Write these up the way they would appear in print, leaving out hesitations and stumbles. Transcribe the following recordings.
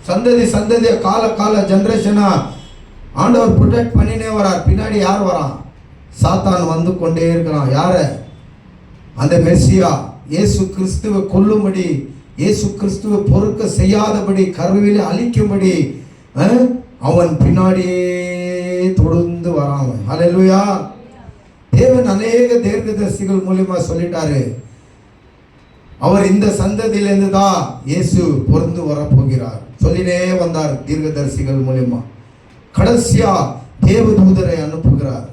சந்ததி சந்ததியா கால ஜெனரேஷனா ஆண்டவர் ப்ரொடெக்ட் பண்ணினே வரார். பின்னாடி யார் வரான்? சாத்தான் வந்து கொண்டே இருக்கிறான். யார? அந்த மெர்சியா இயேசு கிறிஸ்துவை கொல்லும்படி, இயேசு கிறிஸ்துவை பொறுக்க செய்யாதபடி, கருவிலே அழிக்கும்படி அவன் பின்னாடியே தொடர்ந்து வரான். ஹல்லேலூயா. தேவன் அநேக தீர்க்கதரிசிகள் மூலமா சொல்லிட்டாரு, அவர் இந்த சந்ததியிலிருந்து தான் இயேசு பொருந்து வரப்போகிறார் சொல்லினே வந்தார் தீர்க்கதரிசிகள் மூலமா. கடைசியா தேவதூதரை அனுப்புகிறார்.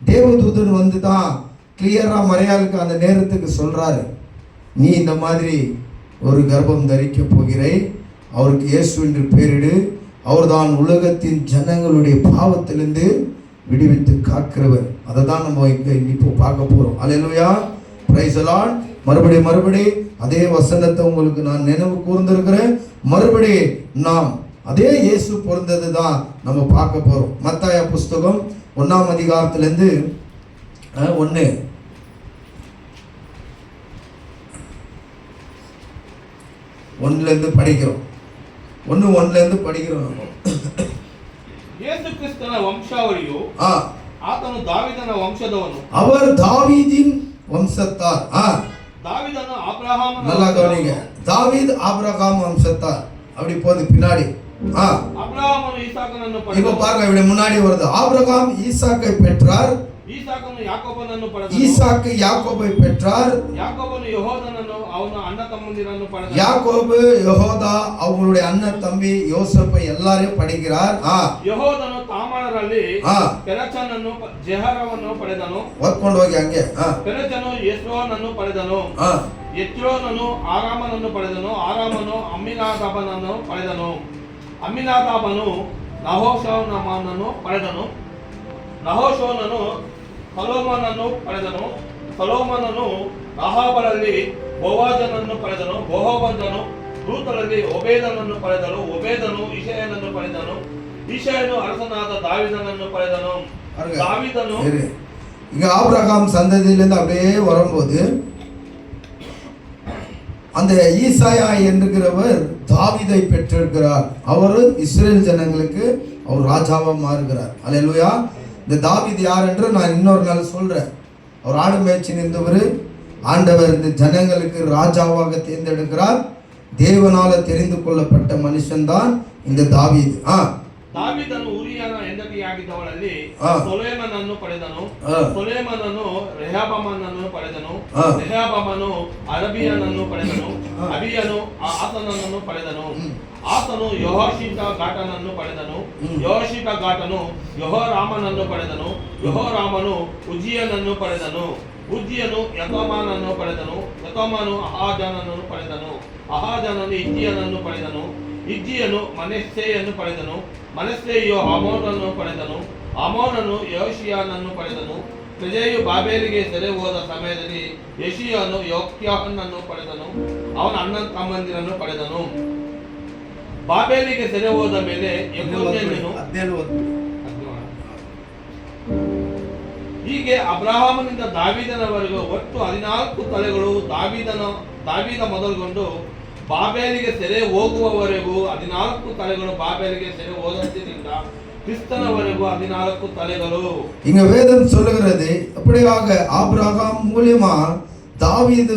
தேவதூதன் வந்து தான் கிளியரா மரியாளுக்கு அந்த நேரத்துக்கு சொல்றாரு, நீ இந்த மாதிரி ஒரு கர்ப்பம் தரிக்க போகிறே, அவருக்கு இயேசு என்று பெயரிடு, அவர்தான் உலகத்தின் ஜனங்களுடைய பாவத்திலிருந்து விடுவித்து காக்கிறவர். அதை தான் நம்ம இப்போ பார்க்க போறோம். அல்லேலூயா, பிரைஸ் தி லார்ட். மறுபடி அதே வசனத்தை உங்களுக்கு நான் நினைவு கூர்ந்திருக்கிறேன். மறுபடி நாம் அதே இயேசு பிறந்தது தான் நம்ம பார்க்க போறோம். மத்தாயா புஸ்தகம் 1ஆம் அதிகாரத்திலிருந்து 1 படிக்கிறோம். 1:1 படிக்கிறோம் நம்ம. ಯೇಸು ಕ್ರಿಸ್ತನ ವಂಶಾವಳಿಯು ಆತನು ದಾವೀದನ ವಂಶದವನು. அவர் தாவீதின் வம்சத்தார். தாவீதನು ஆபிரகாமನ. நல்லா கவனிங்க. தாவீது ஆபிரகாம் வம்சத்தார். அப்படி போகுது பின்னாடி. ஆபிரகாமನು ஈசாಕನನ್ನು ಪಡೆದನು. இப்போ பாருங்க, இப்படி முன்னாடி வருது. ஆபிரகாம் ஈசாக்கை பெற்றார். ஈசாಕನು ಯಾಕೋಬನನ್ನು ಪಡೆದನು. ஈசாக்கு யாக்கோபை பெற்றார். ಯಾಕೋಬನು ಯೆಹೂದನನ್ನು ಅವನ ಅಣ್ಣ ತಮ್ಮಂದಿರನ್ನು ಪಡೆದನು. யாக்கோபு யெகோதா அவங்களுடைய அண்ணன் தம்பி யோசேப்பை எல்லாரையும் படிக்கிறார். ಯೆಹೂದನು ತಾಮಾರರಲ್ಲಿ ಪೆರೆಚನನ್ನು ಜೆಹರವನ್ನು ಪಡೆದನು. ಓದ್ಕೊಂಡು ಹೋಗಿ ಹಂಗೆ. ಪೆರೆಚನು ಯೆಸ್ರೋನನ್ನು ಪಡೆದನು. ಯೆಚ್ರೋನನು ಆರಾಮನನ್ನು ಪಡೆದನು. ಆರಾಮನು ಅಮ್ಮಿನಾದಾಬನನ್ನು ಪಡೆದನು. ಅಮ್ಮಿನಾದಾಬನು ನಹೋಷೋನನನ್ನು ಪಡೆದನು. ನಹೋಷೋನನು ಸೊಲೊಮೋನನ್ನು ಪಡೆದನು. ಸೊಲೊಮೋನನು ರಾಹಾಬರಲ್ಲಿ ಬೋವಾಜನನ್ನು ಪಡೆದನು. ಬೋವಾಜನು ರೂತರಲ್ಲಿ ಒಬೇದನನ್ನು ಪಡೆದನು. ಒಬೇದನು ಇಷಯನನ್ನು ಪಡೆದನು. ಇಷಯನು ಅರಸನಾದ ದಾವೀದನನ್ನು ಪಡೆದನು. ದಾವೀದನು இங்க ஆபிரகாம் சந்ததியிலிருந்து அப்படியே வரும்போது அந்த ஈசாயா என்கிறவர் தாவீதை பெற்றிருக்கிறார். அவர் இஸ்ரேல் ஜனங்களுக்கு அவர் ராஜாவா மாறுகிறார். அல்லேலூயா. இந்த தாவீது யார் என்று நான் இன்னொரு நாள் சொல்றேன். அவர் ஆடு மேய்ச்சி நின்றவர். ஆண்டவர் இந்த ஜனங்களுக்கு ராஜாவாக தேர்ந்தெடுக்கிறார். தேவனால தெரிந்து கொள்ளப்பட்ட மனுஷன் தான் இந்த தாவீது. ದಾವೀದನು ಉರಿಯನ ಹೆಂಡತಿಯಾಗಿದ್ದವಳಲ್ಲಿ ಸೊಲೊಮೋನನನ್ನು ಪಡೆದನು. ಸೊಲೊಮೋನನು ರೆಹಬ್ಬಾಮನನ್ನು ಪಡೆದನು. ರೆಹಬ್ಬಾಮನು ಅರಬಿಯನನ್ನು ಪಡೆದನು. ಅಬಿಯನು ಆಸನನನ್ನು ಪಡೆದನು. ಆತನು ಯೆಹೋಷಿಫಾಗಾಟನನ್ನು ಪಡೆದನು. ಯೆಹೋಷಿಫಾಗಾಟನು ಯೆಹೋರಾಮನನ್ನು ಪಡೆದನು. ಯೆಹೋರಾಮನು ಉಜ್ಜಿಯನನ್ನು ಪಡೆದನು. ಉಜ್ಜಿಯನು ಯೆಕೋಮಾನನ್ನು ಪಡೆದನು. ಯೆಕೋಮಾನು ಆಹಾಜನನ್ನು ಪಡೆದನು. ಆಹಾಜನನು ಇಜ್ಜಿಯನನ್ನು ಪಡೆದನು. ಇಜ್ಜಿಯನು ಮನಸ್ಸೆಯನ್ನು ಪಡೆದನು. ಮನಸ್ಸೆಯು ಆಮೋನನ್ನು ಪಡೆದನು. ಆಮೋನನು ಯೋಷಿಯಾನನ್ನು ಪಡೆದನು. ಪ್ರಜೆಯು ಬಾಬೇಲಿಗೆ ಸೆರೆ ಹೋದ ಸಮಯದಲ್ಲಿ ಯೆಶೀಯನು ಯೋಕ್ಯಾಹನನ್ನು ಪಡೆದನು. ಅವನ ಅಣ್ಣ ತಮ್ಮಂದಿರನ್ನು ಪಡೆದನು. ಬಾಬೇಲಿಗೆ ಸೆರೆ ಹೋದ ಮೇಲೆ ಹೀಗೆ ಅಬ್ರಹಾಮನಿಂದ ದಾವೀದನವರೆಗೂ ಒಟ್ಟು 14 ತಲೆಗಳು ದಾವೀದ ಮೊದಲುಗೊಂಡು ಬಾಬೇಲಿಗೆ ಸೆರೆ ಹೋಗುವವರೆಗೂ 14 ತಲೆಗಳು. ಬಾಬೇಲಿಗೆ ಸೆರೆ ಹೋದಂತಿನಿಂದ கிறிஸ்தனவரைಗೂ 14 தலைகள். இங்க வேதம் சொல்லுகிறது, அப்படியாக ஆபிரகாம் மூலமா தாவீது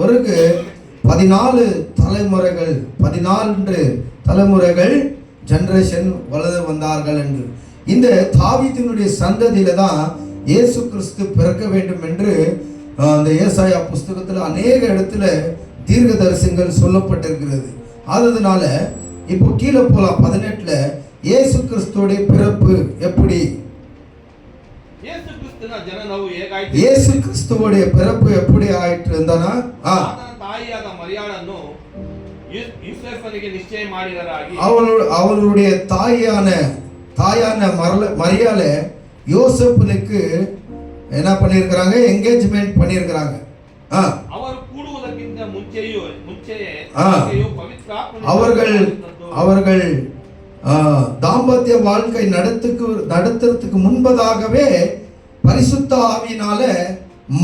வரைக்கு 14 தலைமுறைகள், 14 தலைமுறைகள் ஜெனரேஷன் வளர்ந்து வந்தார்கள் என்று. இந்த தாவீதினுடைய சந்ததியில தான் இயேசு கிறிஸ்து பிறக்க வேண்டும் என்று அந்த ஏசாயா புஸ்தகத்தில் அநேக இடத்துல தீர்க்கதரிசனங்கள் சொல்லப்பட்டிருக்கிறது. அதனால இப்போ கீழே போலாம் 18ல இயேசு கிறிஸ்துவோட பிறப்பு எப்படி, இயேசு கிறிஸ்துவோட பிறப்பு எப்படி ஆயிட்டு இருந்தானா, தாயாத மரியாளನ್ನು யோசேப்பனுக்கு நிச்சயம் ಮಾಡಿದರಾಗಿ அவளுடைய தாயான மரியாளை யோசேப்புனுக்கு என்ன பண்ணியிருக்கிறாங்க, என்கேஜ்மெண்ட் பண்ணியிருக்கிறாங்க. அவர் கூடுவதற்கின்ற அவர்கள் தாம்பத்திய வாழ்க்கை நடத்துறதுக்கு முன்பதாகவே பரிசுத்த ஆவியினால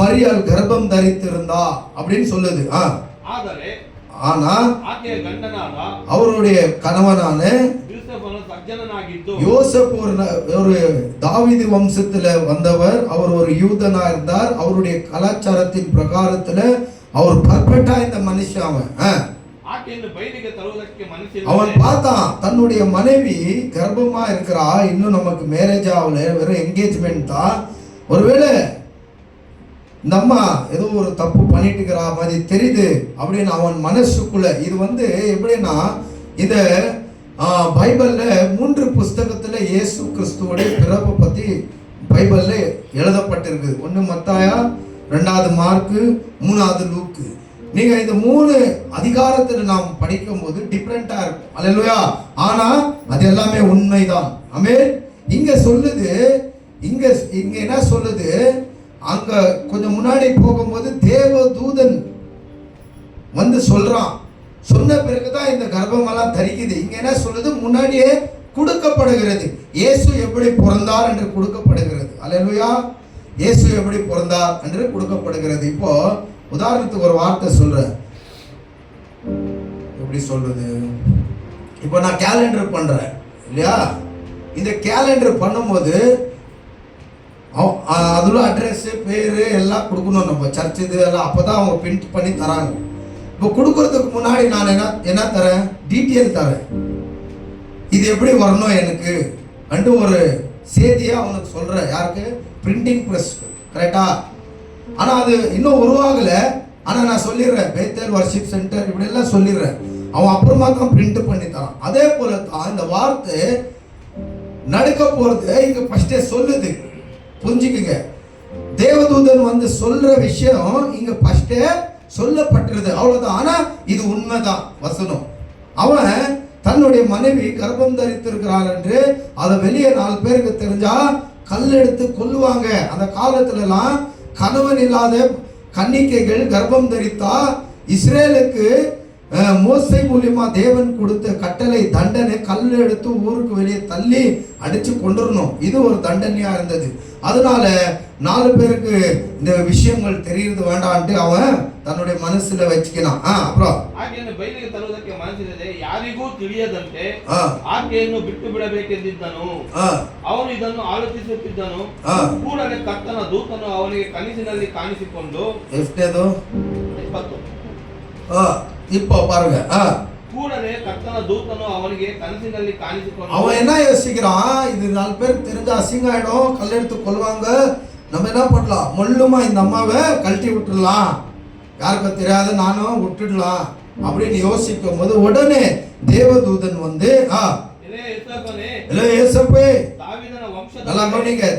மரியாள் கர்ப்பம் தரித்திருந்தா அப்படின்னு சொல்லுது. ஆனா ಆಕೆಯ ಗಂಡನಾದ அவருடைய கணவனான ಯೂಸಫನು ಸಜ್ಜನನಾಗಿದ್ದು யோசப் ஒரு தாவீது வம்சத்துல வந்தவர். அவர் ஒரு யூதனா இருந்தார். அவருடைய கலாச்சாரத்தின் பிரகாரத்துல அவர் பர்ஃபெக்ட்டா இந்த மனுஷன் அவன். ಆಕೆಯನ್ನು ಬಯಲಿಗೆ ತರುವುದಕ್ಕೆ ಮನಸ್ಸಿಲ್ಲ. அவன் பார்த்தான் தன்னுடைய மனைவி கர்ப்பமா இருக்கிறா, இன்னும் நமக்கு மேரேஜ் ஆகல, வெறும் என்கேஜ்மெண்ட் தான். ஒருவேளை இந்த அம்மா ஏதோ ஒரு தப்பு பண்ணிட்டு இருக்கிற மாதிரி தெரியுது அப்படின்னு அவன் மனசுக்குள்ள. இது எப்படின்னா இந்த பைபிள்ல 3 புஸ்தகத்துல இயேசு கிறிஸ்துவோடைய பிறப்பை பத்தி பைபிள்ல எழுதப்பட்டிருக்கு. 1 மத்தாயா, 2 மார்க்கு, 3 லூக்கு. நீங்க இந்த 3 அதிகாரத்துல நாம் படிக்கும் போது டிஃபரெண்டா இருக்கும். அல்லேலூயா. ஆனா அது எல்லாமே உண்மைதான். ஆமென். இங்க சொல்லுது, இங்க என்ன சொல்லுது, அங்க கொஞ்சம் முன்னாடி போகும்போது தேவதூதன் சொல்றான். சொன்ன பிறகுதான் இந்த கர்ப்பமெல்லாம் தரிக்குது. இங்க என்ன சொல்லுது, முன்னாடியே கொடுக்கப்படுகிறது. இயேசு எப்படி பிறந்தார் என்று கொடுக்கப்படுகிறது. அல்லேலூயா. இயேசு எப்படி பிறந்தார் என்று கொடுக்கப்படுகிறது. இப்போ உதாரணத்துக்கு ஒரு வார்த்தை சொல்றேன். எப்படி சொல்றது, இப்போ நான் கேலண்டர் பண்றேன் இல்லையா, இந்த கேலண்டர் பண்ணும்போது அதுல அட்ரஸ், பேரு எல்லாம் கொடுக்கணும். நம்ம சர்ச் இது எல்லாம் அப்பதான் அவங்க பிரிண்ட் பண்ணி தராங்க. இப்போ கொடுக்கறதுக்கு முன்னாடி நான் என்ன தரேன், டீட்டெயில் தரேன். இது எப்படி வரணும் எனக்கு அண்டு ஒரு செய்தியா அவனுக்கு சொல்றேன். யாருக்கு? Printing press. கரெக்டா? ஆனா அது இன்னும் உருவாகல. ஆனா நான் சொல்லிடுறேன், பேத்தேல் வர்ஷிப் சென்டர் இப்படி எல்லாம் சொல்லிடுறேன். அவன் அப்புறமா தான் பிரிண்ட் பண்ணி தரான். அதே போல தான் இந்த வார்த்தை நடக்க போறது இங்க ஃபர்ஸ்டே சொல்லுது. புரிஞ்சுக்குங்க, தேவதூதன் சொல்ற விஷயம் இங்க ஃபர்ஸ்டே சொல்லப்பட்டிருது, அவ்வளவுதான். ஆனா இது உண்மைதான் வசனம். அவன் தன்னுடைய மனைவி கர்ப்பம் தரித்திருக்கிறார் என்று அதை வெளியே 4 பேருக்கு தெரிஞ்சா கல் எடுத்து கொல்லுவாங்க. அந்த காலத்துல எல்லாம் கணவன் இல்லாத கன்னிகைகள் கர்ப்பம் தரித்தா இஸ்ரேலுக்கு மோசே மூலியமா தேவன் கொடுத்த கட்டளை தண்டனை, கல் எடுத்து ஊருக்கு வெளியே தள்ளி அடிச்சு கொண்டுறணும். இது ஒரு தண்டனையா இருந்தது. அதனால 4 பேருக்கு இந்த விஷயங்கள் தெரியறது வேண்டான்ட்டு அவன் தன்னுடைய மனசுல வச்சுக்கினான். அப்புறம் ಆಕೆಯನ್ನು ಬಯಲಿಗೆ ತರುವುದಕ್ಕೆ ಮನಸ್ಸಿಲ್ಲದೆ ಯಾರಿಗೂ ತಿಳಿಯದಂತೆ ಆಕೆಯನ್ನು ಬಿಟ್ಟು ಬಿಡಬೇಕೆಂದಿದ್ದನು. ಅವನು ಇದನ್ನು ಆಲೋಚಿಸುತ್ತಿದ್ದನು. ಕೂಡಲೇ ಕರ್ತನ ದೂತನು ಅವನಿಗೆ ಕನಸಿನಲ್ಲಿ ಕಾಣಿಸಿಕೊಂಡು, ಎಷ್ಟೇದು 20. இப்போ பாருங்க, கூடவே கர்த்தன தூதனோ அவனுக்கு கனசிನಲ್ಲಿ காணிசிக்கொண்டு அவன் என்ன யோசிக்கிறான், இது 4 பேருக்கு தெரிஞ்ச அசிங்கம் ஆயிடும், கல் எடுத்து கொல்வாங்க, நம்ம என்ன பண்ணலாம், மொல்லுமா இந்த அம்மாவை கழட்டி விட்டுடலாம், யாருக்கு தெரியாத நானும் விட்டுடலாம் அப்படின்னு யோசிக்கும் போது உடனே தேவதூதன்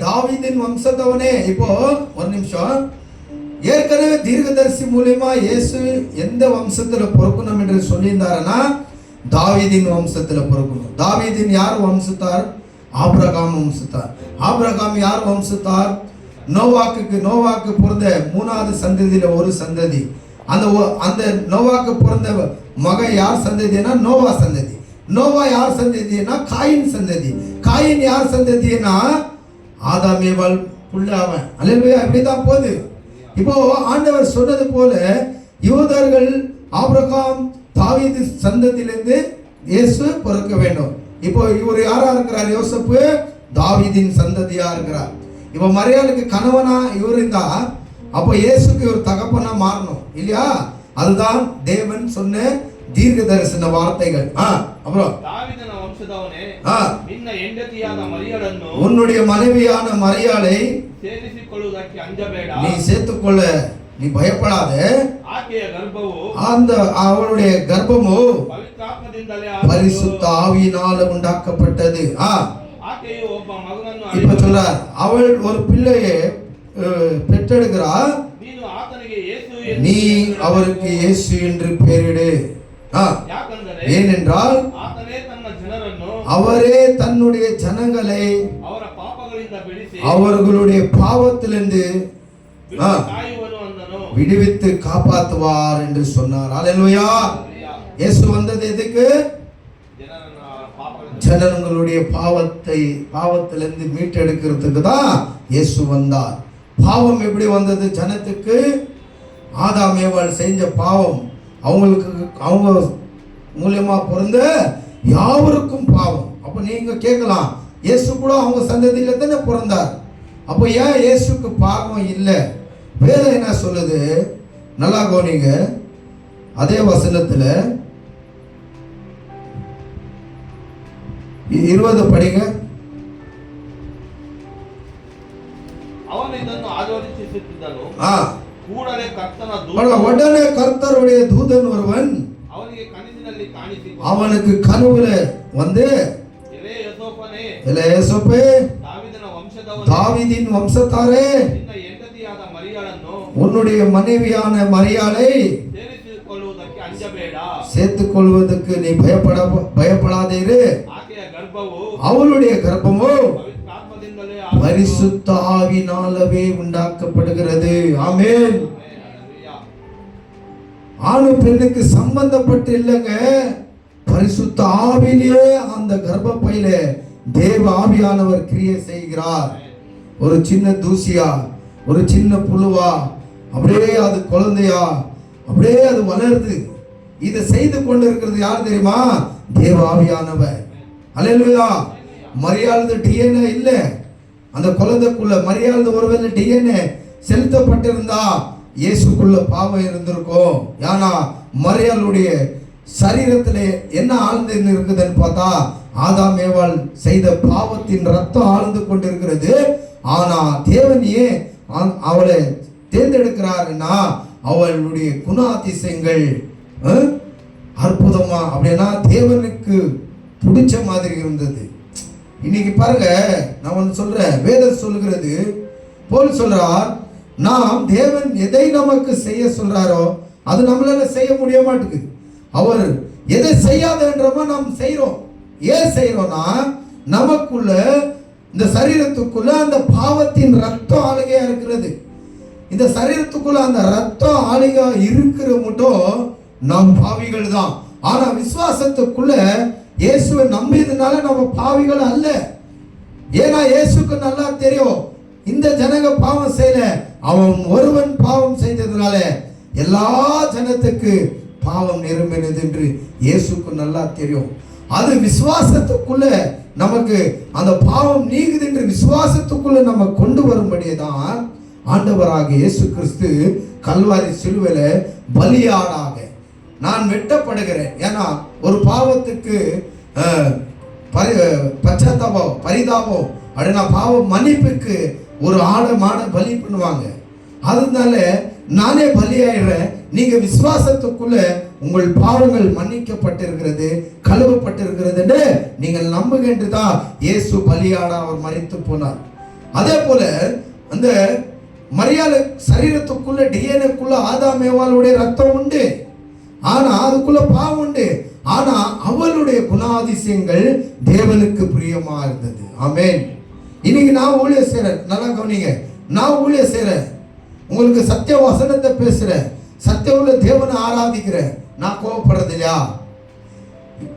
தாவீதின் வம்சத்தவனே. இப்போ ஒரு நிமிஷம், ஏற்கனவே தீர்க்கதரிசி மூலமா இயேசு எந்த வம்சத்துல பிறக்கணும் என்று சொல்லியிருந்தாருன்னா தாவீதின் வம்சத்துல பிறக்கணும். தாவீதின் யார் வம்சத்தார்? ஆபிரகாம் வம்சத்தார். ஆபிரகாம் யார் வம்சத்தார்? நோவாக்கு பிறந்த 3வது சந்ததியில ஒரு சந்ததி. அந்த நோவாக்கு பிறந்த மகன் யார் சந்ததினா நோவா சந்ததி. நோவா யார் சந்ததினா காயின் சந்ததி. காயின் யார் சந்ததினா ஆதாம் ஏவாள் புள்ள அவன். அல்லேலூயா. இப்படிதான் போகுது. இப்போ ஆண்டவர் சொன்னது போல யூதர்கள் ஆபிரகாம் தாவீது சந்ததியிலிருந்து இயேசு பிறக்க வேண்டும். இப்போ இவர் யாரா இருக்கிறார்? யோசேப்பு தாவீதின் சந்ததியா இருக்கிறார். இப்போ மரியாளுக்கு கணவனா இவர் இருந்தா அப்போ இயேசுக்கு இவர் தகப்பனா மாறணும் இல்லையா? அதுதான் தேவன் சொன்ன தீர்க்க தரிசன வார்த்தைகள். அப்புறம் தாவீதின் வம்சதவனே, ನಿನ್ನ ಹೆಂಡತಿಯಾದ ಮರಿಯಳನ್ನು உன்னுடைய மனைவியான மரியாளை ಸೇರಿಸಿಕೊಳ್ಳುವುದಕ್ಕೆ ಅಂಜಬೇಡ, நீ சேர்த்துக்கொள்ள நீ பயப்படாத. ಆಕೆಯ ಗರ್ಭವು அந்த அவளுடைய கர்ப்பமோ ಪವಿತ್ರಾತ್ಮದಿಂದಲೇ பரிசுத்த ஆவியினால உண்டாக்கப்பட்டது. ಆಕೆಯು ಒಬ್ಬ ಮಗನನ್ನು இப்ப சொல்றார், அவள் ஒரு பிள்ளையை பெற்றெடுக்கிறார், ನೀನು ಆತನಿಗೆ ಯೇಸು நீ அவருக்கு இயேசு என்று பெயரிடு. ಯಾಕಂದರೆ ஏனென்றால் ಆತನೇ ತನ್ನ ಜನರನ್ನು அவரே தன்னுடைய ஜனங்களை ಅವರ ಪಾಪಗಳಿಂದ ಬಿಡಿಸಿ அவர்களுடைய பாவத்திலிருந்து ಕಾಯುವನು ಅಂದನು, விடுவித்து காப்பாற்றுவார் என்று சொன்னார். அல்லேலூயா. இயேசு வந்தது எதுக்கு? ஜனங்களுடைய பாவத்திலிருந்து மீட்டெடுக்கிறதுக்கு தான் இயேசு வந்தார். பாவம் எப்படி வந்தது ஜனத்துக்கு? ஆதாம் ஏவாள் செஞ்ச பாவம் அவங்களுக்கு அவங்க மூலியமா பிறந்த யாவருக்கும் பாவம். அப்ப நீங்க கேட்கலாம், இயேசு கூட அவங்க சந்ததியில தானே பிறந்தார், அப்போ ஏன் இயேசுக்கு பாவம் இல்லை? வேதம் என்ன சொல்லுது? நல்லா கவனிங்க. அதே வசனத்துல 20 படிங்க. ಅವನು ಇದನ್ನು ಆಲೋಚಿಸುತ್ತಿದ್ದನು. ಕೂಡಲೇ ಕರ್ತನ உடனே கர்த்தருடைய தூதன் ஒருவன் ಅವನಿಗೆ ಕನಸಿನಲ್ಲಿ ಕಾಣಿಸಿಕೊಂಡು அவனுக்கு கனவுல வந்து, யோசேப்பே, தாவீதின் வம்சத்தாரே, ನಿನ್ನ ಹೆಂಡತಿಯಾದ ಮರಿಯಳನ್ನು உன்னுடைய மனைவியான மரியாளை ಸೇರಿಸಿಕೊಳ್ಳುವುದಕ್ಕೆ ಅಂಜಬೇಡ, சேர்த்துக் கொள்வதற்கு நீ பயப்படாதீரு. ಆಕೆಯ ಗರ್ಭವು அவளுடைய கர்ப்பமோ ಪವಿತ್ರಾತ್ಮದಿಂದಲೇ பரிசுத்த ஆவியினாலவே உண்டாக்கப்படுகிறது. ஆமென். ஆணு பெண்ணுக்கு சம்பந்தப்பட்டு இல்லைங்க, பரிசுத்த ஆவியிலே அந்த கர்ப்பப்பையில தேவ ஆவியானவர் கிரியை செய்கிறார். ஒரு சின்ன தூசியா, ஒரு சின்ன புழுவா, அப்படியே அது குழந்தையா, அப்படியே அது வளருது. இதை செய்து கொண்டு இருக்கிறது யார் தெரியுமா? தேவ ஆவியானவர். அல்லேலூயா. மரியாதை டிஎன்ஏ இல்ல அந்த குழந்தைக்குள்ள. மரியாதை ஒருவேளை டிஎன்ஏ செலுத்தப்பட்டிருந்தா இயேசுக்குள்ள பாவம் இருந்திருக்கும். ஏன்னா மரியாளுடைய சரீரத்திலே என்ன ஆழ்ந்து இருக்குதுன்னு பார்த்தா, ஆதாம் ஏவாள் செய்த பாவத்தின் ரத்தம் ஆழ்ந்து கொண்டிருக்கிறது. ஆனா தேவன் ஏன் அவளை தேர்ந்தெடுக்கிறாருன்னா, அவளுடைய குணாதிசயங்கள் அற்புதமா, அப்படின்னா தேவனுக்கு பிடிச்ச மாதிரி இருந்தது. இன்னைக்கு பாருங்க, நான் ஒன்று சொல்றேன், வேதம் சொல்லுகிறது, போல் சொல்றார், நாம் தேவன் எதை நமக்கு செய்ய சொல்றாரோ அது நம்மளால செய்ய முடிய மாட்டேங்குது. அவர் எதை செய்யாதன்றமா நாம் செய்யறோம். ஏன் செய்யறோம்னா, நமக்குள்ள இந்த சரீரத்துக்குள்ள அந்த பாவத்தின் ரத்தம் ஆளுகையா இருக்கிறது. இந்த சரீரத்துக்குள்ள அந்த ரத்தம் ஆளுகா இருக்கிற மட்டும் நாம் பாவிகள் தான். ஆனா விசுவாசத்துக்குள்ள இயேசுவை நம்பியதுனால நம்ம பாவிகள் அல்ல. ஏன்னா இயேசுக்கு நல்லா தெரியும், இந்த ஜனங்க பாவம் செய்யல, அவன் ஒருவன் பாவம் செய்ததுனால எல்லா ஜனத்துக்கு பாவம் நிரம்பினது என்று இயேசுக்கு நல்லா தெரியும். அது விசுவாசத்துக்குள்ள நமக்கு அந்த பாவம் நீங்குது என்று விசுவாசத்துக்குள்ள நம்ம கொண்டு வரும்படியே தான் ஆண்டவராக இயேசு கிறிஸ்து கல்வாரி சிலுவையில பலியாடாக நான் வெட்டப்படுகிறேன். ஏன்னா ஒரு பாவத்துக்கு பச்சாத்தாபம், பரிதாபம், அப்படின்னா பாவ மன்னிப்புக்கு ஒரு ஆடை மாடை பலி பண்ணுவாங்க. அதனால நானே பலியாயிடுறேன். நீங்க விசுவாசத்துக்குள்ள உங்கள் பாவங்கள் மன்னிக்கப்பட்டிருக்கிறது, கழுவப்பட்டிருக்கிறது நீங்கள் நம்புகின்றதான் இயேசு பலியாட அவர் மரித்து போனார். அதே போல அந்த மரியாதை சரீரத்துக்குள்ள டிஎன்ஏக்குள்ள ஆதாம் ஏவாளுடைய ரத்தம் உண்டு, ஆனா அதுக்குள்ள பாவம் உண்டு. ஆனா அவளுடைய குணாதிசயங்கள் தேவனுக்கு பிரியமா இருந்தது. ஆமென். இன்னைக்கு நான் ஊழியர் செய்றேன், நல்லா கவனிங்க, நான் ஊழியர் செய்றேன், உங்களுக்கு சத்திய வசனத்தை பேசுறேன், சத்திய உள்ள தேவனை ஆராதிக்கிறேன், நான் கோவப்படுறது இல்லையா?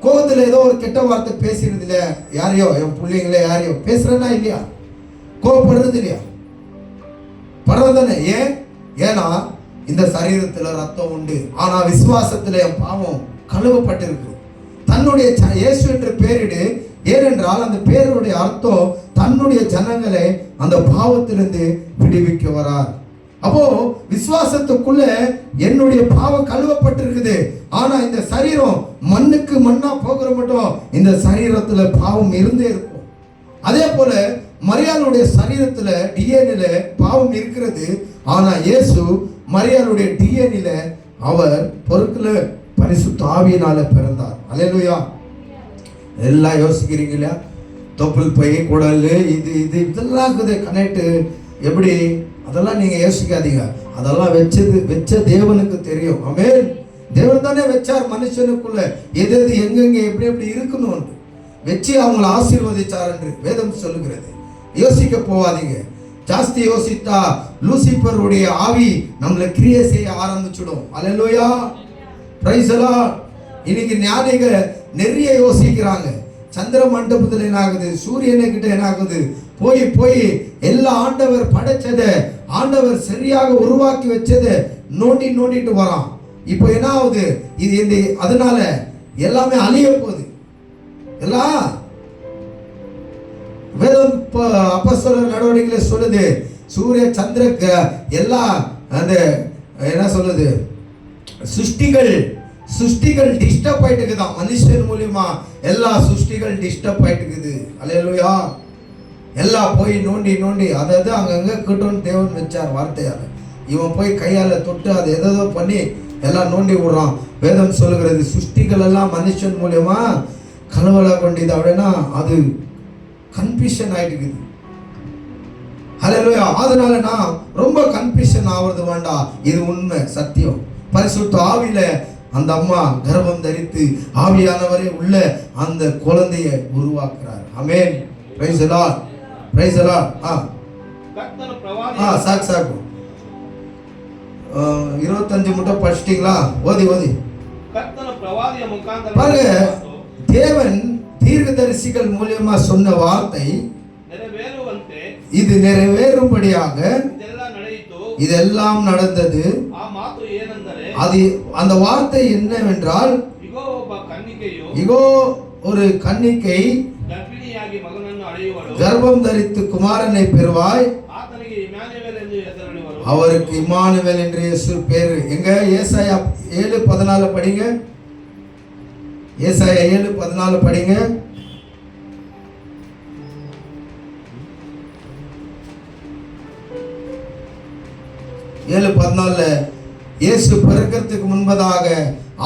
கோவத்தில் ஏதோ ஒரு கெட்ட வார்த்தை பேசுறது இல்லையா? யாரையோ என் பிள்ளைங்கள யாரையோ பேசுறேன்னா இல்லையா? கோவப்படுறது இல்லையா? படுறதானே? ஏன்னா இந்த சரீரத்தில் ரத்தம் உண்டு, ஆனா விசுவாசத்துல என் பாவம் கழுவப்பட்டிருக்கு. தன்னுடைய இயேசு என்று பேரிடு, ஏனென்றால் அந்த பேருடைய அர்த்தம் தன்னுடைய ஜனங்களை அந்த பாவத்திலிருந்து விடுவிக்க வரார். அப்போ விசுவாசத்துக்குள்ள என்னுடைய பாவம் கழுவப்பட்டிருக்குது. ஆனா இந்த சரீரம் மண்ணுக்கு மண்ணா போகிற மட்டும் இந்த சரீரத்துல பாவம் இருந்தே இருக்கும். அதே போல மரியாளுடைய சரீரத்துல டிஎன்ஏல பாவம் இருக்கிறது. ஆனா இயேசு மரியாளுடைய டிஎன்ஏல அவர் பொருட்கள பரிசுத்த ஆவியினால பிறந்தார். அல்லேலூயா. எல்லாம் யோசிக்கிறீங்களா? தொப்புள் பை, குடல், இதெல்லாம் கனெக்ட் எப்படி, அதெல்லாம் நீங்க யோசிக்காதீங்க. அதெல்லாம் வச்ச தேவனுக்கு தெரியும். ஆமென். தேவன் தானே வச்சார் மனுஷனுக்குள்ள எது எங்கெங்க எப்படி எப்படி இருக்கணும் வச்சு அவங்களை ஆசீர்வதிச்சார் என்று வேதம் சொல்லுகிறது. யோசிக்க போவாதீங்க. ஜாஸ்தி யோசித்தா லூசிபருடைய ஆவி நம்மளை கிரியை செய்ய ஆரம்பிச்சிடும். அல்லேலூயா. Praise the lord. இன்னைக்கு ஞானிகள் நிறைய யோசிக்கிறாங்க. சந்திர மண்டபத்தில் என்ன ஆகுது, சூரியனை கிட்ட என்ன ஆகுது, போய் எல்லா ஆண்டவர் படைச்சதை, ஆண்டவர் சரியாக உருவாக்கி வச்சதை நோண்டிட்டு வரான். இப்போ என்ன ஆகுது? இது இந்த அதனால எல்லாமே அழிய போகுது. எல்லாம் வேதம் அப்போஸ்தலர் நடவடிக்கையில சொல்லுது, சூரிய சந்திர எல்லா அந்த என்ன சொல்லுது, சுஷ்டிகள் டிஸ்டர்ப் ஆயிட்டு இருக்குதான். மனுஷன் மூலியமா எல்லா சுஷ்டிகள் டிஸ்டர்ப் ஆயிட்டு இருக்குது. அல்லேலூயா. எல்லாம் போய் நோண்டி அதாவது அங்கங்க கிட்டோன்னு தேவன் வச்சார் வார்த்தையால. இவன் போய் கையால தொட்டு அதை எதோ பண்ணி எல்லாம் நோண்டி விடுறான். வேதம் சொல்லுகிறது, சுஷ்டிகள் எல்லாம் மனுஷன் மூலியமா கலவலா கொண்டிது. அப்படின்னா அது கன்ஃபியூஷன் ஆயிட்டு இருக்குது. அல்லேலூயா. அதனால நான் ரொம்ப கன்ஃபியூஷன் ஆகிறது வேண்டாம். இது உண்மை, சத்தியம். பரிசுத்த ஆவியில அந்த அம்மா கர்ப்பம் தரித்து ஆவியானவரே உள்ள அந்த குழந்தையை உருவாக்குறார். Amen. Praise the lord. Praise the lord. சாக்கு 25 முட்டை படிச்சிட்டீங்களா? ஓதி பாருங்க. தேவன் தீர்க்கதரிசிகள் மூலியமா சொன்ன வார்த்தை இது நிறைவேறும்படியாக இதெல்லாம் நடந்தது. அது அந்த வார்த்தை என்னவென்றால், இதோ ஒரு கன்னிகை கர்ப்பம் தரித்து குமாரனை பெறுவாய், அவருக்கு இம்மானுவேல் என்று இயேசு பேரு. எங்க? ஏசாயா 7:14 படிங்க. ஏசாயா 7:14 படிங்க. 7:14 இயேசு பிறக்கிறதுக்கு முன்பதாக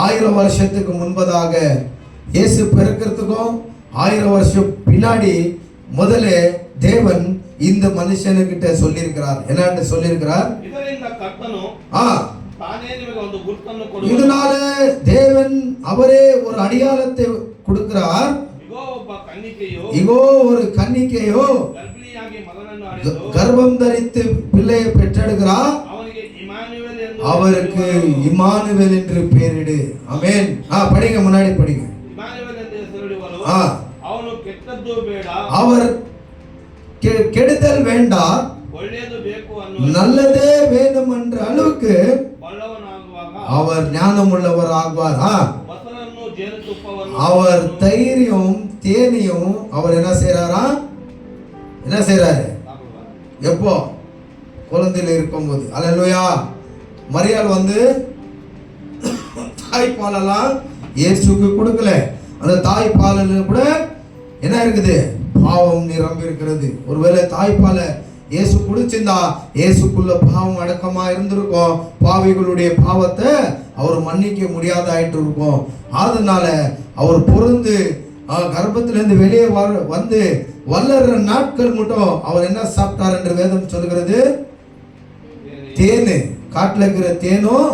1000 வருஷத்துக்கு முன்பதாக, இயேசு பிறக்கிறதுக்கும் 1000 வருஷம் பின்னாடி முதல்ல தேவன் இந்த மனுஷனுக்கிட்ட சொல்லியிருக்கிறார். என்னன்னு சொல்லியிருக்கிறார்? இதனால தேவன் அவரே ஒரு அடையாளத்தை கொடுக்கிறார். இதோ ஒரு கன்னிகையோ கர்ப்பம் தரித்து பிள்ளையை பெற்றெடுக்கிறார், அவருக்கு இம்மானுவேல் என்று பெயரிடு. ஆமென். படிங்க, முன்னாடி படிங்க. அவர் கெடுதல் வேண்டாம், நல்லதே வேண்டும் என்ற அளவுக்கு அவர் ஞானம் உள்ளவர் ஆகுவார். அவர் தைரியம் தேனியும் அவர் என்ன செய்யறாரா? என்ன செய்யறாரு? எப்போ? குழந்தையில இருக்கும்போது. அல்லேலூயா. மரியாள் வந்து தாய்ப்பாலெல்லாம் இயேசுக்கு கொடுக்கல. அந்த தாய்ப்பாலில் கூட என்ன இருக்குது? பாவம் நிரம்பி இருக்கிறது. ஒருவேளை தாய்ப்பால இயேசு குடிச்சிருந்தா இயேசுக்குள்ள பாவம் அடக்கமா இருந்திருக்கும். பாவிகளுடைய பாவத்தை அவர் மன்னிக்க முடியாத ஆயிட்டு இருக்கும். அதனால அவர் பொருந்து கர்ப்பத்திலிருந்து வெளியே வந்து வளர்ற நாட்கள் மட்டும் அவர் என்ன சாப்பிட்டார் என்று வேதம் சொல்கிறது? தேனு, காட்டுல இருக்கிற தேனும்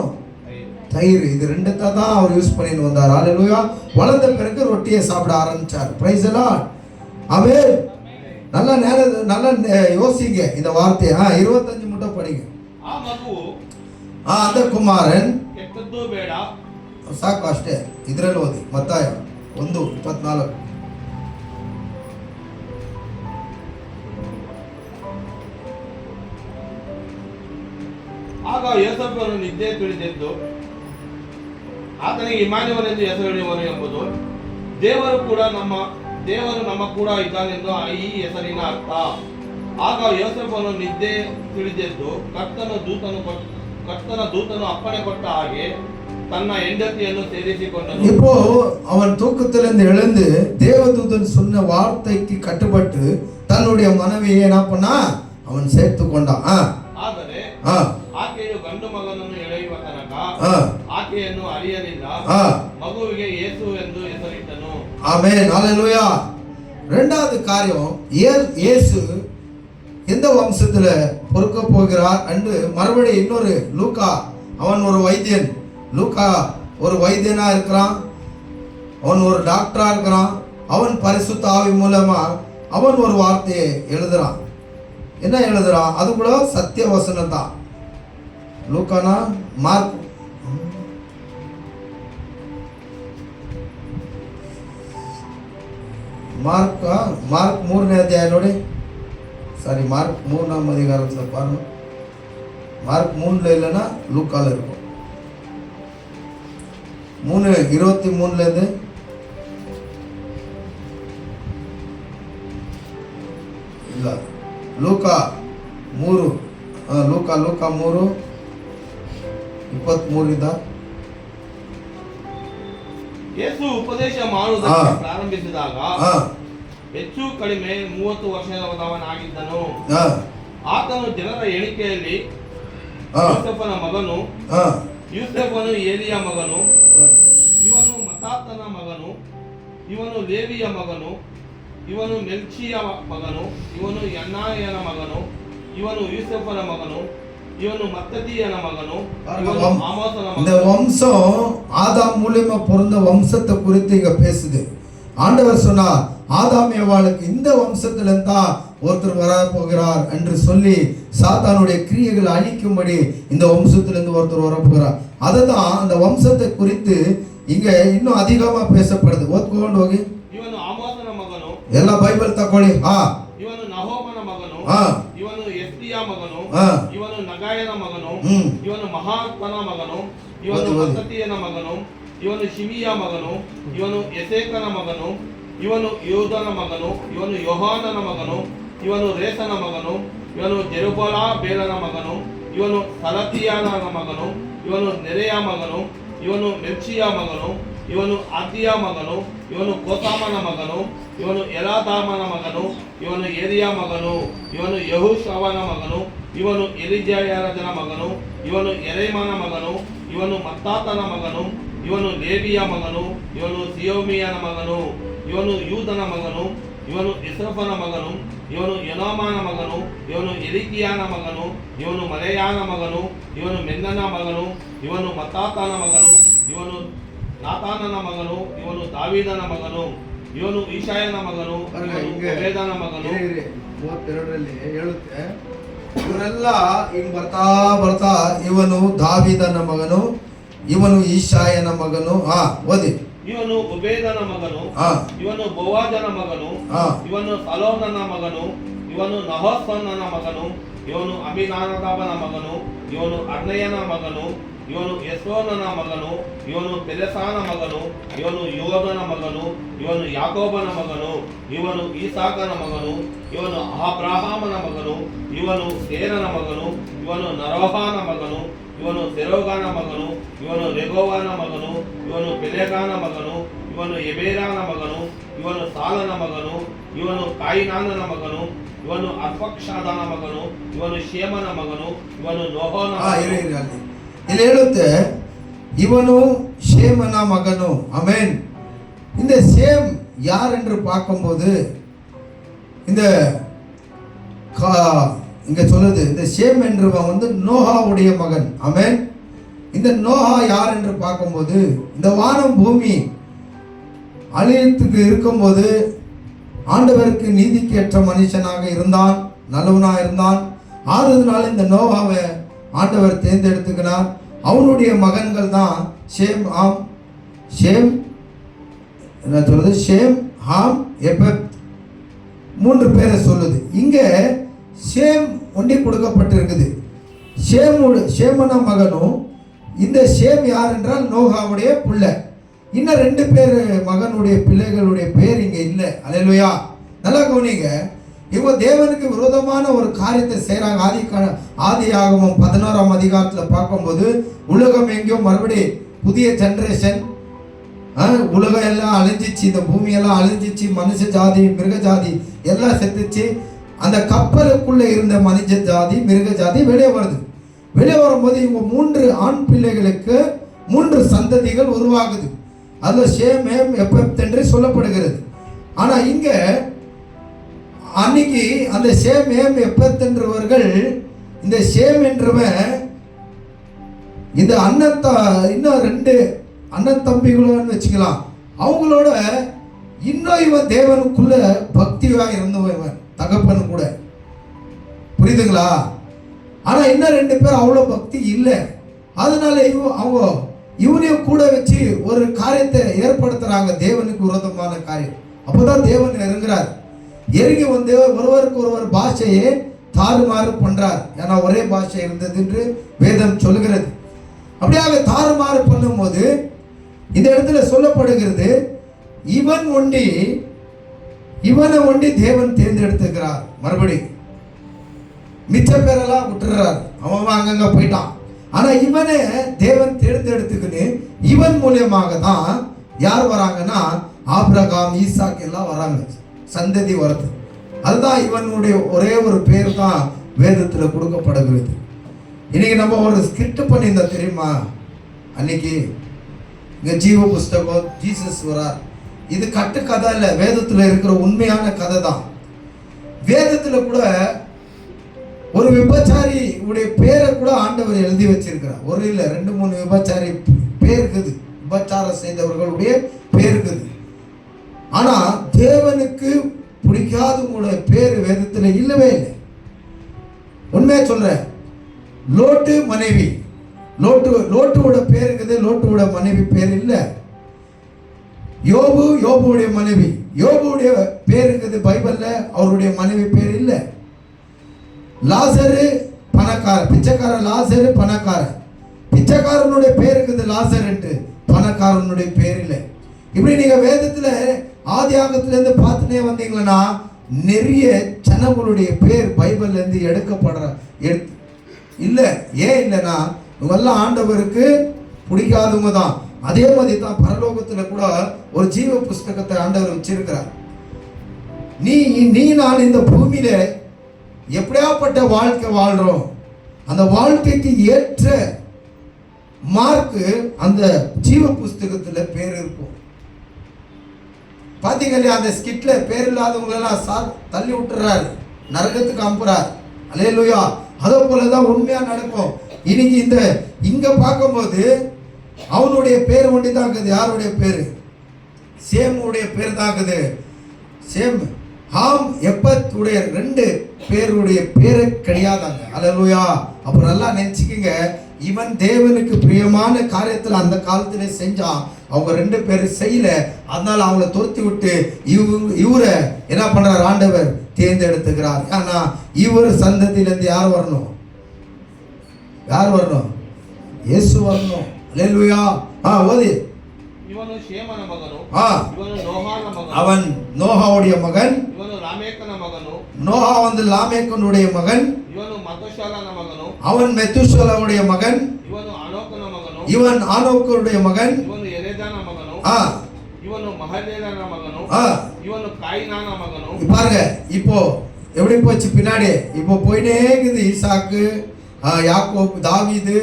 தயிர், இது ரெண்டுத்தை தான் அவர் யூஸ் பண்ணிட்டு வந்தார். அல்லேலூயா. வளர்ந்த பிறகு ரொட்டியை சாப்பிட ஆரம்பிச்சார். Praise the lord. ஆமென். நல்லா யோசிங்க இந்த வார்த்தையை. 25 முட்டை படிங்க. அந்த குமாரன் ಸಾಕು ಅಷ್ಟೇ. ಇದರಲ್ಲಿ ಓದಿ ಮತ್ತಾಯ 1:24. ಆಗ ಯೋಸೇಫನು ನಿದ್ದೆ ತಿಳಿದೆದ್ದು ಆತನಿಗೆ ಇಮ್ಮಾನುವೇಲ್ ಎಂದು ಹೆಸರಿಡುವರು ಎಂಬುದು ದೇವರು ನಮ್ಮ ಕೂಡ ಇದ್ದಾನೆಂದು ಈ ಹೆಸರಿನ ಅರ್ಥ. ಆಗ ಯೋಸೇಫನು ನಿದ್ದೆ ತಿಳಿದೆದ್ದು ಕರ್ತನ ದೂತನು ಅಪ್ಪಣೆ ಕೊಟ್ಟ ಹಾಗೆ தன்ன எண்ணத்தைಯನ್ನು ಸೇರಿಸಿಕೊಂಡನು. இப்போ அவன் தூக்கத்திலிருந்து எழுந்து தேவதூதன் சொன்ன வார்த்தைக்கு கட்டுப்பட்டு தன்னுடைய மனைவியை என்ன பண்ணா? அவன் சேர்த்து கொண்டான். ಆದರೆ ಆಕೆಯು ಗಂಡು ಮಗನನ್ನು ಎಳೆಯುವ ತನಕ ಆಕೆಯನ್ನು ಅರಿಯಲಿಲ್ಲ. ಮಗುವಿಗೆ ಯೇಸು ಎಂದು ಹೆಸರಿಟ್ಟನು. ಆಮೆನ್. ஹல்லேலூயா. இரண்டாவது காரியம், இயேசு எந்த வம்சத்துல பொறுக்க போகிறார் என்று மறுபடியும் இன்னொரு லூக்கா, அவன் ஒரு வைத்தியன். லூக்கா ஒரு வைத்தியனா இருக்கிறான், அவன் ஒரு டாக்டரா இருக்கிறான். அவன் பரிசுத்த ஆவி மூலமா அவன் ஒரு வார்த்தையை எழுதுறான். என்ன எழுதுறான்? அது கூட சத்திய வசனம் தான். லூக்கானா மார்க் ಮಾರ್ಕ್ 3ನೇ ಅಧ್ಯಾಯ ನೋಡಿ. ಸಾರಿ, ಮಾರ್ಕ್ 3ஆம் அதிகாரத்தில் பாருங்க. மார்க் 3ல இல்லைன்னா லூக்கால இருக்கும். 3:23 ಇಲ್ಲ, ಲೂಕಾ 3:23 ಯೇಸು ಉಪದೇಶ ಮಾಡುವುದಕ್ಕೆ ಪ್ರಾರಂಭಿಸಿದಾಗ ಹೆಚ್ಚು ಕಡಿಮೆ 30 ವರ್ಷದವನಾಗಿದ್ದನು. ಆತನು ಜನರ ಎಣಿಕೆಯಲ್ಲಿ ಯೂಸಫನ ಮಗನು, ಯೂಸಫನು ಏಲಿಯ ಮಗನು, ಇವನು ಮತ್ತಾತನ ಮಗನು, ಇವನು ಲೇವಿಯ ಮಗನು, ಇವನು ಮೆಲ್ಚಿಯ ಮಗನು, ಇವನು ಯನ್ನಾಯನ ಮಗನು, ಇವನು ಯೂಸಫನ மகனு, இவனு மத்ததியன மகனு, இவனு ஆமோசன மகனு. இந்த வம்சம் ஆதாம் மூலமா பிறந்த வம்சத்தை குறித்து இங்க பேசுது. ஆண்டவர் சொன்னார், ஆதாம் ஏவாளுக்கு இந்த வம்சத்திலிருந்து தான் ஒருத்தர் வர போகிறார் என்று சொல்லி சாத்தானுடைய கிரியைகளை அழிக்கும்படி இந்த வம்சத்திலிருந்து ஒருத்தர் வர போகிறார். அதுதான் அந்த வம்சத்தை குறித்து இங்க இன்னும் அதிகமா பேசப்படுது. ஓத்ಕೊಂಡು ಹೋಗಿ. ಇವನು ಆಮೋಸನ ಮಗನು. ಎಲ್ಲ ಬೈಬಲ್ ತಕೊಳ್ಳಿ. ಇವನು ನಹೋಮನ ಮಗನು. ಇವನು ಎಸ್ತಿಯ ಮಗನು. ಇವನು ನಗಾಯನ ಮಗನು. ಇವನು ಮಹಾತ್ಮನ ಮಗನು. ಇವನು ಮತ್ತತಿಯನ ಮಗನು. ಇವನು ಶಿಮಿಯ ಮಗನು. ಇವನು ಎಸೇಕನ ಮಗನು. ಇವನು ಯೋಧನ ಮಗನು. ಇವನು ಯೋಹಾನನ ಮಗನು. ಇವನು ರೇಸನ ಮಗನು. ಇವನು ಜೆರುಬ್ಬಾಬೆಲನ ಮಗನು. ಇವನು ಸಲತಿಯನ ಮಗನು. ಇವನು ನೆರೆಯ ಮಗನು. ಇವನು ಮೆಲ್ಚಿಯ ಮಗನು. ಇವನು ಆದಿಯ ಮಗನು. ಇವನು ಕೋತಾಮನ ಮಗನು. ಇವನು ಎಲಾದಾಮನ ಮಗನು. ಇವನು ಏರಿಯ ಮಗನು. ಇವನು ಯೆಹೋಶುವನ ಮಗನು. ಇವನು ಎಲಿಜಾಯರನ ಮಗನು. ಇವನು ಯೆರೆಮನ ಮಗನು. ಇವನು ಮತ್ತಾತನ ಮಗನು. ಇವನು ಲೇವಿಯ ಮಗನು. ಇವನು ಸಿಯೋಮಿಯನ ಮಗನು. ಇವನು ಯೂದನ ಮಗನು. ಇವನು ಇಸ್ರಫನ ಮಗನು. ಇವನು ಯೋನಾಮನ ಮಗನು. ಇವನು ಎಲಿಕಿಯಾನ ಮಗನು. ಇವನು ಮಲೆಯಾನ ಮಗನು. ಇವನು ಮೆನ್ನನ ಮಗನು. ಇವನು ಮತ್ತಾತನ ಮಗನು. ಇವನು ನಾತಾನನ ಮಗನು. ಇವನು ದಾವೀದನ ಮಗನು. ಇವನು ಈಶಾಯನ ಮಗನು. ವೇದನ ಮಗನು. 32ರಲ್ಲಿ ಹೇಳುತ್ತೆ, ಇವರೆಲ್ಲ ಹಿಂಗ್ ಬರ್ತಾ ಬರ್ತಾ ಇವನು ದಾವೀದನ ಮಗನು, ಇವನು ಈಶಾಯನ ಮಗನು. ಓದಿ. ಇವನು ಉಬೇದನ ಮಗನು. ಇವನು ಬೋವಾಜನ ಮಗನು. ಇವನು ಸಲೋಮನ ಮಗನು. ಇವನು ನಹೋಸನ ಮಗನು. ಇವನು ಅಮಿನಾದಾಬನ ಮಗನು. ಇವನು ಅರ್ನಯನ ಮಗನು. ಇವನು ಯೆಸೋನನ ಮಗನು. ಇವನು ಪೆಲೆಸಾನ ಮಗನು. ಇವನು ಯೋಧನ ಮಗನು. ಇವನು ಯಾಕೋಬನ ಮಗನು. ಇವನು ಈಸಾಕನ ಮಗನು. ಇವನು ಅಬ್ರಹಾಮನ ಮಗನು. ಇವನು ಸೇರನ ಮಗನು. ಇವನು ನರೋಹಾನ ಮಗನು. ಇವನು ಸೆರೋಗನ ಮಗನು. ಇವನು ರೆಗೋವನ ಮಗನು. ಇವನು ಪೆಲೆಗಾನ ಮಗನು. ಇವನು ಎಬೇರನ ಮಗನು. ಇವನು ಸಾಲನ ಮಗನು. ಇವನು ಕಾಯಿನಾನನ ಮಗನು. ಇವನು ಅರ್ಪಕ್ಷಾದನ ಮಗನು. ಇವನು ಶೇಮನ ಮಗನು. ಇವನು ನೋಹನ ಮಗನು. ಇಲ್ಲಿ ಹೇಳುತ್ತೆ, ಇವನು ஷேமன மகனு. ஆமென். இந்த ஷேம் யார் என்று பார்க்கும்போது இந்த இங்க சொல்லுது, இந்த ஷேம் என்றவன் வந்து நோகாவுடைய மகன். ஆமென். இந்த நோகா யார் என்று பார்க்கும்போது இந்த வானம் பூமி அழியத்துக்கு இருக்கும்போது ஆண்டவருக்கு நீதிக்கேற்ற மனுஷனாக இருந்தான், நல்லவனாக இருந்தான். ஆறுதனால இந்த நோவாவை ஆண்டவர் தேர்ந்தெடுத்துக்கிறார். அவனுடைய மகன்கள் தான் ஷேம், ஆம், ஷேம் என்ன சொல்றது, ஷேம், ஹாம், எபெத், 3 பேரை சொல்லுது. இங்க ஷேம் ஒண்டி கொடுக்கப்பட்டிருக்குது. ஷேமன மகனும். இந்த ஷேம் யார் என்றால் நோகாவுடைய பிள்ளை. இன்னும் 2 பேர் மகனுடைய பிள்ளைகளுடைய பேர் இங்க இல்லை. அல்லேலூயா. நல்லா கவனிங்க. இவங்க தேவனுக்கு விரோதமான ஒரு காரியத்தை செய்கிறாங்க. ஆதியாகமம் 11ஆம் அதிகாரத்தில் பார்க்கும்போது உலகம் எங்கேயோ மறுபடி புதிய ஜென்ரேஷன், உலகம் எல்லாம் அழிஞ்சிச்சு, இந்த பூமியெல்லாம் அழிஞ்சிச்சு, மனுஷ ஜாதி மிருக ஜாதி எல்லாம் செத்துச்சு. அந்த கப்பலுக்குள்ளே இருந்த மனுஷ ஜாதி மிருக ஜாதி வெளியே வருது. வெளியே வரும்போது இவங்க 3 ஆண் பிள்ளைகளுக்கு 3 சந்ததிகள் உருவாகுது. அதில் ஷேம், ஹேம், எபெத் என்று சொல்லப்படுகிறது. ஆனால் இங்கே அன்னைக்கு அந்த ஷேம், ஹேம், எபெத் என்றவர்கள், இந்த ஷேம் என்றவன் இந்த இன்னும் 2 அண்ணன் தம்பிகளோன்னு வச்சுக்கலாம். அவங்களோட இன்னும் இவன் தேவனுக்குள்ள பக்தியா இருந்தவன், தகப்பனு கூட. புரியுதுங்களா? ஆனா இன்னும் 2 பேர் அவ்வளோ பக்தி இல்லை. அதனால இவனையும் கூட வச்சு ஒரு காரியத்தை ஏற்படுத்துறாங்க, தேவனுக்கு விரோதமான காரியம். அப்போதான் தேவன் இறங்குறார். இறங்கி வந்து ஒருவருக்கு ஒருவர் பாஷையை தாறுமாறு பண்றார். ஏன்னா ஒரே பாஷை இருந்தது என்று வேதம் சொல்லுகிறது. அப்படியாக தாறுமாறு பண்ணும்போது இந்த இடத்துல சொல்லப்படுகிறது, இவனை ஒண்டி தேவன் தேர்ந்தெடுத்துக்கிறார். மறுபடி மிச்ச பேரெல்லாம் விட்டுறார், அவன் அங்கங்க போயிட்டான். ஆனா இவனை தேவன் தேர்ந்தெடுத்துக்கின்னு இவன் மூலியமாக தான் யார் வராங்கன்னா ஆபிரகாம், ஈசாக் எல்லாம் வராங்க, சந்ததி வருது. அதுதான் இவனுடைய ஒரே ஒரு பேர் தான் வேதத்துல கொடுக்கப்படுகிறது. இன்னைக்கு நம்ம ஒரு ஸ்கிரிப்ட் பண்ணியிருந்தா தெரியுமா? அன்னைக்கு இங்க ஜீவ புஸ்தகம் ஜீசஸ் வரார். இது கட்டு கதை இல்லை, வேதத்துல இருக்கிற உண்மையான கதை தான். வேதத்துல கூட ஒரு விபச்சாரி உடைய பேரை கூட ஆண்டவர் எழுதி வச்சிருக்கிறார். ஒரு இல்லை, 2-3 விபச்சாரி பேர் இருக்குது, விபச்சாரம் செய்தவர்களுடைய பேர் இருக்குது. ஆனா தேவனுக்கு பிடிக்காதவங்களுடைய பேர் வேதத்துல இல்லவே இல்லை. உண்மையா சொல்றேன். லோட்டு மனைவி, லோட்டுவோட பேர் இருக்குது, லோட்டுவோட மனைவி பேர் இல்லை. யோபுடைய மனைவி, யோபுடைய பேர் இருக்குது பைபிள்ல, அவருடைய மனைவி பேர் இல்லை. லாசரு பணக்காரன், பிச்சைக்காரன் லாசரு பணக்காரன், பிச்சைக்காரனுடைய பேர் இருக்குது லாசர், பணக்காரனுடைய பேர் இல்லை. இப்படி நீங்க வேதத்துல ஆதியாகத்துல இருந்து பார்த்துட்டே வந்தீங்கன்னா நிறைய ஜனங்களுடைய பேர் பைபிள்ல இருந்து எடுக்கப்படுற இல்லை. ஏன் இல்லைன்னா இவங்கெல்லாம் ஆண்டவருக்கு பிடிக்காதவங்க தான். அதே மாதிரி தான் பரலோகத்துல கூட ஒரு ஜீவ புஸ்தகத்தை ஆண்டவர் வச்சிருக்கிறார். நீ நான் இந்த பூமியில எப்படியாப்பட்ட வாழ்க்கை வாழ்றோம், அந்த வாழ்க்கைக்கு ஏற்ற மார்க்கு அந்த ஜீவ புஸ்தகத்துல பேர் இருக்கும். பாத்தீங்க இல்லையா? அந்த ஸ்கிட்ல பேர் இல்லாதவங்களெல்லாம் தள்ளி விட்டுறாரு, நரகத்துக்கு அனுப்புறார். அல்லேலூயா. அதே போலதான் உண்மையா நடக்கும். இன்னைக்கு இங்க பார்க்கும்போது அவனுடைய பேர் ஒண்டி தான் இருக்குது. யாருடைய பேரு? சேமுடைய பேர் தான் இருக்குது. சேம், ஹாம், எப்பத் உடைய 2 பேருடைய பேரு கிடையாதாங்க. அல்லேலூயா. அப்ப நல்லா நினைச்சுக்கங்க, இவன் தேவனுக்கு பிரியமான காரியத்தில் அந்த காலத்துல செஞ்சான், அவங்க 2 பேரும் செய்யல. அதனால அவங்கள துரத்தி விட்டு இவரை என்ன பண்றார்? ஆண்டவர் தேர்ந்தெடுத்துக்கிறார். ஆனா இவர் சந்ததியிலிருந்து யார் வரணும்? இயேசு வரணும். அல்லேலூயா. ஓதி. ಇವನು ಶೇಮನ ಮಗನು, ಇವನು ನೋಹನ ಮಗನು, அவன் நோகாவுடைய மகன், ಇವನು ಲಾಮೆಕನ ಮಗನು, நோகா லாமேக்கனுடைய மகன், ಇವನು ಮತುಶಾಲನ ಮಗನು, அவன் மெத்துஷாலாவுடைய மகன், ಇವನು ಅನೋಕನ ಮಗನು, இவன் ஆனோக்குடைய மகன், ಇವನು ಎರೆದನ ಮಗನು, ಇವನು ಮಹಲೇಲನ ಮಗನು, ಇವನು ಕಾಯಿನಾನ மகனு. பாருங்க இப்போ எப்படி போச்சு பின்னாடி. இப்போ போயிட்டே இருக்குது. ஈசாக்கு, யாக்கோபு, தாவீது,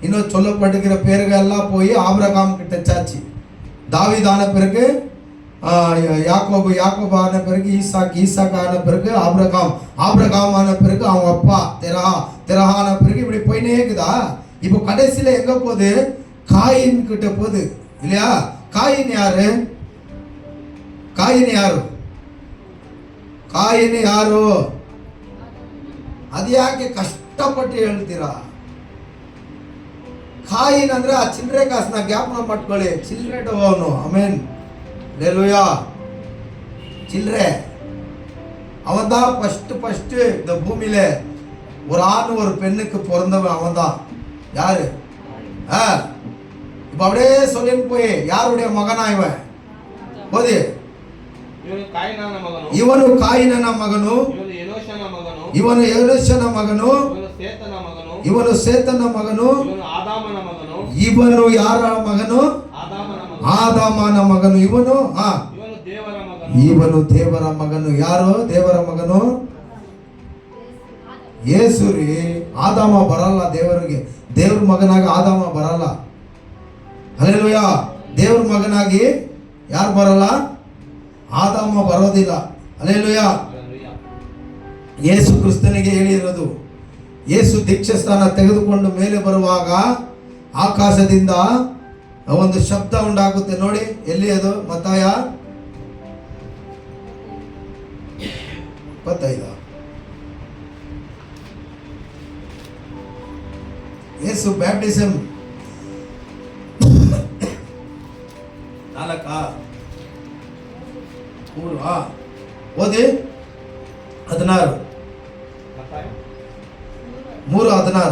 இன்னும் சொல்லப்படுகிற பேர்கள் எல்லாம் போய் ஆபிரகாம் கிட்ட சாச்சு. தாவீது ஆன பிறகு யாக்கோபு ஆன பிறகு ஈசாக்கு ஆன பிறகு ஆபிரகாம் ஆன பிறகு அவங்க அப்பா தெரஹா ஆன பிறகு இப்படி போயினே இருக்குதா. இப்போ கடைசியில எங்க போகுது? காயின் கிட்ட போகுது இல்லையா? காயின் யாரு? ಅದು ಯಾಕೆ ಕಷ್ಟಪಟ್ಟು ಹೇಳ್ತೀರಾ? ಕಾಯಿನ್ ಅಂದ್ರೆ ಆ ಚಿಲ್ಲರೆ ಕಾಸನ್ನ ಜ್ಞಾಪನ ಮಾಡ್ಕೊಳ್ಳಿ. ಚಿಲ್ಲರೆ ಅವನು, ಆಮೇನ್, அல்லேலூயா. சில்லறை அவன் தான் ஃபர்ஸ்ட் இந்த பூமியில ஒரு ஆண் ஒரு பெண்ணுக்கு பிறந்தவன் அவன் தான். யாரு? இப்ப அப்படியே சொல்லின்னு போய் யாருடைய மகனா இவன்? போது ಇವನು ಕಾಯಿನನ ಮಗನು, ಇವನು ಕಾಯಿನನ ಮಗನು, ಇವನು ಎನೋಷನ ಮಗನು, ಇವನು ಎನೋಷನ ಮಗನು, ಇವನು ಸೇತನ ಮಗನು, ಇವನು ಸೇತನ ಮಗನು, ಇವನು ಆದಾಮನ ಮಗನು, ಇವನು ಯಾರ ಮಗನು? ಆದಾಮನ ಮಗನು. ಇವನು ದೇವರ ಮಗನು, ಇವನು ದೇವರ ಮಗನು. ಯಾರು ದೇವರ ಮಗನು? ಯೇಸು ರೀ. ಆದಾಮ ಬರಲ್ಲ ದೇವರಿಗೆ, ದೇವ್ರ ಮಗನಾಗಿ ಆದಾಮ ಬರಲ್ಲ. ಹಲ್ಲೆಲೂಯಾ. ದೇವ್ರ ಮಗನಾಗಿ ಯಾರು ಬರಲ್ಲ? ಆದಾಮ ಬರೋದಿಲ್ಲ. ಹಲ್ಲೆಲೂಯಾ. ಯೇಸು ಕ್ರಿಸ್ತನಿಗೆ ಹೇಳಿರೋದು. ಯೇಸು ದೀಕ್ಷಾಸ್ಥಾನ ತೆಗೆದುಕೊಂಡು ಮೇಲೆ ಬರುವಾಗ ಆಕಾಶದಿಂದ ಒಂದು ಶಬ್ದ ಉಂಟಾಗುತ್ತೆ ನೋಡಿ. ಎಲ್ಲಿ ಅದು? ಮತ್ತಾಯ 25. ಯೇಸು ಬ್ಯಾಪ್ಟಿಸಮ್ 4 ಓದಿ 16 3:16.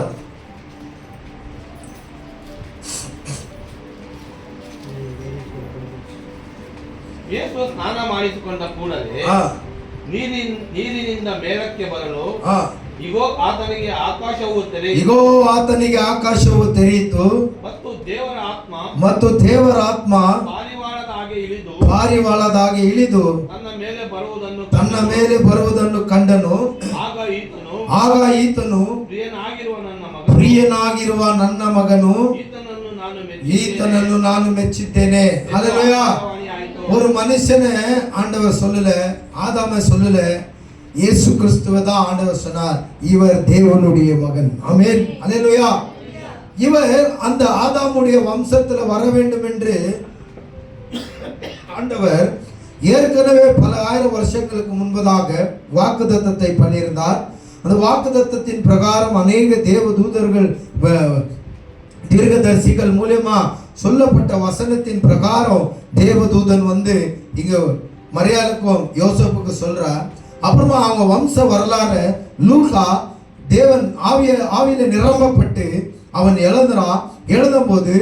ಯೇಸು ಸ್ನಾನ ಮಾಡಿಸಿಕೊಂಡ ಕೂಡಲೇ ನೀರಿನಿಂದ ಮೇಲಕ್ಕೆ ಬರಲು ಇಗೋ ಆತನಿಗೆ ಆಕಾಶವು ತೆರೆಯಿತು ಮತ್ತು ದೇವರ ಆತ್ಮ ಪಾರಿವಾಳದ ಹಾಗೆ ಇಳಿದು ತನ್ನ ಮೇಲೆ ಬರುವುದನ್ನು ಕಂಡನು. ಆಗ ಈತನು ಪ್ರಿಯನಾಗಿರುವ ನನ್ನ ಮಗನು, ஈத்தனன்னு நான் மெச்சித்தேனே. ஹல்லேலூயா. ஒரு மனுஷனை ஆண்டவர் சொல்லல, ஆதாமை சொல்லல, இயேசு கிறிஸ்துவை தான் ஆண்டவர் சொன்னார், இவர் தேவனுடைய மகன். ஆமென். ஹல்லேலூயா. இவர் அந்த ஆதாமுடைய வம்சத்துல வர வேண்டும் என்று ஆண்டவர் ஏற்கனவே பல ஆயிரம் வருஷங்களுக்கு முன்பதாக வாக்குத்தத்தத்தை பண்ணியிருந்தார். அந்த வாக்குத்தத்தத்தின் பிரகாரம் அநேக தேவ தூதர்கள் தீர்க்கதரிசிகள் மூலமா சொல்லப்பட்ட வசனத்தின் பிரகாரம் தேவதூதன் வந்து இங்க மரியாளுக்கும் யோசேப்புக்கு சொல்றார். அப்புறமா அவங்க வம்ச வரலாறு லூக்கா தேவன் ஆவியில நிரம்பப்பட்டு அவன் எழுதும் போது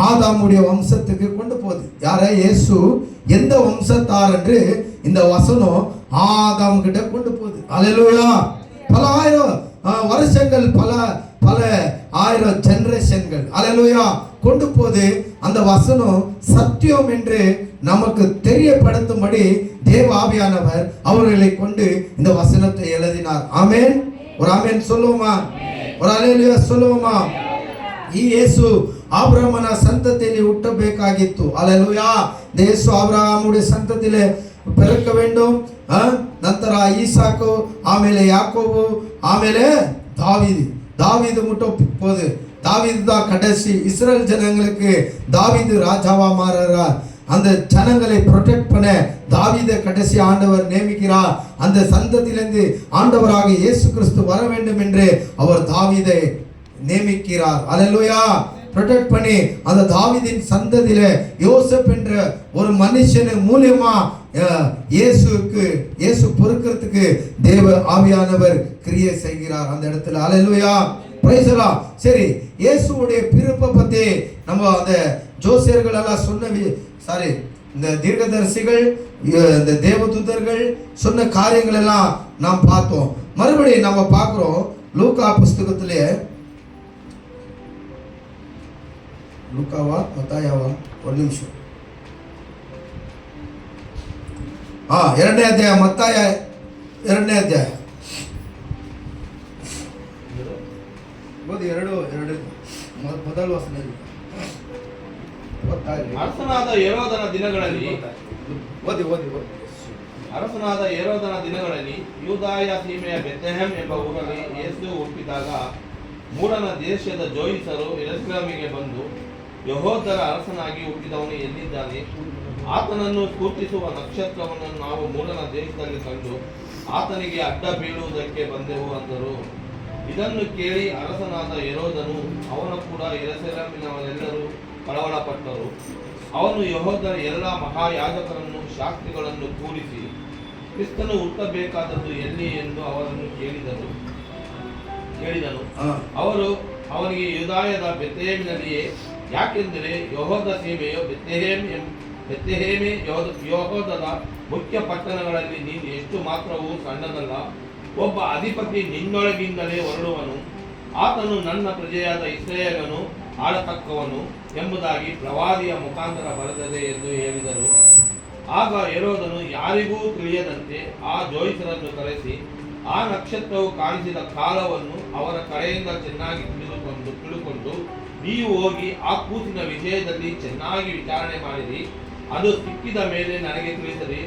ஆதாமுடைய வம்சத்துக்கு கொண்டு போகுது. யார? இயேசு எந்த வம்சத்தார் என்று இந்த வசனம் ஆதாம் கிட்ட கொண்டு போகுது. அல்லேலூயா. பல ஆயிரம் வருஷங்கள், பல ஆயிரம் ஜெனரேஷன்கள், அல்லேலூயா, கொண்டு போது அந்த வசனம் சத்தியம் என்று நமக்கு தெரியப்படுத்தும்படி தேவ ஆவியானவர் அவர்களை கொண்டு இந்த வசனத்தை எழுதினார். ஆமென். ஒரு ஆமென் சொல்லுவோமா? ஒரு அல்லேலூயா சொல்லுவோமா? ಈ ಯೇಸು ಆಬ್ರಹಾಮನ ಸಂತತಿಯಲ್ಲಿ ಹುಟ್ಟಬೇಕಾಗಿತ್ತು. அல்லேலூயா. ಯೇಸು ಆಬ್ರಹಾಮುடைய ಸಂತತಿயிலே பிறக்க வேண்டும். ನಂತರ ஈசாக்கு, ಆಮೇಲೆ ಯಾಕೋಬು, ಆಮೇಲೆ தாவீது மட்டும் போது. தாவீது தான் கடைசி. இஸ்ரேல் ஜனங்களுக்கு தாவீது ராஜாவா மாறுறார். அந்த ஜனங்களை ப்ரொடெக்ட் பண்ண தாவீதை கடைசி ஆண்டவர் நியமிக்கிறார். அந்த சந்ததியிலிருந்து ஆண்டவராக இயேசு கிறிஸ்து வர வேண்டும் என்று அவர் தாவீதை நியமிக்கிறார். அல்லேலூயா. ப்ரொடெக்ட் பண்ணி அந்த தாவீதின் சந்ததியில யோசேப் என்ற ஒரு மனுஷன் மூலமா இயேசு பொறுக்கிறதுக்கு தேவ ஆவியானவர் கிரியை செய்கிறார் அந்த இடத்துல. அல்லேலூயா. Praise the lord. சரி, இயேசுவுடைய பிறப்பை பத்தி நம்ம அந்த ஜோசியர்கள் எல்லாம் இந்த தீர்க்கதரிசிகள், இந்த தேவதூதர்கள் சொன்ன காரியங்கள் எல்லாம் நாம் பார்த்தோம். மறுபடியும் நம்ம பார்க்கிறோம் லூக்கா புஸ்தகத்திலே, லூக்காவா மத்தாயாவா? ஒரு நிமிஷம். 2ನೇ ಅಧ್ಯಾಯ, ಮತ್ತಾಯ 2ನೇ ಅಧ್ಯಾಯ. ಮೊದಲ ವಚನ. ಅರಸನಾದ ಹೆರೋದನ ದಿನಗಳಲ್ಲಿ ಯೂದಾಯ ಸೀಮೆಯ ಬೆತ್ಲೆಹೇಮ್ ಎಂಬ ಊರಲ್ಲಿ ಯೇಸು ಹುಟ್ಟಿದಾಗ ಮೂಡನ ದೇಶದ ಜೋಯಿಸರು ಯೆರೂಸಲೇಮಿಗೆ ಬಂದು, ಯೆಹೂದ್ಯರ ಅರಸನಾಗಿ ಹುಟ್ಟಿದವನು ಎಲ್ಲಿದ್ದಾನೆ? ಆತನನ್ನು ಸ್ಫೂರ್ತಿಸುವ ನಕ್ಷತ್ರವನ್ನು ನಾವು ಮೂಡನ ದೇಶದಲ್ಲಿ ಕಂಡು ಆತನಿಗೆ ಅಡ್ಡ ಬೀಳುವುದಕ್ಕೆ ಬಂದೆವು ಅಂದರು. ಇದನ್ನು ಕೇಳಿ ಅರಸನಾದ ಹೆರೋದನು ಅವನ ಕೂಡ ಯೆರೂಸಲೇಮಿನವರೆಲ್ಲರೂ ಕಳವಳಪಟ್ಟರು. ಅವನು ಯೆಹೂದ್ಯರ ಎಲ್ಲ ಮಹಾಯಾಜಕರನ್ನು ಶಾಸ್ತ್ರಿಗಳನ್ನು ಕೂಡಿಸಿ ಕ್ರಿಸ್ತನು ಹುಟ್ಟಬೇಕಾದದ್ದು ಎಲ್ಲಿ ಎಂದು ಅವರನ್ನು ಕೇಳಿದನು. ಅವರು ಅವನಿಗೆ ಯೂದಾಯದ ಬೆತ್ಲೆಹೇಮಿನಲ್ಲಿಯೇ, ಯಾಕೆಂದರೆ ಯೆಹೂದ ಸೀಮೆಯು ಬೆತ್ಲೆಹೇಮೇ ಯೆಹೂದದ ಮುಖ್ಯ ಪಟ್ಟಣಗಳಲ್ಲಿ ನೀನು ಎಷ್ಟು ಮಾತ್ರವೂ ಸಣ್ಣದಲ್ಲ. ಒಬ್ಬ ಅಧಿಪತಿ ನಿನ್ನೊಳಗಿಂದಲೇ ಹೊರಡುವನು, ಆತನು ನನ್ನ ಪ್ರಜೆಯಾದ ಇಸ್ರಾಯೇಲನು ಆಳತಕ್ಕವನು ಎಂಬುದಾಗಿ ಪ್ರವಾದಿಯ ಮುಖಾಂತರ ಬರೆದಿದೆ ಎಂದು ಹೇಳಿದರು. ಆಗ ಹೆರೋದನು ಯಾರಿಗೂ ತಿಳಿಯದಂತೆ ಆ ಜೋಯಿಸರನ್ನು ಕರೆಸಿ ಆ ನಕ್ಷತ್ರವು ಕಾಣಿಸಿದ ಕಾಲವನ್ನು ಅವರ ಕಡೆಯಿಂದ ಚೆನ್ನಾಗಿ ತಿಳಿದುಕೊಂಡು ನೀವು ಹೋಗಿ ಆ ಕೂಸಿನ ವಿಷಯದಲ್ಲಿ ಚೆನ್ನಾಗಿ ವಿಚಾರಣೆ ಮಾಡಿರಿ, ಅದು ಸಿಕ್ಕಿದ ಮೇಲೆ ನನಗೆ ತಿಳಿಸಿರಿ,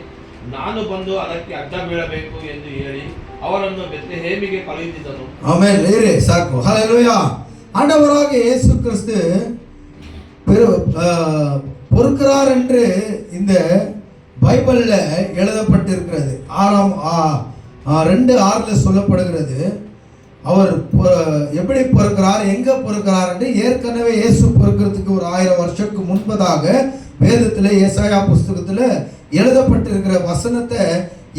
ನಾನು ಬಂದು ಅದಕ್ಕೆ ಅಡ್ಡ ಬೀಳಬೇಕು ಎಂದು ಹೇಳಿ ಅವರನ್ನು ಬೆತ್ಲೆಹೇಮಿಗೆ ಕಳುಹಿಸಿದನು. ಆಮೆನ್. ಸಾಕು. ಹಲ್ಲೆಲೂಯಾ. ஆண்டவராக இயேசு கிறிஸ்து பொறுக்கிறார் என்று இந்த பைபிள்ல எழுதப்பட்டிருக்கிறது. 2:6 சொல்லப்படுகிறது. அவர் எப்படி பொறுக்கிறார், எங்க பொறுக்கிறார் என்று ஏற்கனவே இயேசு பொறுக்கிறதுக்கு ஒரு 1000 வருஷத்துக்கு முன்பதாக வேதத்துல ஏசாயா புஸ்தகத்துல எழுதப்பட்டிருக்கிற வசனத்தை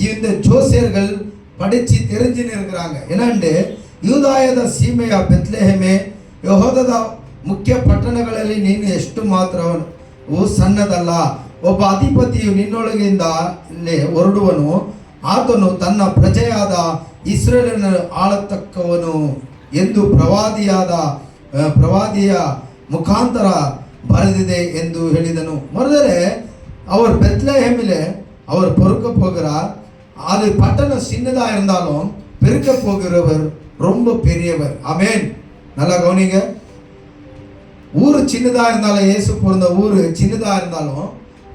இந்த ஜோசியர்கள் படிச்சு தெரிஞ்சுன்னு இருக்கிறாங்க. என்னண்டு ಯೂದಾಯದ ಸೀಮೆಯ ಬೆತ್ಲೆಹೇಮೇ ಯೆಹೂದದ ಮುಖ್ಯ ಪಟ್ಟಣಗಳಲ್ಲಿ ನೀನು ಎಷ್ಟು ಮಾತ್ರವೂ ಸಣ್ಣದಲ್ಲ. ಒಬ್ಬ ಅಧಿಪತಿಯು ನಿನ್ನೊಳಗಿಂದ ಹೊರಡುವನು, ಆತನು ತನ್ನ ಪ್ರಜೆಯಾದ ಇಸ್ರೇಲನ್ನು ಆಳತಕ್ಕವನು ಎಂದು ಪ್ರವಾದಿಯ ಮುಖಾಂತರ ಬರೆದಿದೆ ಎಂದು ಹೇಳಿದನು. ಮೊದಲೇ அவர் பெத்லஹேமிலே அவர் பொறுக்க போகிறார். அது பட்டணம் சின்னதா இருந்தாலும் பெருக்க போகிறவர் ரொம்ப பெரியவர். ஆமென். நல்லா கவனிங்க. ஊரு சின்னதா இருந்தாலும், இயேசு பிறந்த ஊரு சின்னதா இருந்தாலும்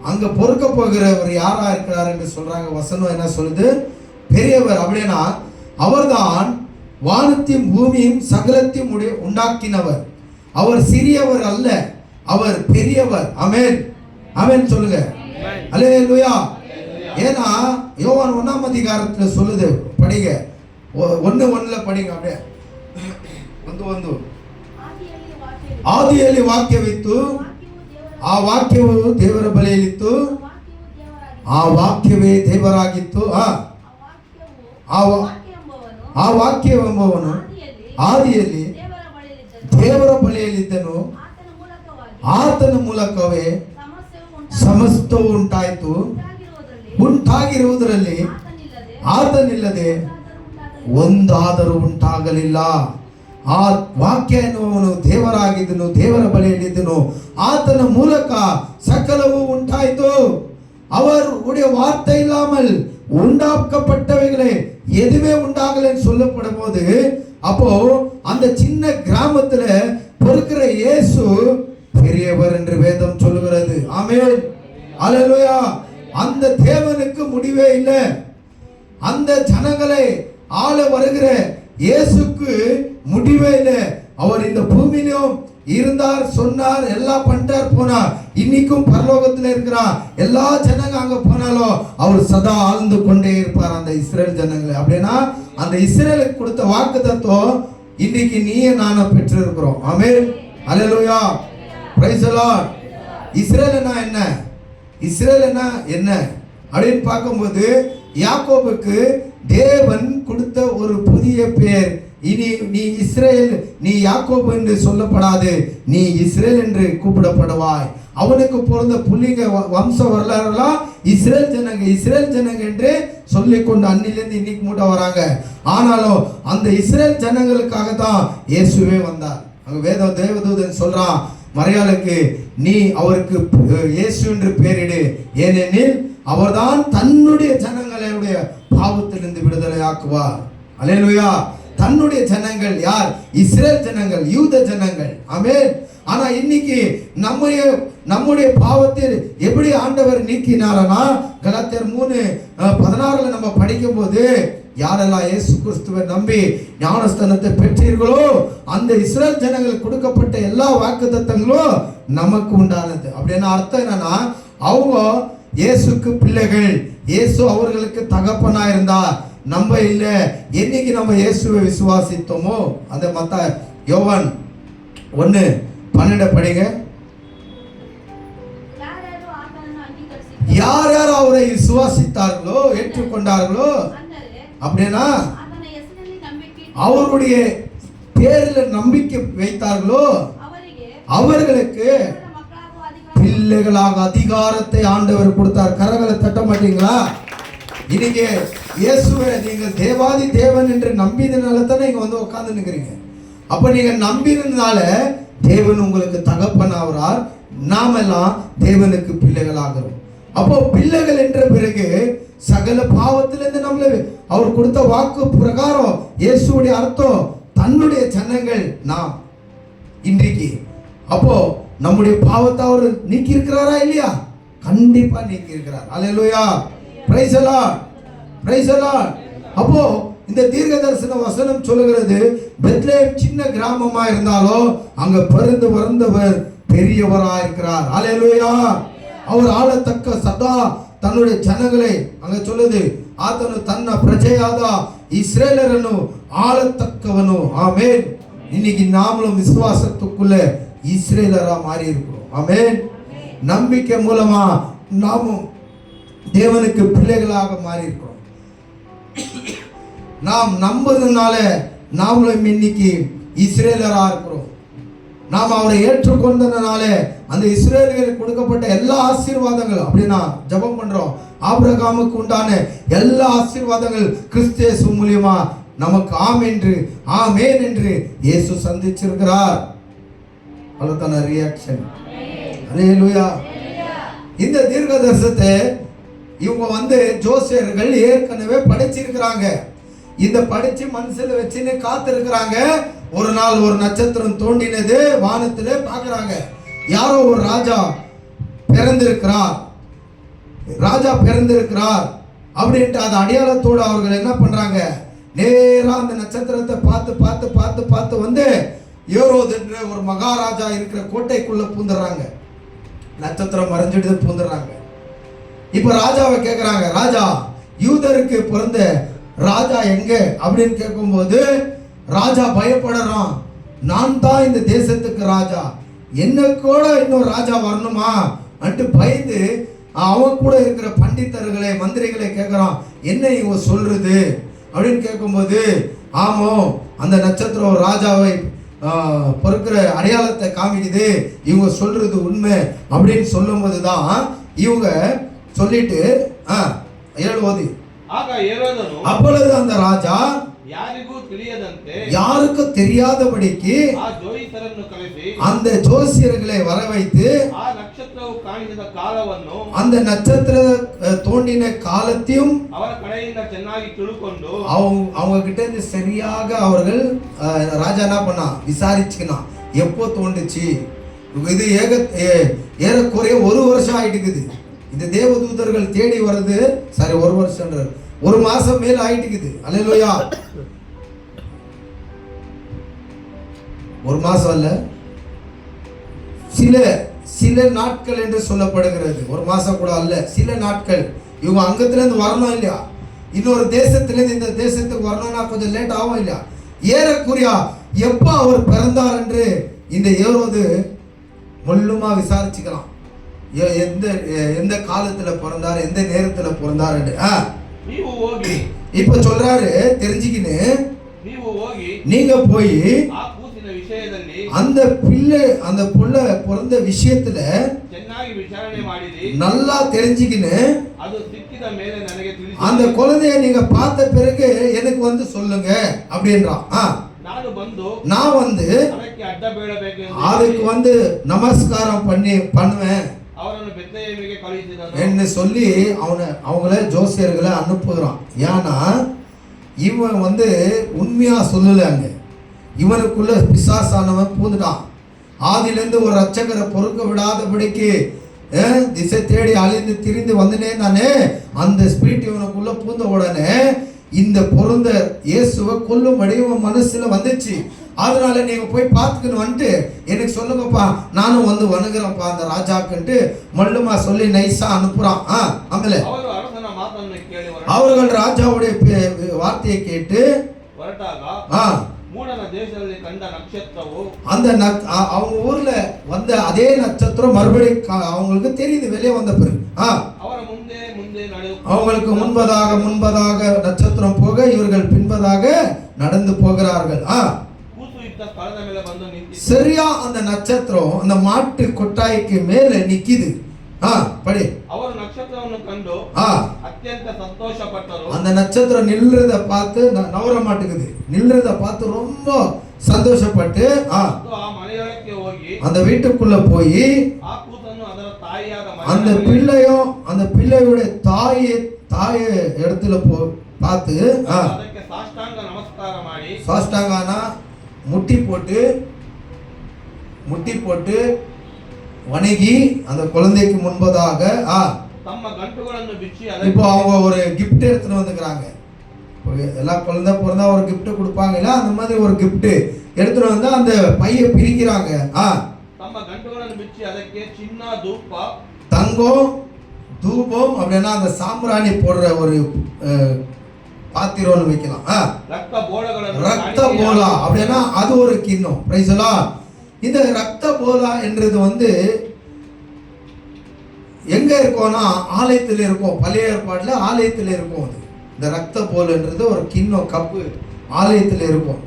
அங்க பொறுக்க போகிறவர் யாரா இருக்கிறார் என்று சொல்றாங்க. வசனம் என்ன சொல்லுது? பெரியவர். அப்படின்னா அவர்தான் வானத்தையும் பூமியும் சகலத்தையும் உண்டாக்கினவர். அவர் சிறியவர் அல்ல, அவர் பெரியவர். ஆமென். ஆமென் சொல்லுங்க. அல்லேலூயா. ஏன்னா யோவான் 1ஆம் அதிகாரத்தில் சொல்லுது, படிங்க. 1:1 படிங்க. அப்படியே ಒಂದು ಆದಿಯಲ್ಲಿ ವಾಕ್ಯವಿತ್ತು, ಆ ವಾಕ್ಯವು ದೇವರ ಬಳಿಯಲ್ಲಿತ್ತು, ಆ ವಾಕ್ಯವೇ ದೇವರಾಗಿತ್ತು. ಆ ವಾಕ್ಯವೆಂಬವನು ಆದಿಯಲ್ಲಿ ದೇವರ ಬಳಿಯಲ್ಲಿದ್ದನು, ಆತನ ಮೂಲಕವೇ ಸಮಸ್ತವು ಉಂಟಾಯಿತು. ಉಂಟಾಗಿರುವುದರಲ್ಲಿ ಆತನಿಲ್ಲದೆ ಒಂದಾದರೂ ಉಂಟಾಗಲಿಲ್ಲ. ಆ ವಾಕ್ಯ ಎನ್ನುವನು ದೇವರಾಗಿದ್ದನು, ದೇವರ ಬಳಿಯಲ್ಲಿದ್ದನು, ಆತನ ಮೂಲಕ சகலವು உண்டாயிತು. அவருடைய வார்த்தை இல்லாமல் உண்டாக்கப்பட்டவைகளே எதுவுமே உண்டாகலன்னு சொல்லப்படும் போது, அப்போ அந்த சின்ன கிராமத்துல பொறுக்கிற இயேசு பெரியவர் என்று வேதம் சொல்லுகிறது. ஆமென். அல்லேலூயா. அந்த தேவனுக்கு முடிவே இல்லை. அந்த ஜனங்களை ஆள வருகிற இயேசுக்கு முடிவே இல்லை. அவர் இந்த பூமியிலும் இருந்தார், சொன்னார், எல்லாம் பண்ணிட்டார், போனார். இன்னைக்கும் பரலோகத்தில் இருக்கிறார். எல்லா ஜனங்க அங்க போனாலும் அவர் சதா ஆழ்ந்து கொண்டே இருப்பார் அந்த இஸ்ரேல் ஜனங்களை. அப்படின்னா அந்த இஸ்ரேலுக்கு கொடுத்த வாக்கு தத்துவம் இன்னைக்கு நீயே நானும் பெற்று இருக்கிறோம். ஆமென். அல்லேலூயா. Praise the Lord. இஸ்ரேல்னா என்ன? இஸ்ரேல்னா என்ன அப்படின்னு பார்க்கும்போது, யாக்கோபுக்கு தேவன் கொடுத்த ஒரு புதிய பெயர். இனி நீ இஸ்ரேல், நீ யாக்கோபு என்று சொல்லப்படாது, நீ இஸ்ரேல் என்று கூப்பிடப்படுவாய். அவனுக்கு பிறந்த புள்ளிங்க வம்ச வரலாறுலாம் இஸ்ரேல் ஜனங்க, இஸ்ரேல் ஜனங்க என்று சொல்லிக்கொண்டு அன்னிலிருந்து இன்னைக்கு மூட்ட வராங்க. ஆனாலும் அந்த இஸ்ரேல் ஜனங்களுக்காக தான் இயேசுவே வந்தார். அங்க வேத தேவதூதன் சொல்றான் மரியாளுக்கு, நீ அவருக்கு இயேசு என்று பெயரிடு, ஏனெனில் அவர்தான் தன்னுடைய ஜனங்களுடைய பாவத்திலிருந்து விடுதலை ஆக்குவார். அல்லேலூயா. தன்னுடைய ஜனங்கள் யார்? இஸ்ரேல் ஜனங்கள், யூத ஜனங்கள். ஆமென். ஆனா இன்னைக்கு நம்முடைய பாவத்தில் எப்படி ஆண்டவர் நீக்கினாரனா, கலாத்தியர் 3:16 நம்ம படிக்கும் போது, யாரெல்லாம் இயேசு கிறிஸ்துவை நம்பி ஞானஸ்தானத்தை பெற்றீர்களோ அந்த இஸ்ரேல் ஜனங்களுக்கு கொடுக்கப்பட்ட எல்லா வாக்குத்தத்தங்களும் நமக்கு உண்டானது. அப்படின்னா அர்த்தம் என்னன்னா, அவங்க இயேசுக்கு பிள்ளைகள், இயேசு அவர்களுக்கு தகப்பனா இருந்தார். நம்ம இல்ல. என்னைக்கு நம்ம இயேசுவை விசுவாசித்தோமோ, அந்த மத்த யோவான் 1:12 படிங்க. யார் யார் அவரை விசுவாசித்தார்களோ, ஏற்றுக்கொண்டார்களோ, அப்படின்னா அவருடைய பேரில் நம்பிக்கை வைத்தார்களோ அவர்களுக்கு பிள்ளைகளாக அதிகாரத்தை ஆண்டவர் கொடுத்தார். கரங்களை தட்ட மாட்டீங்களா? இன்னைக்கு இயேசுவை நீங்கள் தேவாதி தேவன் என்று நம்பினதுனால தானே இங்க வந்து உட்கார்ந்து நிக்கிறீங்க. அப்ப நீங்க நம்பினதுனால தேவன் உங்களுக்கு தகப்பன் ஆகிறார், நாமெல்லாம் தேவனுக்கு பிள்ளைகளாகிறோம். அப்போ பிள்ளைகள் என்ற பிறகு சகல பாவத்திலிருந்து நம்மளை அவர் கொடுத்த வாக்கு பிரகாரம் இயேசுடைய அர்த்தம் தன்னுடைய ஜனங்கள் நாம் இன்றைக்கு. அப்போ நம்முடைய பாவத்தை அவர் நீக்கி இருக்கிறாரா இல்லையா? கண்டிப்பா நீக்கி இருக்கிறார். Hallelujah. Praise the lord. Praise the lord. அப்போ இந்த தீர்க்கதரிசன வசனம் சொல்லுகிறது, பெத்லெஹேம் சின்ன கிராமமா இருந்தாலும் அங்க பிறந்து வளர்ந்தவர் பெரியவரா இருக்கிறார். அல்லேலூயா. அவர் ஆளத்தக்க சதா தன்னுடைய ஜனங்களை அங்க சொல்லுது, ಆತನು ತನ್ನ ಪ್ರಜೆಯಾದ ಇಸ್ರೇಲರನ್ನು ಆಳತಕ್ಕವನು. ஆமென். இன்னைக்கு நாமளும் விசுவாசத்துக்குள்ள இஸ்ரேலரா மாறி இருக்கிறோம். ஆமென். நம்பிக்கை மூலமா நாமும் தேவனுக்கு பிள்ளைகளாக மாறி இருக்கிறோம். நாம் நம்புறதுனால நாமளும் இன்னைக்கு இஸ்ரேலரா இருக்கிறோம். நாம் அவரை ஏற்றுக்கொண்டதுனாலே அந்த இஸ்ரேலுக்கு கொடுக்கப்பட்ட எல்லா ஆசீர்வாதங்கள் அப்படின்னா ஜெபம் பண்றோம். ஆபிரகாமுக்கு உண்டான எல்லா ஆசீர்வாதங்கள் கிறிஸ்து இயேசு மூலியமா நமக்கு ஆமென் என்று இயேசு சந்திச்சிருக்கிறார். அவ்வளவுதான ரியாக்ஷன். அல்லேலூயா. இந்த தீர்க்க தரிசனத்தை இவங்க ஜோசியர்கள் ஏற்கனவே படிச்சிருக்கிறாங்க. இந்த படிச்சு மனசுல வச்சுன்னு காத்திருக்கிறாங்க. ஒரு நாள் ஒரு நட்சத்திரம் தோண்டினது வானத்திலே பார்க்கறாங்க. யாரோ ஒரு ராஜா பிறந்திருக்கிறார் அப்படின்ட்டு அது அடையாளத்தோடு அவர்கள் என்ன பண்றாங்க, நேரா அந்த நட்சத்திரத்தை பார்த்து ஏரோது என்ற ஒரு மகாராஜா இருக்கிற கோட்டைக்குள்ள பூந்துடுறாங்க. நட்சத்திரம் மறைஞ்சிட்டு பூந்துடுறாங்க. இப்ப ராஜாவை கேட்கிறாங்க, ராஜா யூதருக்கு பிறந்த ராஜா எங்க அப்படின்னு கேட்கும்போது ராஜா பயப்படுறான். நான் தான் இந்த தேசத்துக்கு ராஜா, என்ன கூட இன்னொரு ராஜா வரணுமா அன்ட்டு பயந்து அவன் கூட இருக்கிற பண்டிதர்களை மந்திரிகளை கேட்கிறான், என்ன இவங்க சொல்றது அப்படின்னு கேட்கும்போது, ஆமோ அந்த நட்சத்திரம் ராஜாவை பொறுக்கிற அடையாளத்தை காமிக்குது, இவங்க சொல்றது உண்மை அப்படின்னு சொல்லும் போதுதான் இவங்க சொல்லிட்டு 7 அப்பொழுது அந்த ராஜா யாருக்கும் தெரியாதபடிக்கு அந்த ஜோசியர்களை வர வைத்து அந்த நட்சத்திர தோண்டின காலத்தையும் அவங்க கிட்ட இருந்து சரியாக அவர்கள் ராஜா என்ன பண்ணா விசாரிச்சுக்கணும், எப்போ தோண்டுச்சு. இது ஏறக்குறைய 1 வருஷம் ஆயிட்டுக்குது. இந்த தேவதூதர்கள் தேடி வருது. சரி 1 வருஷம் 1 மாசம் மேல ஆயிட்டுக்குது. அல்லேலூயா. 1 மாசம் அல்ல, சில நாட்கள் என்று சொல்லப்படுகிறது. 1 மாசம் கூட அல்ல, சில நாட்கள். இவங்க அங்கத்துல இருந்து வரணும் இல்லையா, இன்னொரு தேசத்திலிருந்து இந்த தேசத்துக்கு வரணும்னா கொஞ்சம் லேட் ஆகும் இல்லையா. ஏறக்குறையா எப்ப அவர் பிறந்தார் என்று இந்த ஏரோது முள்ளுமா விசாரிச்சுக்கலாம். எந்த காலத்துல பிறந்தார், எந்த நேரத்துல பிறந்தார். இப்ப சொல்றாரு, தெரிஞ்சுக்கின்னு நீங்க போய் அந்த புள்ள பிறந்த விஷயத்துல நல்லா தெரிஞ்சுக்கின்னு அந்த குழந்தைய நீங்க பார்த்த பிறகு எனக்கு சொல்லுங்க அப்படின்றான். நான் அதுக்கு நமஸ்காரம் பண்ணுவேன் என்ன சொல்லி அவங்கள ஜோசியர்களை அனுப்புகிறான். ஏன்னா இவன் உண்மையா சொல்லலாங்க, இவனுக்குள்ள பிசாசானவன் பூந்துட்டான். ஆதியிலிருந்து ஒரு ரட்சகரை பொறுக்க விடாதபடிக்கு திசை தேடி அழிந்து திரிந்து வந்தனே நானே, அந்த ஸ்பிரிட் இவனுக்குள்ள பூந்த உடனே இந்த பொருந்த இயேசுவை கொல்லும்படி உன் மனசுல வந்துச்சு. அதனால நீங்க போய் பார்த்துக்கணும் எனக்கு சொல்லுங்கப்பா, நானும் வணங்குறேன்ப்பா அந்த ராஜாக்குன்ட்டு மல்லுமா சொல்லி நைஸா அனுப்புறான். ஆಮೇಲೆ அவர்கள் ராஜாவுடைய வார்த்தையை கேட்டு அவங்க ஊர்ல அதே நட்சத்திரம் மறுபடியும் அவங்களுக்கு தெரியுது வெளியே வந்த பிறகு. அவங்களுக்கு முன்பதாக நட்சத்திரம் போக இவர்கள் பின்பதாக நடந்து போகிறார்கள். சரியா அந்த நட்சத்திரம் அந்த மாட்டு கொட்டாய்க்கு மேல நிக்குது. படி. அந்த நட்சத்திரம் நில்றத பார்த்து நவர மாட்டேங்குது. நில்றத பார்த்து ரொம்ப சந்தோஷப்பட்டு அந்த வீட்டுக்குள்ள போய் அந்த பிள்ளையோட தாய இடத்துல பார்த்து சாஷ்டாங்கானா முட்டி போட்டு வணங்கி அந்த குழந்தைக்கு முன்பதாக இப்போ அவங்க ஒரு கிஃப்ட் எடுத்துட்டு வந்துக்கிறாங்க. எல்லா குழந்தை பிறந்தா ஒரு கிஃப்ட் கொடுப்பாங்கல்ல, அந்த மாதிரி ஒரு கிஃப்ட் எடுத்துட்டு வந்து அந்த பைய பிரிக்கிறாங்க. தங்கம் தூபம் அப்படின்னா அந்த சாம்பிராணி போடுற ஒரு பாத்திரம் வைக்கலாம். ரத்த போலா அப்படின்னா அது ஒரு கிண்ணம். பிரைஸ் எல்லாம் இந்த ரத்த போலா என்றது எங்க இருக்கோம்னா ஆலயத்தில் இருக்கும். பழைய ஏற்பாட்டுல ஆலயத்தில் இருக்கும். இந்த ரத்த போல் என்றது ஒரு கிண்ணம் கப்பு ஆலயத்தில் இருக்கும்.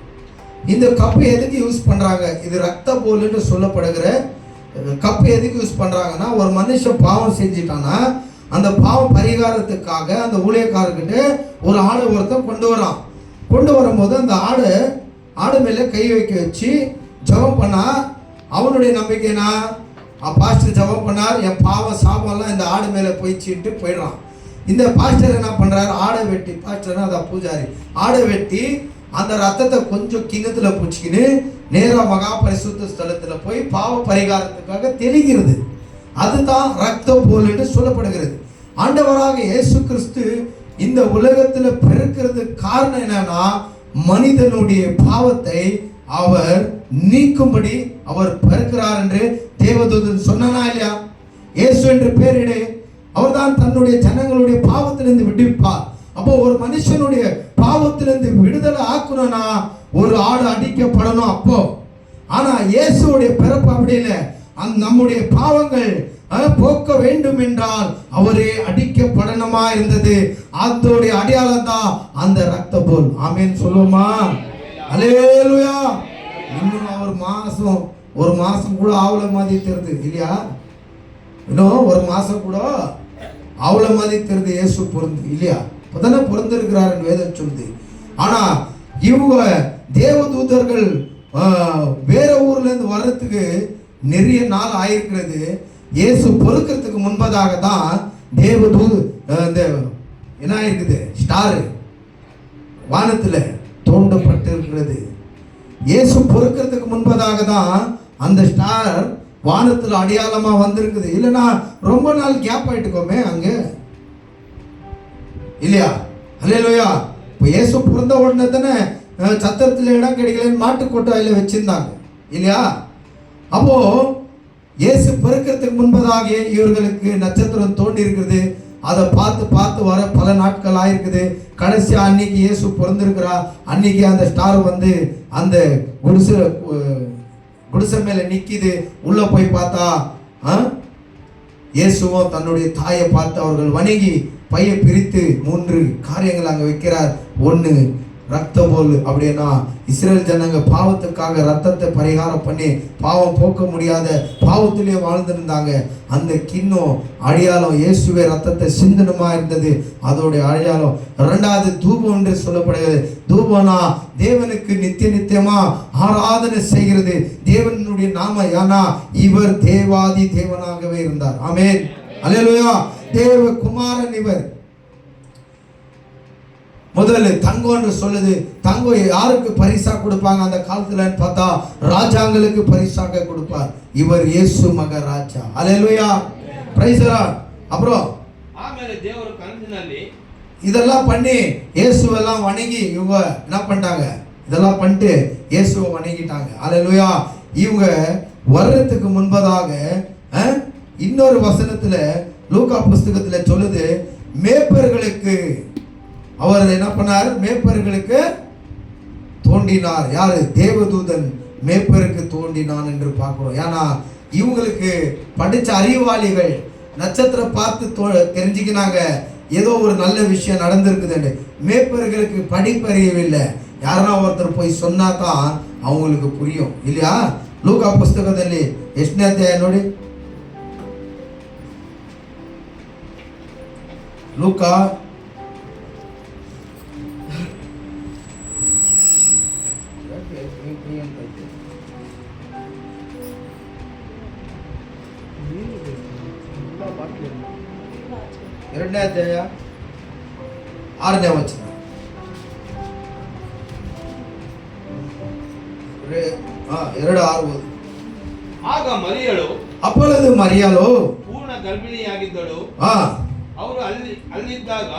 இந்த கப்பு எதுக்கு யூஸ் பண்றாங்க? இது ரத்த போல்னு சொல்லப்படுகிற கப்பு எதுக்கு யூஸ் பண்றாங்கன்னா, ஒரு மனுஷன் பாவம் செஞ்சிட்டானா அந்த பாவம் பரிகாரத்துக்காக அந்த ஊழியக்காரர்கிட்ட ஒரு ஆடு ஒருத்தன் கொண்டு வரும்போது அந்த ஆடு மேல கை வைக்க வச்சு ஜெபம் பண்ணா, அவனுடைய நம்பிக்கைனா பாஸ்டர் ஜெபம் பண்ணார், என் பாவம் சாபம்லாம் இந்த ஆடு மேல போயிடுச்சுட்டு போயிடுறான். இந்த பாஸ்டர் என்ன பண்றாரு, ஆடை வெட்டி, பாஸ்டர்னா அதான் பூஜாரி, ஆடை வெட்டி அந்த ரத்தத்தை கொஞ்சம் கிண்ணத்துல பூச்சிக்கின்னு நேரா மகா பரிசுத்த ஸ்தலத்துல போய் பாவ பரிகாரத்துக்காக தெளிக்கிறது. அதுதான் ரத்த போல் என்று சொல்லப்படுகிறது. ஆண்டவராக இயேசு கிறிஸ்து இந்த உலகத்துல பிறக்கிறது காரணம் என்னன்னா, மனிதனுடைய பாவத்தை அவர் நீக்கும்படி அவர் பிறக்கிறார் என்று தேவதூதன் சொன்னானா இல்லையா? இயேசு என்று பெயரிடு, அவர்தான் தன்னுடைய ஜனங்களுடைய பாவத்திலிருந்து விடுவிப்பார். அப்போ ஒரு மனுஷனுடைய பாவத்திலிருந்து விடுதலை ஆக்கணும்னா ஒரு ஆடு அடிக்கப்படணும். அப்போ ஆனா இயேசுடைய பிறப்பு அப்படி இல்லை. நம்முடைய பாவங்கள் போக்க வேண்டும் என்றால் அவரே அடிக்கப்படணுமா இருந்தது. அதோடைய அடையாளம் தான் அந்த ரத்த போல். ஆமென் சொல்லுமா? அல்லேலூயா. இன்னும் ஒரு மாசம் கூட ஆவல மாதிரி தெரியுது இல்லையா? இன்னும் ஒரு மாசம் கூட ஆவல மாதிரி தெரியுது இயேசு பிறந்து இல்லையா? இப்பதானே பிறந்திருக்கிறார் வேதம் சொல்லுது. ஆனா இவங்க தேவதூதர்கள் வேற ஊர்ல இருந்து வர்றதுக்கு நிறைய நாள் ஆயிருக்கிறது. இயேசு பொறுக்கிறதுக்கு முன்பதாக தான் என்ன இருக்குது, ஸ்டார் வானத்துல தோண்டப்பட்டு இருக்கிறது. இயேசு பொறுக்கிறதுக்கு முன்பதாக தான் அந்த ஸ்டார் வானத்துல அடையாளமா வந்திருக்குது. இல்லைன்னா ரொம்ப நாள் கேப் ஆயிட்டுக்கோமே அங்க இல்லையா? அல்லேலூயா. இப்போ இயேசு பிறந்த உடனே தானே சத்திரத்தில் இடம் கிடைக்கலன்னு மாட்டு கொட்டாயில வச்சிருந்தாங்க இல்லையா? அப்போ இயேசு பிறக்கிறதுக்கு முன்பதாக இவர்களுக்கு நட்சத்திரம் தோண்டி இருக்குது. அதை பார்த்து வர பல நாட்கள் ஆயிருக்குது. கடைசி அன்னைக்கு இயேசு பிறந்திருக்கிறா. அன்னைக்கு அந்த ஸ்டார் வந்து அந்த குடிசை மேல நிக்குது. உள்ள போய் பார்த்தா இயேசுவும் தன்னுடைய தாயை பார்த்து அவர்கள் வணங்கி பையை பிரித்து 3 காரியங்கள் அங்க வைக்கிறார். 1 ரத்த போல். அப்படின்னா இஸ்ரேல் ஜனங்க பாவத்துக்காக ரத்தத்தை பரிகாரம் பண்ணி பாவம் போக்க முடியாத பாவத்திலே வாழ்ந்திருந்தாங்க. அந்த கிண்ணம் அடையாளம் இயேசுவே ரத்தத்தை சிந்தனமா இருந்தது. அதோடைய அடையாளம். 2வது தூபம் என்று சொல்லப்படுகிறது. தூபனா தேவனுக்கு நித்தியமா ஆராதனை செய்கிறது. தேவனுடைய நாம யானா இவர் தேவாதி தேவனாகவே இருந்தார். ஆமென் அல்லேலூயா. தேவ குமாரன் இவர். முதல்ல தங்கம் என்று சொல்லுது. தங்கம் யாருக்கு பரிசா கொடுப்பாங்க அந்த காலத்துல பார்த்தா ராஜாங்களுக்கு பரிசாக கொடுப்பார். இவர் இயேசு மகாராஜா. அல்லேலூயா. Praise the lord. அப்புறம் ஆமென். தேவர கனசிನಲ್ಲಿ இதெல்லாம் பண்ணி இயேசுவெல்லாம் வணங்கி இவங்க என்ன பண்ணிட்டாங்க, இதெல்லாம் பண்ணிட்டு இயேசுவை வணங்கிட்டாங்க. அல்லேலூயா. இவங்க வர்றதுக்கு முன்பதாக இன்னொரு வசனத்துல லூக்கா புஸ்தகத்துல சொல்லுது, மேய்ப்பர்களுக்கு அவர் என்ன பண்ணார், மேய்ப்பர்களுக்கு தோண்டினார். யாரு? தேவதூதன் மேய்ப்பருக்கு தோண்டினான் என்று பார்க்கிறோம். ஏன்னா இவங்களுக்கு படிச்ச அறிவாளிகள் நட்சத்திரம் பார்த்து தெரிஞ்சுக்கினாங்க ஏதோ ஒரு நல்ல விஷயம் நடந்திருக்குதுன்னு. மேய்ப்பர்களுக்கு படிப்பறியவில்லை. யாரா ஒருத்தர் போய் சொன்னா தான் அவங்களுக்கு புரியும் இல்லையா? ಲೂಕಾ ಪುಸ್ತಕದಲ್ಲಿ ಎಷ್ಟನೇ ಅಧ್ಯಾಯ ನೋಡಿ. ಲೂಕಾ ಎರಡನೇ ಅಧ್ಯಾಯ 6ನೇ ವಚನ. ಆಗ ಮರಿಯಳು, ಅಪ್ಪಳದು ಮರಿಯಳು ಪೂರ್ಣ ಗರ್ಭಿಣಿಯಾಗಿದ್ದಳು. ಅವರು ಅಲ್ಲಿದ್ದಾಗ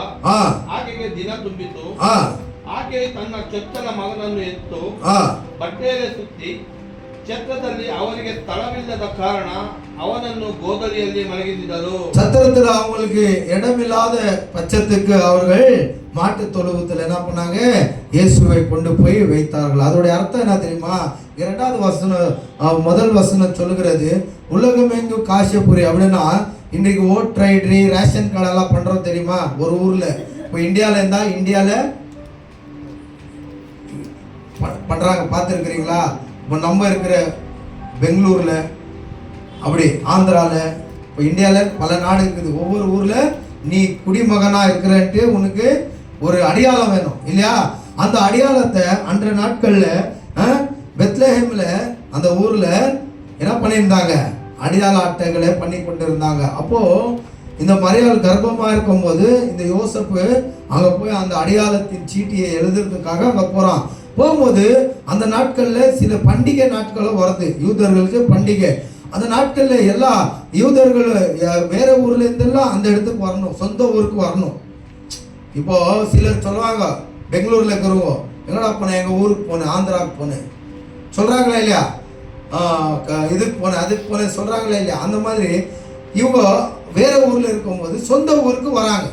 ಆಕೆಗೆ ದಿನ ತುಂಬಿತು. ಆಕೆ ತನ್ನ ಚೊಚ್ಚಲ ಮಗನನ್ನು ಎತ್ತು ಬಟ್ಟೆಯಲ್ಲಿ ಸುತ್ತಿ, ಛತ್ರದಲ್ಲಿ ಅವರಿಗೆ ಸ್ಥಳವಿಲ್ಲದ ಕಾರಣ அவனನ್ನು கோதலிಯಲ್ಲಿ மலகிதிதளோ. சத்திரத்துல அவங்களுக்கு இடமில்லாத பட்சத்துக்கு அவர்கள் மாட்டு தொழுவத்தில் என்ன பண்ணாங்க, இயேசுவை கொண்டு போய் வைத்தார்கள். அதோட அர்த்தம் என்ன தெரியுமா? 2வது வசனம் முதல் வசனம் சொல்லுகிறது, உலகமெங்கும் காசியபுரி. அப்படின்னா இன்னைக்கு ஓட் ரைடரி ரேஷன் கார்டு எல்லாம் பண்றோம் தெரியுமா? ஒரு ஊர்ல இப்போ இந்தியால இருந்தா இந்தியால பண்றாங்க, பார்த்துருக்கிறீங்களா? இப்போ நம்ம இருக்கிற பெங்களூர்ல, அப்படி ஆந்திரால, இப்போ இந்தியாவில் பல நாடு இருக்குது. ஒவ்வொரு ஊர்ல நீ குடிமகனா இருக்கிறன்ட்டு உனக்கு ஒரு அடையாளம் வேணும் இல்லையா? அந்த அடையாளத்தை அன்றைய நாட்கள்ல பெத்லஹேம்ல அந்த ஊர்ல என்ன பண்ணியிருந்தாங்க? அடையாள அட்டைகளை பண்ணி கொண்டு இருந்தாங்க. அப்போ இந்த மரியாள் கர்ப்பமா இருக்கும் போது இந்த யோசப்பு அங்க போய் அந்த அடையாளத்தின் சீட்டியை எழுதுறதுக்காக அங்க போறான். போகும்போது அந்த நாட்கள்ல சில பண்டிகை நாட்களும் வருது, யூதர்களுக்கு பண்டிகை. அந்த நாட்கள்ல எல்லா யூதர்கள் வேற ஊர்ல இருந்தெல்லாம் அந்த இடத்துக்கு வரணும், சொந்த ஊருக்கு வரணும். இப்போ சிலர் சொல்லுவாங்க, பெங்களூர்ல இருக்கிறவங்க, எங்கடா போனேன்? எங்க ஊருக்கு போனேன், ஆந்திராவுக்கு போனேன் சொல்றாங்களா இல்லையா? இதுக்கு போனேன், அதுக்கு போனேன் சொல்றாங்களா இல்லையா? அந்த மாதிரி இவங்க வேற ஊர்ல இருக்கும்போது சொந்த ஊருக்கு வராங்க.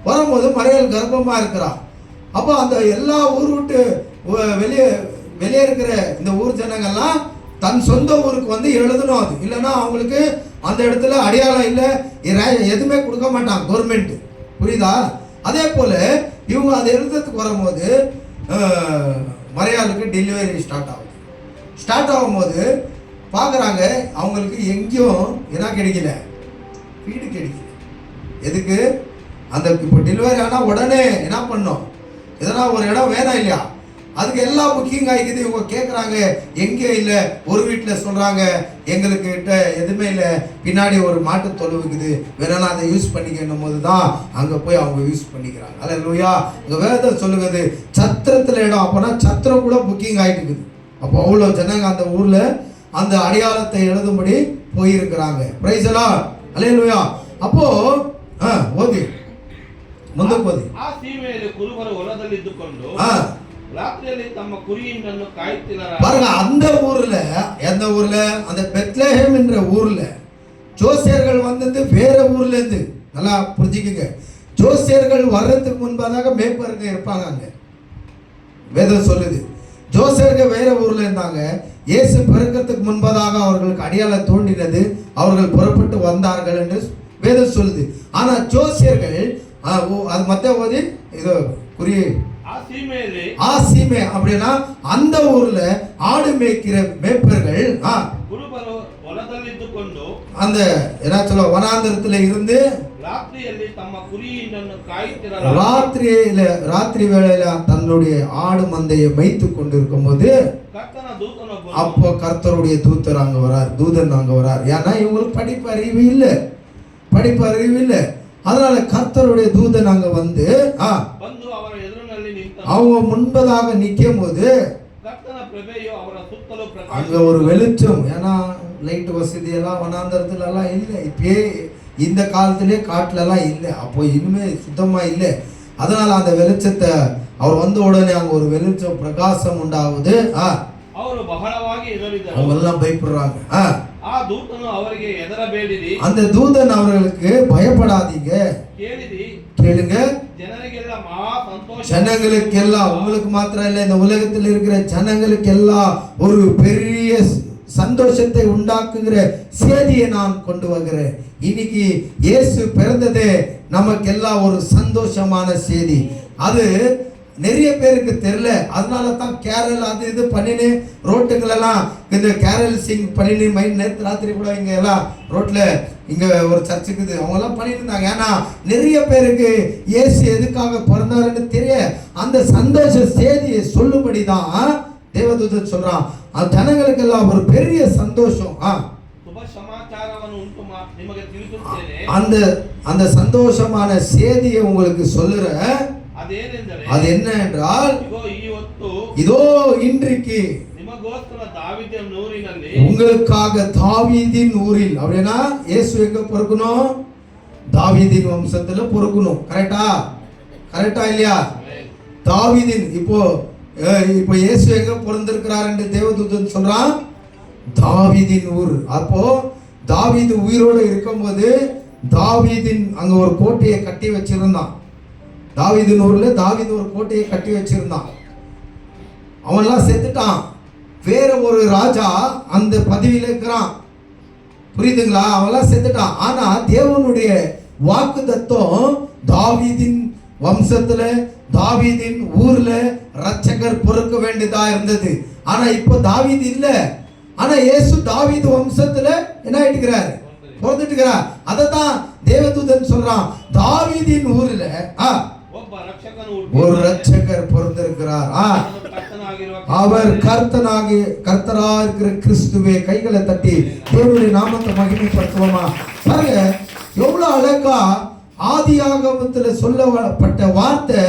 வரும்போது மரியாள் கர்ப்பமா இருக்கிறா. அப்போ அந்த எல்லா ஊர் விட்டு வெளியே இருக்கிற இந்த ஊர் ஜனங்கள்லாம் தன் சொந்த ஊருக்கு வந்து எழுதணும். அது இல்லைன்னா அவங்களுக்கு அந்த இடத்துல அடையாளம் இல்லை, எதுவுமே கொடுக்க மாட்டாங்க கவர்மெண்ட். புரியுதா? அதே போல இவங்க அதை எழுதுறதுக்கு வரும்போது மரியாளுக்கு டெலிவரி ஸ்டார்ட் ஆகும்போது பார்க்குறாங்க, அவங்களுக்கு எங்கேயும் என்ன கிடைக்கல, வீடு கிடைக்கல. எதுக்கு? அந்த இப்போ டெலிவரி ஆனால் உடனே என்ன பண்ணோம், எதனா ஒரு இடம் வேணாம் இல்லையா? அதுக்கு எல்லாம் புக்கிங் ஆகிக்குது. இவங்க கேட்குறாங்க, எங்கே இல்லை. ஒரு வீட்டில் சொல்கிறாங்க, எங்களுக்கு கிட்ட எதுவுமே இல்லை, பின்னாடி ஒரு மாட்டு தொழுவுக்குது, வேணா அதை யூஸ் பண்ணிக்கணும் போது தான் அங்கே போய் அவங்க யூஸ் பண்ணிக்கிறாங்க. அல்லேலூயா. இங்கே வேதம் சொல்லுகிறது சத்திரத்தில் இடம். அப்போனா சத்திரம் கூட புக்கிங் ஆகிட்டு இருக்குது. அப்போ அவ்வளோ ஜனங்க அந்த ஊரில் அந்த அடையாளத்தை எழுதும்படி போயிருக்கிறாங்க. பிரைஸ் எல்லாம். அல்லேலூயா. அப்போ ஓதி ಮುಂದಕ್ಕೆ ಓದಿ. ಆ ಸೀಮೆಯಲ್ಲಿ ಕುರುಬರು ಹೊಲದಲ್ಲಿದ್ದುಕೊಂಡು ರಾತ್ರಿಯಲ್ಲಿ ತಮ್ಮ ಕುರಿಯನ್ನು ಕಾಯುತ್ತಿದ್ದಾರೆ. பாருங்க, அந்த ஊர்ல, எந்த ஊர்ல? அந்த பெத்லஹேம் என்ற ஊர்ல ஜோசியர்கள் வந்தது வேற ஊர்ல இருந்து. நல்லா புரிஞ்சுக்கங்க, ஜோசியர்கள் வர்றதுக்கு முன்பாக மேய்ப்பருங்க இருப்பாங்க அங்க. வேதம் சொல்லுது ஜோசியர்கள் வேற ஊர்ல இருந்தாங்க. இயேசு பிறக்கிறதுக்கு முன்பதாக அவர்களுக்கு அடையாளம் தோன்றினது, அவர்கள் புறப்பட்டு வந்தார்கள் என்று வேதம் சொல்லுது. ஆனா ஜோசியர்கள் அது மத்த ஓதி இது குறி ஆசீமே அப்படின்னா அந்த ஊர்ல ஆடு மேய்க்கிற மேய்ப்பர்கள் அந்த என்ன சொல்ல வனாந்தரத்துல இருந்து ராத்திரி வேளையில தன்னுடைய ஆடு மந்தையை மேய்த்து கொண்டிருக்கும் போது அப்போ கர்த்தருடைய தூதர் அங்க வரார், தூதன் அங்க வரார். ஏன்னா இவங்களுக்கு படிப்பு அறிவு இல்லை. அதனால கர்த்தருடைய தூதன் அங்க வந்து அவங்க முன்பதாக நிற்கும் போது அங்க ஒரு வெளிச்சம். ஏன்னா லைட் வசதி எல்லாம் வனாந்தரத்துல எல்லாம் இல்லை, இப்பயே இந்த காலத்திலே காட்டுல எல்லாம் இல்லை, அப்போ இனிமே சுத்தமா இல்லை. அதனால அந்த வெளிச்சத்தை அவர் வந்த உடனே அங்க ஒரு வெளிச்சம் பிரகாசம் உண்டாகுது. ಅವರು ಬಹಳವಾಗಿ ಹೆದರಿದರು. அவங்கெல்லாம் பயப்படுறாங்க. ಆ ದೂತನು ಅವರಿಗೆ ಹೆದರಬೇಡಿರಿ, அந்த தூதன் அவர்களுக்கு பயப்படாதீங்க, கேளுங்க. ஜனங்களுக்கெல்லாம், உங்களுக்கு மாத்திரம் இல்லை, இந்த உலகத்தில் இருக்கிற ஜனங்களுக்கெல்லாம் ஒரு பெரிய சந்தோஷத்தை உண்டாக்குகிற செய்தியை நான் கொண்டு வருகிறேன். இன்னைக்கு இயேசு பிறந்ததே நமக்கெல்லாம் ஒரு சந்தோஷமான செய்தி. அது நிறைய பேருக்கு தெரியல. அதனால தான் கேரல் அது இது பண்ணினு ரோட்டுங்களெல்லாம் இந்த கேரல் சிங் பண்ணினு நேற்று ராத்திரி கூட இங்கே எல்லாம் ரோட்டில் இங்கே ஒரு சர்ச்சுக்குது, அவங்கெல்லாம் பண்ணிட்டு இருந்தாங்க. ஏன்னா நிறைய பேருக்கு இயேசு எதுக்காக பிறந்தாருன்னு தெரிய அந்த சந்தோஷ செய்தியை சொல்லும்படி தான் தேவதூதன் சொல்றான். அந்த ஜனங்களுக்கெல்லாம் ஒரு பெரிய சந்தோஷம். அந்த சந்தோஷமான செய்தியை உங்களுக்கு சொல்லுற. அது என்ன என்றால், இதோ இன்றைக்கு உங்களுக்காக தாவீதின் ஊரில், அப்படின்னா இயேசு எங்க பிறக்கணும்? தாவீதின் வம்சத்துல பிறக்கணும். கரெக்டா இல்லையா? தாவீதின் இப்போ இயேசு எங்க பிறந்திருக்கிறார் என்று தேவதூதன் சொல்றான், தாவீதின் ஊர். அப்போ தாவீது உயிரோடு இருக்கும்போது தாவீதின் அங்க ஒரு கோட்டையை கட்டி வச்சிருந்தான். தாவீதின் ஊர்ல தாவீது ஒரு கோட்டையை கட்டி வச்சிருந்தான். அவன்லாம் செத்துட்டான். வேற ஒரு ராஜா அந்த பதவியில இருக்கிறான். புரியுதுங்களா? அவன்லாம் செத்துட்டான். ஆனா தேவனுடைய வாக்கு தத்துவம் தாவீதின் வம்சத்துல தாவீதின் ஊர்ல ரட்சகர் பிறக்க வேண்டியதா இருந்தது. ஆனா இப்போ தாவீது இல்ல. ஆனா இயேசு தாவீது வம்சத்துல என்ன ஆயிட்டுக்கிறார்? பிறந்துட்டு இருக்கிறார். அததான் தேவதூதன் சொல்றான், தாவீதின் ஊர்ல ஒரு ரட்சகர் பிறந்திருக்கிறார். அவர் கர்த்தரா இருக்கிற கிறிஸ்துவே. கைகளை தட்டி தேவனுடைய நாமத்தை மகிமைப்படுத்துவோமா? பாருங்க எவ்வளவு அழகா ஆதியாகமத்துல சொல்லப்பட்ட வார்த்தை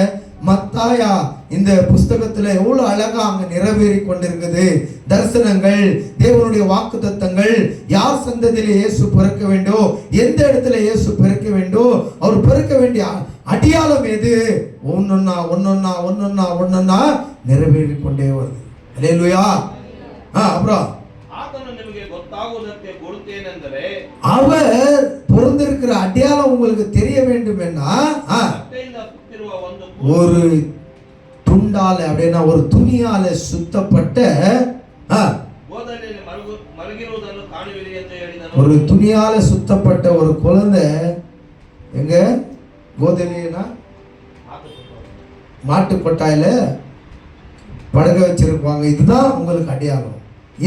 மத்தாயா இந்த புஸ்தகத்துல எவ்வளவு அழகா அங்க நிறைவேறி கொண்டிருக்குது. தரிசனங்கள், தேவனுடைய வாக்குத்தத்தங்கள், யார் சந்ததியில இயேசு பிறக்க வேண்டும், எந்த இடத்துல இயேசு பிறக்க வேண்டும், அவர் பிறக்க வேண்டிய அடையாளம் எது, ஒன்னொன்னா நிறைவேறி கொண்டே வருது. அல்லேலூயா. அப்புறம் அவர் பிறந்திருக்கிற அடையாளம் உங்களுக்கு தெரிய வேண்டும். ஒரு துண்டால, அப்படின்னா ஒரு துணியால சுத்தப்பட்ட ஒரு துணியால சுத்தப்பட்ட ஒரு குழந்தை எங்க கோதலினா மாட்டு கொட்டாயில படக வச்சிருப்பாங்க. இதுதான் உங்களுக்கு அடையாளம்.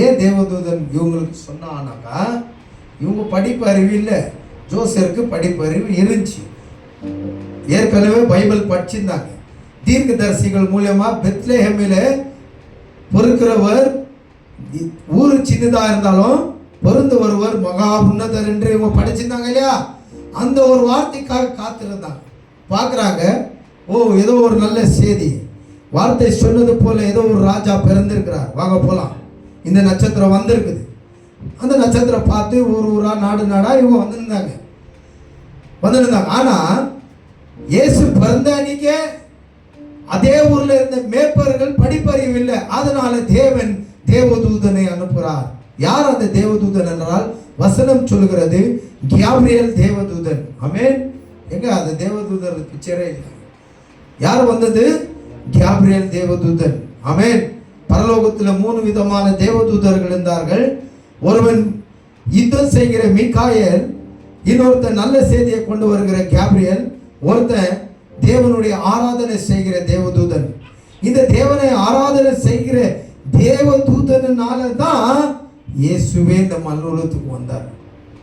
ஏன் தேவதூதன் இவங்களுக்கு சொன்னானாக்கா, இவங்க படிப்பு அறிவு இல்லை, ஜோசருக்கு படிப்பு அறிவு இருந்துச்சு. ஏற்கனவே பைபிள் படிச்சிருந்தாங்க. தீர்க்கதரிசிகள் மூலமா பெத்லெஹேமில பொறுக்கிறவர் ஊரு சின்னதா இருந்தாலும் பொருந்து வருவர் மகா உன்னதர் என்று இவங்க படிச்சிருந்தாங்க இல்லையா? அந்த ஒரு வார்த்தைக்காக காத்திருந்தாங்க. பார்க்குறாங்க, ஓ ஏதோ ஒரு நல்ல செய்தி, வார்த்தை சொன்னது போல ஏதோ ஒரு ராஜா பிறந்திருக்கிறார், வாங்க போகலாம். இந்த நட்சத்திரம் வந்திருக்குது. அந்த நட்சத்திரம் பார்த்து ஊரா நாடு நாடா இவங்க வந்திருந்தாங்க. ஆனா இயேசு பிறந்த அன்னைக்கே அதே ஊர்ல இருந்த மேய்ப்பர்கள் படிப்பறிவு இல்லை. அதனால தேவன் தேவதூதனை அனுப்புகிறார். யார் அந்த தேவதூதன் என்றால் வசனம் சொல்லுகிறது கேப்ரியல் தேவதூதன். ஆமென். எங்க அந்த தேவதூதர் பிக்சரே இல்லை. யார் வந்தது? கேப்ரியல் தேவதூதன். ஆமென். பரலோகத்தில் 3 விதமான தேவதூதர்கள் இருந்தார்கள். ஒருவன் யுத்தம் செய்கிற மீகாயேல், இன்னொருத்தன் நல்ல செய்தியை கொண்டு வருகிற கேப்ரியல், ஒருத்தன் தேவனுடைய ஆராதனை செய்கிற தேவதூதன். இந்த தேவனை ஆராதனை செய்கிற தேவதூதனால தான் இயேசுவே இந்த மண்ணுலகத்துக்கு வந்தார்.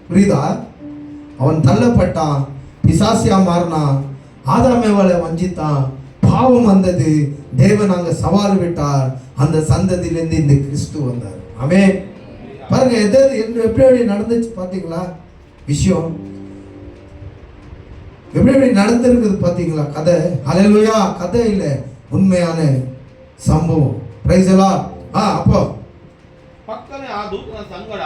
புரியுதா? அவன் தள்ளப்பட்டான், பிசாசியா மாறினான், ஆதாமேவளை வஞ்சித்தான், பாவம் வந்தது, தேவன் அங்க சவால் விட்டார். அந்த சந்ததியிலிருந்து இந்த கிறிஸ்து வந்தார். ஆமென். பாருங்க எப்படி நடந்துச்சு பாத்தீங்களா? விஷயம் எப்படி நடந்திருக்குது பாத்தீங்களா? கதை. ஹல்லேலூயா. கதை இல்ல, உண்மையான ಸಂಭವ. ಪ್ರೈಸ್ ಅಲ್ಲ. ಅಪ್ಪೋ ಪಕ್ಕನೆ ಆ ದೂತನ ಸಂಗಡ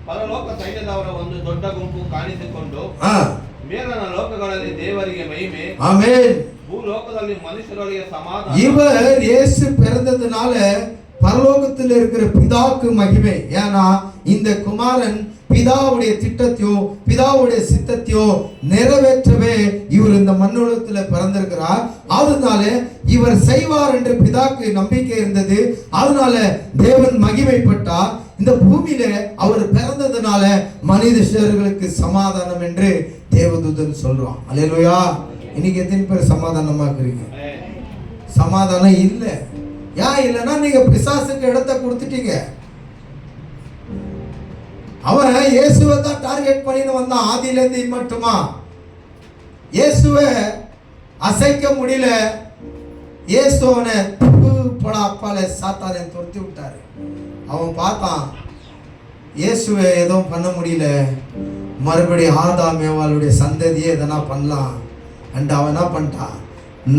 ಪರಲೋಕ ಸೈನ್ಯದವರ ಒಂದು ದೊಡ್ಡ ಗುಂಪು ಕಾಣಿಸಿಕೊಂಡು ಮೇಲನ ಲೋಕಗಳಲ್ಲಿ ದೇವರಿಗೆ ಮಹಿಮೆ, ಆಮೆನ್, பூலோகದಲ್ಲಿ மனுஷருடைய சமாதானம். இவர் இயேசு பிறந்ததுனால பரலோகத்தில் இருக்கிற பிதாவுக்கு மகிமை. ஏன்னா இந்த குமாரன் பிதாவுடைய திட்டத்தையோ பிதாவுடைய சித்தத்தையோ நிறைவேற்றவே இவர் இந்த மண்ணுலகத்தில் பிறந்திருக்கிறார். அதனால இவர் செய்வார் என்று பிதாக்கு நம்பிக்கை இருந்தது. அதனால தேவன் மகிமைப்பட்டார். இந்த பூமியில அவர் பிறந்ததுனால மனிதர்களுக்கு சமாதானம் என்று தேவதூதன் சொல்றான். அல்லேலூயா. இன்னைக்கு எத்தனை பேர் சமாதானமா இருக்கிறீங்க? சமாதானம் இல்லை. ஏன் இல்லைன்னா நீங்க பிசாசுக்கு இடத்தை கொடுத்துட்டீங்க. அவன் இயேசுவை தான் டார்கெட் பண்ணிட்டு வந்தான் ஆதியிலேருந்து மட்டுமா. இயேசுவை அசைக்க முடியல. இயேசுவனை போட அப்பால சாத்தானை துரத்தி விட்டாரு. அவன் பார்த்தான் இயேசுவை எதுவும் பண்ண முடியல, மறுபடியும் ஆதாம் ஏவாளுடைய சந்ததியே எதனா பண்ணலாம் அண்ட் அவன் என்ன பண்ணிட்டான்,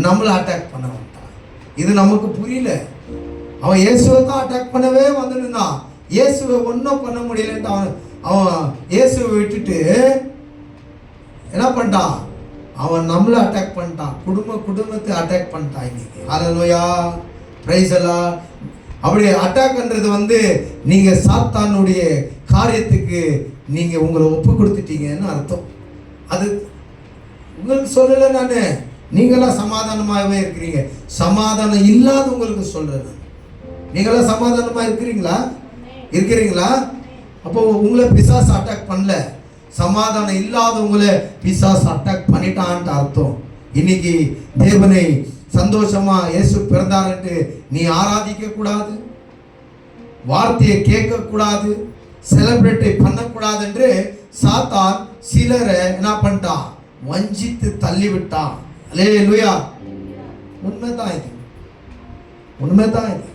நம்மளை அட்டாக் பண்ண வந்துட்டான். இது நமக்கு புரியல. அவன் இயேசுவை தான் அட்டாக் பண்ணவே வந்துருந்தான். இயேசுவை ஒன்றும் பண்ண முடியலன்ட்டு அவன் இயேசுவை விட்டுட்டு என்ன பண்ணிட்டான், அவன் நம்மளை அட்டாக் பண்ணிட்டான். குடும்பத்தை அட்டாக் பண்ணிட்டான். இன்னைக்கு ஹல்லேலூயா, பிரைஸ் எல்லாம். அப்படி அட்டாக்ன்றது நீங்க சாத்தானுடைய காரியத்துக்கு நீங்க உங்களை ஒப்பு கொடுத்துட்டீங்கன்னு அர்த்தம். அது உங்களுக்கு சொல்லலை நானு, நீங்களாம் சமாதானமாகவே இருக்கிறீங்க. சமாதானம் இல்லாத உங்களுக்கு சொல்றேன். நீங்களாம் சமாதானமா இருக்கிறீங்களா? அப்போ உங்களை பிசாசு அட்டாக் பண்ணல, சமாதானம் இல்லாதவங்களை பிசாசு அட்டாக் பண்ணிட்டான்ட்டு அர்த்தம். இன்னைக்கு தேவனை சந்தோஷமா இயேசு பிறந்தார்ட்டு நீ ஆராதிக்க கூடாது, வார்த்தையை கேட்க கூடாது, செலிப்ரேட் பண்ணக்கூடாது என்று சாத்தான் சிலரை என்ன பண்ணிட்டான், வஞ்சித்து தள்ளிவிட்டான். அல்லேலூயா. உண்மைதான் இது, உண்மைதான் இது.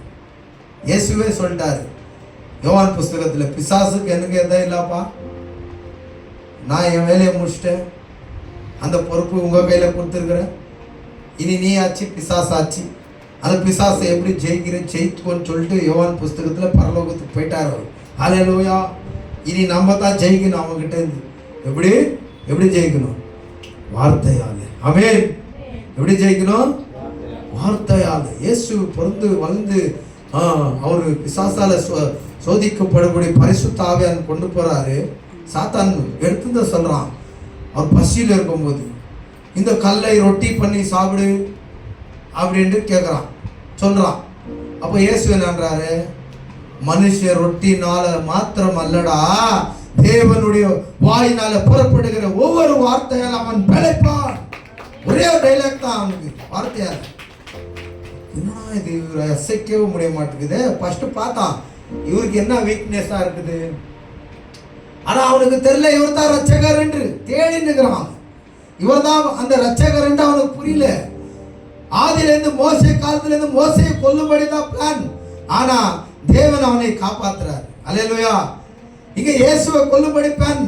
இயேசுவே சொல்லிட்டாரு யோவான் புஸ்தகத்துல, பிசாசுக்கு எனக்கு எதுவும் இல்லப்பா, நான் என் வேலையை முடிச்சிட்டேன், அந்த பொறுப்பு உங்க கையில கொடுத்துருக்கிறேன், இனி நீ ஆச்சு பிசாசாச்சு, அந்த பிசாசை எப்படி ஜெயித்துக்கோன்னு சொல்லிட்டு யோவான் புஸ்தகத்துல பரலோகத்துக்கு போயிட்டார் அவர். அல்லேலூயா. இனி நம்ம தான் ஜெயிக்கணும் அவங்ககிட்ட இருந்து. எப்படி எப்படி ஜெயிக்கணும்? வார்த்தையால. ஆமென். எப்படி ஜெயிக்கணும்? வார்த்தையால. இயேசு பிறந்து வளர்ந்து அவரு பிசாசால சோதிக்கப்படக்கூடிய பரிசுத்த ஆவியானவரை கொண்டு போறாரு. சாத்தான் எடுத்து சொல்றான், அவர் பசியில் இருக்கும்போது இந்த கல்லை ரொட்டி பண்ணி சாப்பிடு அப்படின்ட்டு கேட்குறான், சொல்றான். அப்போ இயேசு என்னன்றாரு, மனுஷ ரொட்டினால மாத்திரம் அல்லடா, தேவனுடைய வாயினால புறப்படுகிற ஒவ்வொரு வார்த்தையால் அவன் பிழைப்பான். ஒரே டைலாக் தான் அவனுக்கு, வார்த்தையால். என்னன்னா இது இவரை அசைக்கவும் முடிய மாட்டேங்குது. ஃபர்ஸ்ட் பார்த்தான் இவருக்கு என்ன வீக்னஸா இருக்குது, ஆனா அவனுக்கு தெரியல இவர் தான் ரட்சகர் என்று தேடி நிற்கிறான். இவர் தான் அந்த ரட்சகர் என்று அவனுக்கு புரியல. ஆதியிலிருந்து மோசே காலத்திலிருந்து மோசையை கொல்லும்படி தான் பிளான், ஆனா தேவன் அவனை காப்பாத்துறார். அல்லேலூயா. இங்க இயேசுவை கொல்லும்படி பிளான்,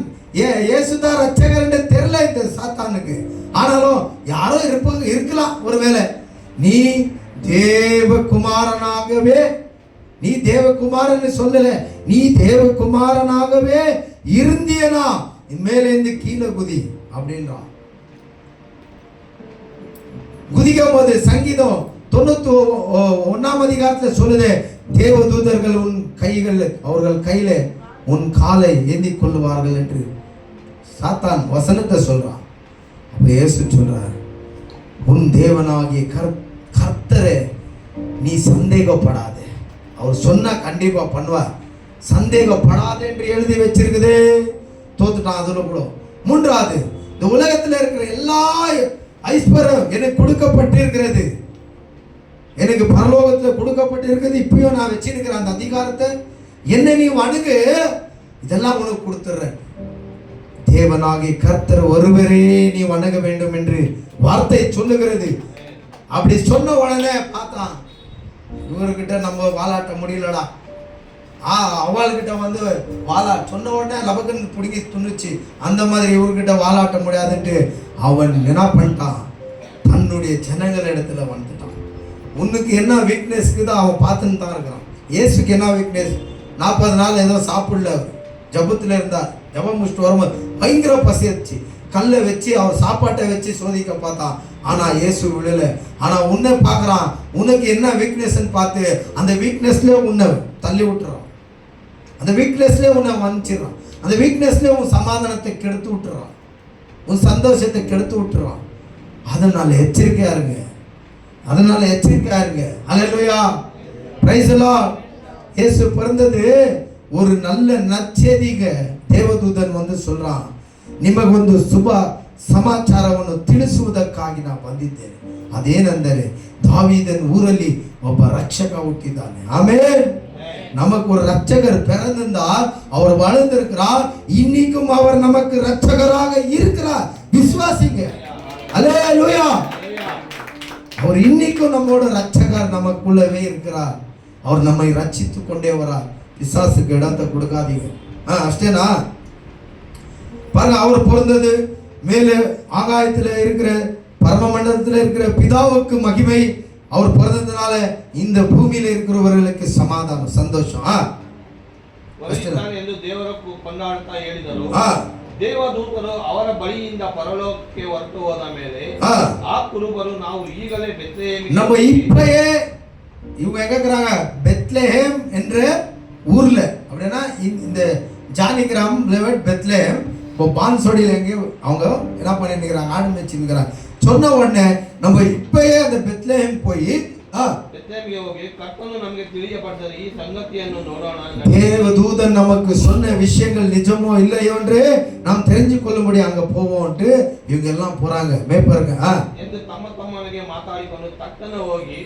இயேசு தான் ரட்சகர் என்று தெரியல இந்த சாத்தானுக்கு. ஆனாலும் யாரோ இருக்கலாம், ஒருவேளை நீ தேவகுமாரனாகவே, நீ தேவகுமாரன் சொல்லல, நீ தேவகுமாரனாகவே இருந்தியனா மேலே இருந்து கீழே குதி அப்படின்றான். குதிக்கும் போது சங்கீதம் 91ஆம் அதிகாரத்தில் சொல்லுது, தேவதூதர்கள் உன் கைகள், அவர்கள் கையில உன் காலை ஏந்தி கொள்ளுவார்கள் என்று சாத்தான் வசனத்தை சொல்றான். அப்ப இயேசு சொல்றார், உன் தேவனாகிய கர்த்தரே நீ சந்தேகப்படாத, அவர் சொன்னா கண்டிப்பா பண்ணுவார், சந்தேகப்படாத என்று எழுதி வச்சிருக்குது. தோத்துட்டான் அதுல கூட. மூன்றாவது, இந்த உலகத்தில் இருக்கிற எல்லா ஐஸ்வர்யம் எனக்கு கொடுக்கப்பட்டிருக்கிறது, எனக்கு பரலோகத்தில் கொடுக்கப்பட்டிருக்கிறது, இப்பயும் நான் வச்சிருக்கிறேன் அந்த அதிகாரத்தை, என்ன நீ வணங்கு, இதெல்லாம் உனக்கு கொடுத்துறேன். தேவனாகிய கர்த்தர் ஒருவரே நீ வணங்க வேண்டும் என்று வார்த்தை சொல்லுகிறது. அப்படி சொன்ன உடனே பார்த்தான், இவர்கிட்ட நம்ம வாலாட்ட முடியலடா. அவள்கிட்ட வந்து வாலா சொன்ன உடனே லபகன் பிடிங்கி துணிச்சு, அந்த மாதிரி இவர்கிட்ட வாலாட்ட முடியாதுன்ட்டு அவன் என்ன பண்ணிட்டான், தன்னுடைய ஜனங்கள் இடத்துல வந்துட்டான். உனக்கு என்ன வீக்னஸ்க்கு தான் அவன் பார்த்துன்னு தான் இருக்கிறான். இயேசுக்கு என்ன வீக்னஸ், 40 நாள் ஏதோ சாப்பிடல, ஜபத்தில் இருந்தார். ஜபம் முடிச்சுட்டு வரும்போது பயங்கர பசியாச்சு, கல்லை வச்சு அவர் சாப்பாட்டை வச்சு சோதிக்க பார்த்தான், ஆனா இயேசு விழல. ஆனா உன்னை பார்க்கறான், உனக்கு என்ன வீக்னஸ்ன்னு பார்த்து அந்த வீக்னஸ்ல உன்னை தள்ளி விட்டுறான், அந்த வீக்னஸ்ல உன்னை வஞ்சிடறான், அந்த வீக்னஸ்ல உன் சமாதானத்தை கெடுத்து விட்டுறான், உன் சந்தோஷத்தை கெடுத்து விட்டுறான். அதனால எச்சரிக்கையா இருங்க, அதனால எச்சரிக்கையா இருங்க. அல்லேலூயா, பிரைஸ் தி லார்ட். இயேசு பிறந்தது ஒரு நல்ல ನಚ್ಚೇದಿಗ ದೇವದೂತನ್ ಒಂದು சொல்றான், ನಿಮಗೊಂದು ಶುಭ ಸಮಾಚಾರವನ್ನು ತಿಳಿಸುವುದಕ್ಕಾಗಿ ನಾನು ಬಂದಿದ್ದೇನೆ. ಅದೇನೆಂದರೆ தாவீதன் ஊரில் ಒಬ್ಬ ரட்சக ಹುಟ್ಟಿದ್ದಾನೆ. ஆமென். நமக்கு ஒரு ரட்சகர் பிறந்திருந்தார், அவர் வாழ்ந்திருக்கிறார், இன்னைக்கும் அவர் நமக்கு ரட்சகராக இருக்கிறார். விசுவாசிங்க. அல்லேலூயா. அவர் இன்னைக்கும் நம்மோட ரட்சகர் நமக்குள்ளவே இருக்கிறார். அவர் நம்மை ரட்சித்து கொண்டே வரார். பிசாசுக்கு இடத்தை கொடுக்காதீங்க. அஷ்டேனா பாருங்க, அவர் பிறந்தது மேலே ஆகாயத்தில் இருக்கிற பரமமண்டலத்தில் இருக்கிற பிதாவுக்கு மகிமை. அவர் பிறந்ததுனால இந்த பூமியில இருக்கிறவர்களுக்கு சமாதானம், ಸಂತೋಷம். ಎಂದು ದೇವರ ಕೊಂಡಾಡುತ್ತಾ ಹೇಳಿದರು. ದೇವದೂತರು ಅವರ ಬಳಿಯಿಂದ ಪರಲೋಕಕ್ಕೆ ಹೊರಟು ಹೋದ ಮೇಲೆ ಆ ಕುರುಬರು ನಾವು ಈಗಲೇ ಬೆತ್ಲೆಹೇಮ್, நம்ம இப்பயே இவங்க எங்க இருக்கிறாங்க, பெத்லெஹேம் என்ற ஊர்ல. அப்படின்னா இந்த ஜானி கிராமம் பெத்லெஹேம் இப்போ பான்சோடியில் எங்கே அவங்க என்ன பண்ணிருக்கிறாங்க, ஆடு வச்சுருக்கிறாங்க. சொன்ன உடனே நம்ம இப்பயே அந்த பெத்லெஹேம் போய் ಬೆತ್ಲೆಹೇಮಿಗೆ ಹೋಗಿ ಕರ್ತನು ನಮಗೆ ತಿಳಿಯಪಡಿಸಿದ ಈ ಸಂಗತಿಯನ್ನು ನೋಡೋಣ. தேவதூதன் நமக்கு சொன்ன விஷயங்கள் நிஜமோ இல்லையோ என்று நாம் தெரிஞ்சு கொள்ளும்படி அங்க போவோம்ட்டு இவங்க எல்லாம் போறாங்க மேய்ப்பருங்க ಎಂದು ತಮ್ಮ ತಮ್ಮನಿಗೆ ಮಾತಾಡಿಕೊಂಡು ತಟ್ಟನೆ ಹೋಗಿ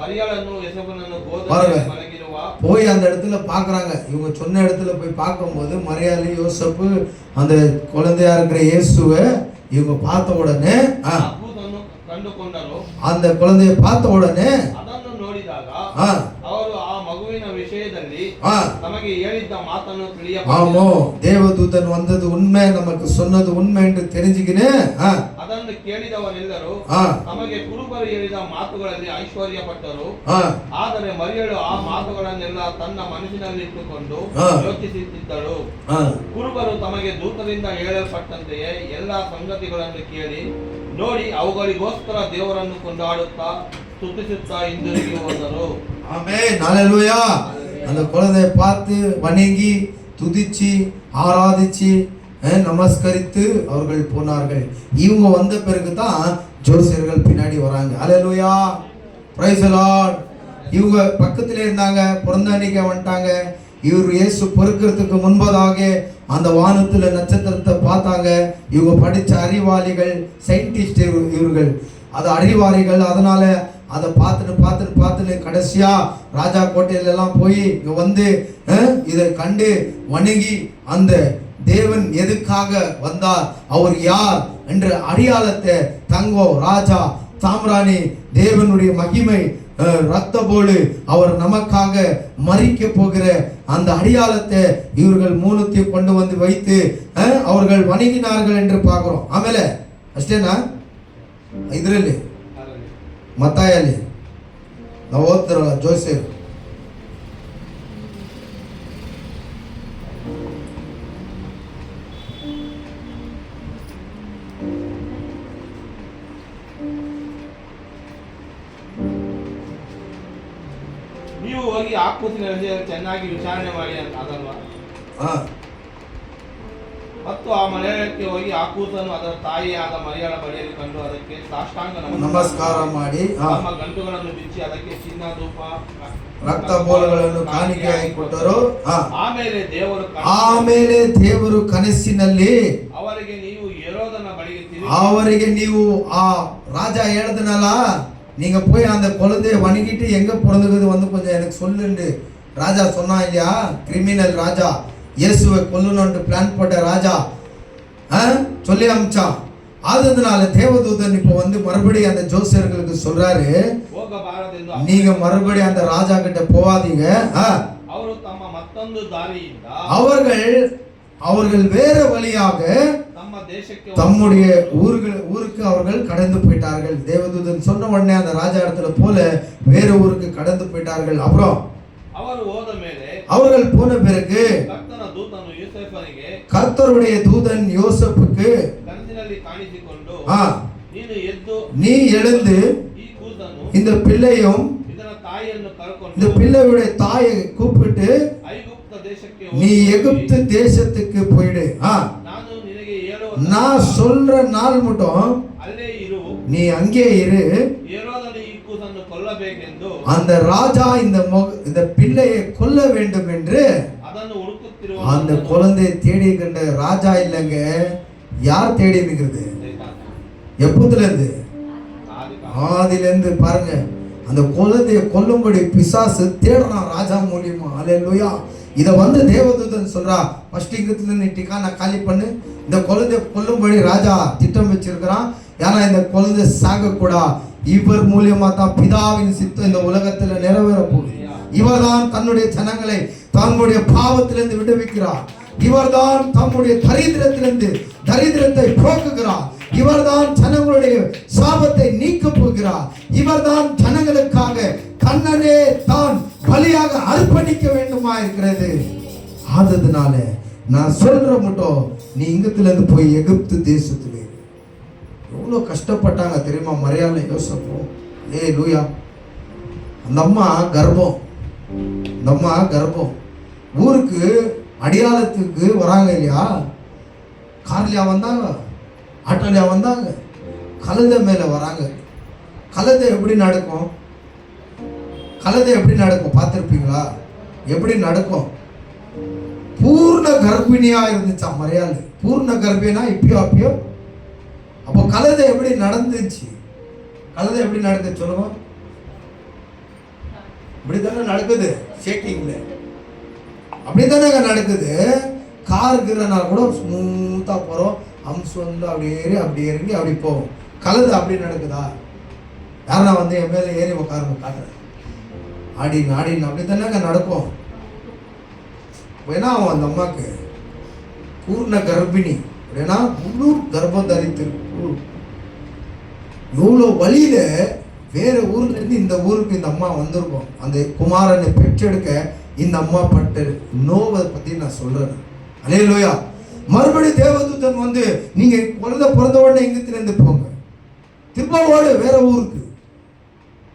ಮರಿಯಾಳನ್ನು ಯೋಸೇಫನನ್ನು ಗೋದಲಿನಲ್ಲಿ ಮಲಗಿರುವ போய் அந்த இடத்துல பாக்குறாங்க. இவங்க சொன்ன இடத்துல போய் பார்க்கும்போது மரியாள் யோசேப்பு அந்த குழந்தையா இருக்கிற இயேசுவை இவங்க பார்த்த உடனே ಕಂಡುಕೊಂಡರು. அந்த குழந்தையை பார்த்த உடனே ಅದನ್ನು ನೋಡಿದಾಗ ಅವರು ಆ ಮಗುವಿನ ವಿಷಯದಲ್ಲಿ ನಮಗೆ ಹೇಳಿದ್ದ ಮಾತನ್ನು ஆமோ தேவதூதன் வந்தது உண்மை, நமக்கு சொன்னது உண்மை என்று தெரிஞ்சுக்கினே ಅದನ್ನು ಕೇಳಿದವರೆಲ್ಲರೂ ನಮಗೆ ಕುರುಬರು ಹೇಳಿದ ಮಾತುಗಳಲ್ಲಿ ಐಶ್ವರ್ಯ ಪಟ್ಟರು. ಆದರೆ ಮರಿಯಳು ಆ ಮಾತುಗಳನ್ನೆಲ್ಲ ತನ್ನ ಮನಸ್ಸಿನಲ್ಲಿಟ್ಟುಕೊಂಡು ಯೋಚಿಸುತ್ತಿದ್ದಳು. ಕುರುಬರು ತಮಗೆ ದೂತರಿಂದ ಹೇಳಲ್ಪಟ್ಟಂತೆಯೇ ಎಲ್ಲಾ ಸಂಗತಿಗಳನ್ನು ಕೇಳಿ ನೋಡಿ ಅವುಗಳಿಗೋಸ್ಕರ ದೇವರನ್ನು ಕೊಂಡಾಡುತ್ತಾ ಸ್ತುತಿಸುತ್ತಾ ಹಿಂದಿರುಗಿ ಹೋದರು. ஆமென், ஹalleluya. அந்த குழந்தையை பார்த்து வணங்கி துதிச்சு ஆராதிச்சு நமஸ்கரித்து அவர்கள் போனார்கள். இவங்க வந்த பிறகு தான் ஜோசியர்கள் பின்னாடி வராங்க. ஹalleluya, பிரைஸ் தி லார்ட். இவங்க பக்கத்திலே இருந்தாங்க, பிறந்த அன்னைக்கு வந்துட்டாங்க. இவர் இயேசு பொறுக்கிறதுக்கு முன்பதாக அந்த வானத்துல நட்சத்திரத்தை பார்த்தாங்க. இவங்க படிச்ச அறிவாளிகள், சயின்டிஸ்ட் இவர்கள், அது அறிவாளிகள். அதனால அதை பார்த்துட்டு கடைசியா ராஜா கோட்டையில எல்லாம் போய் இங்க வந்து இதை கண்டு வணங்கி அந்த தேவன் எதுக்காக வந்தார், அவர் யார் என்ற அடையாளத்தை தங்கம், ராஜா, தாம்ராணி, தேவனுடைய மகிமை, ரத்த போடு, அவர் நமக்காக மரிக்க போகிற அந்த அடையாளத்தை இவர்கள் மூணுத்தையும் கொண்டு வந்து வைத்து அவர்கள் வணங்கினார்கள் என்று பார்க்கிறோம். ಆಮೇಲೆ ಅಷ್ಟೇನಾ? ಇದರಲ್ಲಿ ಮತ್ತಾಯಲ್ಲಿ ನಾವು ಓದ್ತಾರಲ್ಲ ಜೋಸೆಫ್, ನೀವು ಹೋಗಿ ಆ ಕೂಸಿನಲ್ಲಿ ಚೆನ್ನಾಗಿ ವಿಚಾರಣೆ ಮಾಡಿ ಅದಲ್ವಾ? ಮತ್ತು ಆ ಮನೆಯಕ್ಕೆ ಹೋಗಿ ಆ ಕೂಸನ್ನು ಅದರ ತಾಯಿಯಾದ ಮರಿಯಳ ಬಳಿಯಲ್ಲಿ ಕಂಡು ಅದಕ್ಕೆ ಸಾಷ್ಟಾಂಗ ನಮಸ್ಕಾರ ಮಾಡಿ ತಮ್ಮ ಗಂಟುಗಳನ್ನು ಬಿಚ್ಚಿ ಅದಕ್ಕೆ ಚಿನ್ನ, ಧೂಪ, ರಕ್ತ ಬೋಲಗಳನ್ನು ಕಾಣಿಕೆಯಾಗಿ ಕೊಟ್ಟರು. ಆಮೇಲೆ ದೇವರು ಕನಸಿನಲ್ಲಿ ಅವರಿಗೆ ನೀವು ಹೆರೋದನ ಬಳಿಗೆ அவರಿಗೆ ನೀವು ಆ ராஜா எழுதுனல, நீங்க போய் அந்த குழந்தையை வணங்கிட்டு எங்க பிறந்தது வந்து கொஞ்சம் எனக்கு சொல்லுண்டு ராஜா சொன்னா இல்லையா? கிரிமினல் ராஜா, இயேசுவை கொல்லணும்னு பிளான் போட்ட ராஜா சொல்லி அமிச்சான். அதனால தேவதூதன் இப்போ வந்து மறுபடியும் அந்த ஜோசியர்களுக்கு சொல்றாரு, நீங்க மறுபடியும் அந்த ராஜா கிட்ட போவாதீங்க. அவர்கள் வேற வழியாக தம்முடைய ஊருக்கு அவர்கள் கடந்து போயிட்டார்கள். தேவதூதன் சொன்ன உடனே அந்த ராஜா இடத்துல போல வேற ஊருக்கு கடந்து போயிட்டார்கள். அப்புறம் அவர்கள் போன பிறகு கர்த்தருடைய தூதன் யோசேப்புக்கு நீ எழுந்து இந்த பிள்ளையும் இந்த பிள்ளையுடைய தாயை கூப்பிட்டு நீ எகிப்து தேசத்துக்கு போயிடு. நான் சொல்ற நாள் மட்டும் நீ அங்கே இரு. அந்த ராஜா இந்த பிள்ளையை கொல்ல வேண்டும் என்று அந்த குழந்தையை தேடி கண்ட ராஜா இல்லைங்க, யார் தேடி நிற்கிறது? எப்போதுல இருந்து? ஆதில இருந்து பாருங்க, அந்த குழந்தையை கொல்லும்படி பிசாசு தேடுறான் ராஜா மூலியமா. அல்லேலூயா. இத வந்து தேவதூதன் சொல்றா, ஃபர்ஸ்ட் இங்கத்துல நிட்டிக்கா நான் காலி பண்ணு, இந்த குழந்தையை கொல்லும்படி ராஜா திட்டம் வச்சிருக்கிறான். ஏன்னா இந்த குழந்தை சாக கூடா, இவர் மூலியமா தான் பிதாவின் சித்தம் இந்த உலகத்துல நிறைவேற போகுது. இவர்தான் தன்னுடைய ஜனங்களை தன்னுடைய பாவத்திலிருந்து விடுவிக்கிறார். இவர்தான் தம்முடைய தரித்திரத்தை போக்குகிறார். இவர்தான் ஜனங்களுடைய சாபத்தை நீக்க போகிறார். இவர்தான் ஜனங்களுக்காக தன்னனே தான் பலியாக அர்ப்பணிக்க வேண்டுமா இருக்கிறது. அதனால நான் சொல்ற மட்டும் நீ இங்கத்திலிருந்து போய் எகிப்து தேசத்துக்கு. எவ்வளோ கஷ்டப்பட்டாங்க தெரியுமா மரியாள் யோசேப்பும். லூயா. அந்த அம்மா கர்ப்பம் ஊருக்கு அடையாளத்துக்கு வராங்க இல்லையா? கார்லையா வந்தாங்க, ஆட்டோலையா வந்தாங்க, கழுதை மேல வராங்க. கழுதை எப்படி நடக்கும்? கழுதை எப்படி நடக்கும் பார்த்துருப்பீங்களா? எப்படி நடக்கும்? பூர்ண கர்ப்பிணியா இருந்துச்சா மரியாள். பூர்ண கர்ப்பினா இப்பயோ அப்பயோ. அப்போ கழுதை எப்படி நடந்துச்சு? கழுதை எப்படி நடக்குது சொல்லுங்க. இப்படித்தானே நடக்குது, ஷேக்கிங்ல அப்படித்தானே நடக்குது. காருக்குறனா கூட ஸ்மூத்தா போறோம், அம்சம் வந்து அப்படியே ஏறி அப்படி இறங்கி அப்படி போகும். கழுதை அப்படி நடக்குதா? யாரா வந்து என் மேல ஏறி உட்காருங்க காட்டுறேன், ஆடின்னு ஆடின்னு அப்படித்தானே நடக்கும். ஏன்னா அவன் அந்த அம்மாக்கு பூர்ண கர்ப்பிணி, அப்படின்னா முழு கர்ப்பம் தரித்து எவ்வளோ வழியில வேற ஊர்ல இருந்து இந்த ஊருக்கு இந்த அம்மா வந்திருக்கோம். அந்த குமாரனை பெற்றெடுக்க இந்த அம்மா பட்ட நோவை பத்தி நான் சொல்றேன். அல்லேலூயா. மறுபடியும் தேவதூதன் வந்து நீங்க குழந்தை பிறந்த உடனே எங்கிட்ட இருந்து போங்க, திரும்ப ஓடு வேற ஊருக்கு.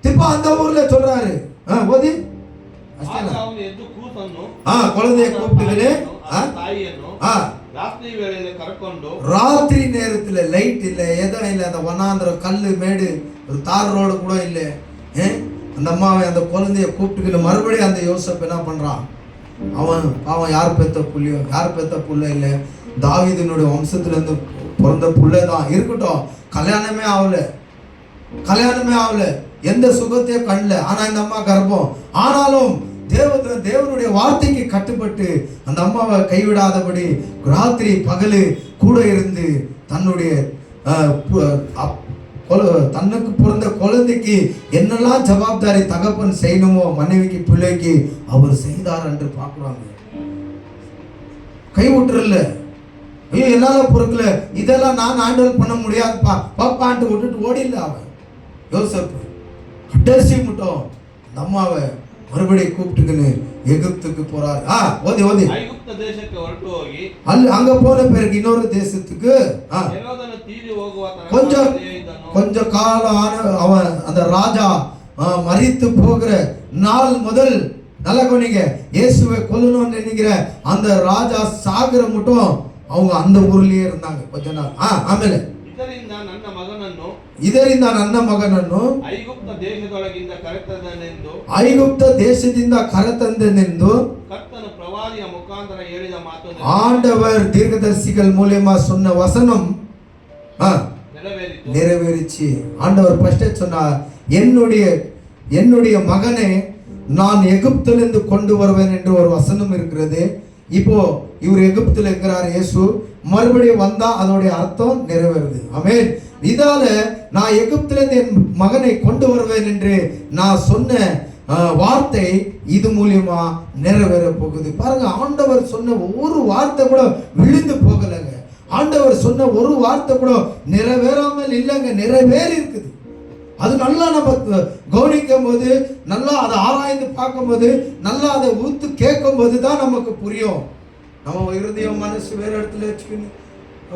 திரும்ப அந்த ஊர்ல சொல்றாரு ஓதி குழந்தைய கூப்பிட்டு ராத்திரி நேரத்துல லைட் இல்ல, எதுவும் இல்லை, அந்த வனாந்திரம் கல்லு மேடு ஒரு தார் ரோடு கூட இல்லை. அந்த அம்மாவை அந்த குழந்தைய கூப்பிட்டுக்கிட்டு மறுபடியும் அந்த யோசப் என்ன பண்றான்? அவன் யார் பெத்த புள்ளியோ, யார் பெத்த புள்ள இல்லை, தாவீதினுடைய வம்சத்துல இருந்து பிறந்த புள்ளதான் இருக்கட்டும். கல்யாணமே ஆகல, எந்த சுகத்தையும் கண்ணல. ஆனா இந்த அம்மா கர்ப்பம். ஆனாலும் தேவனுடைய வார்த்தைக்கு கட்டுப்பட்டு அந்த அம்மாவை கைவிடாதபடி ராத்திரி பகலு கூட இருந்து தன்னுடைய தன்னுக்கு பிறந்த குழந்தைக்கு என்னெல்லாம் ஜவாப்தாரி தகப்பன் செய்யணுமோ மனைவிக்கு பிள்ளைக்கு அவர் செய்தார் என்று பார்க்குறாங்க. கை விட்டுறல, ஐயோ என்னால பொறுக்கல, இதெல்லாம் நான் ஹேண்டில் பண்ண முடியாதுப்பா பாப்பான்ட்டு விட்டுட்டு ஓடில அவன் யோசப். கடைசி மட்டும் அந்த அம்மாவை மறுபடியும் கூப்பிட்டுக்கின்னு எகிப்துக்கு போறாரு. ஓதி அங்க போன பிறகு இன்னொரு தேசத்துக்கு கொஞ்ச காலம் ஆன அவன் அந்த ராஜா மரித்து போகிற நாள் முதல் நல்ல கொண்டீங்க இயேசுவை கொல்லணும்னு நினைக்கிற அந்த ராஜா சாகுற மட்டும் அவங்க அந்த ஊர்லயே இருந்தாங்க கொஞ்ச ನಾள். ಆಮೇಲೆ ಇದರಿಂದ ನನ್ನ ಮಗನನ್ನು ಐಗುಪ್ತ ದೇಶದಿಂದ ಕರೆತಂದೆನೆಂದು ஆண்டவர் தீர்க்கதரிசிகள் மூலமா சொன்ன வசனம் நிறைவேறிச்சு. ஆண்டவர் ஃபர்ஸ்டே சொன்னார், என்னுடைய மகனை நான் எகிப்திலிருந்து கொண்டு வருவேன் என்று ஒரு வசனம் இருக்கிறது. இப்போ இவர் எகிப்தில் இருக்கிறார் இயேசு, மறுபடியும் வந்தா அதோடைய அர்த்தம் நிறைவேறுது. ஆமென். இதால நான் எகிப்திலிருந்து என் மகனை கொண்டு வருவேன் என்று நான் சொன்ன வார்த்தை இது மூலியமா நிறைவேற போகுது. பாருங்க, ஆண்டவர் சொன்ன ஒரு வார்த்தை கூட விழுந்து போகலைங்க. ஆண்டவர் சொன்ன ஒரு வார்த்தை கூட நிறைவேறாமல் இல்லைங்க, நிறைவேறி இருக்குது. அது நல்லா நம்ம கவனிக்கும் போது, நல்லா அதை ஆராய்ந்து பார்க்கும் போது, நல்லா அதை ஊத்து கேட்கும் போது தான் நமக்கு புரியும். நம்ம இருதயம் மனசு வேற இடத்துல வச்சுக்கணும்.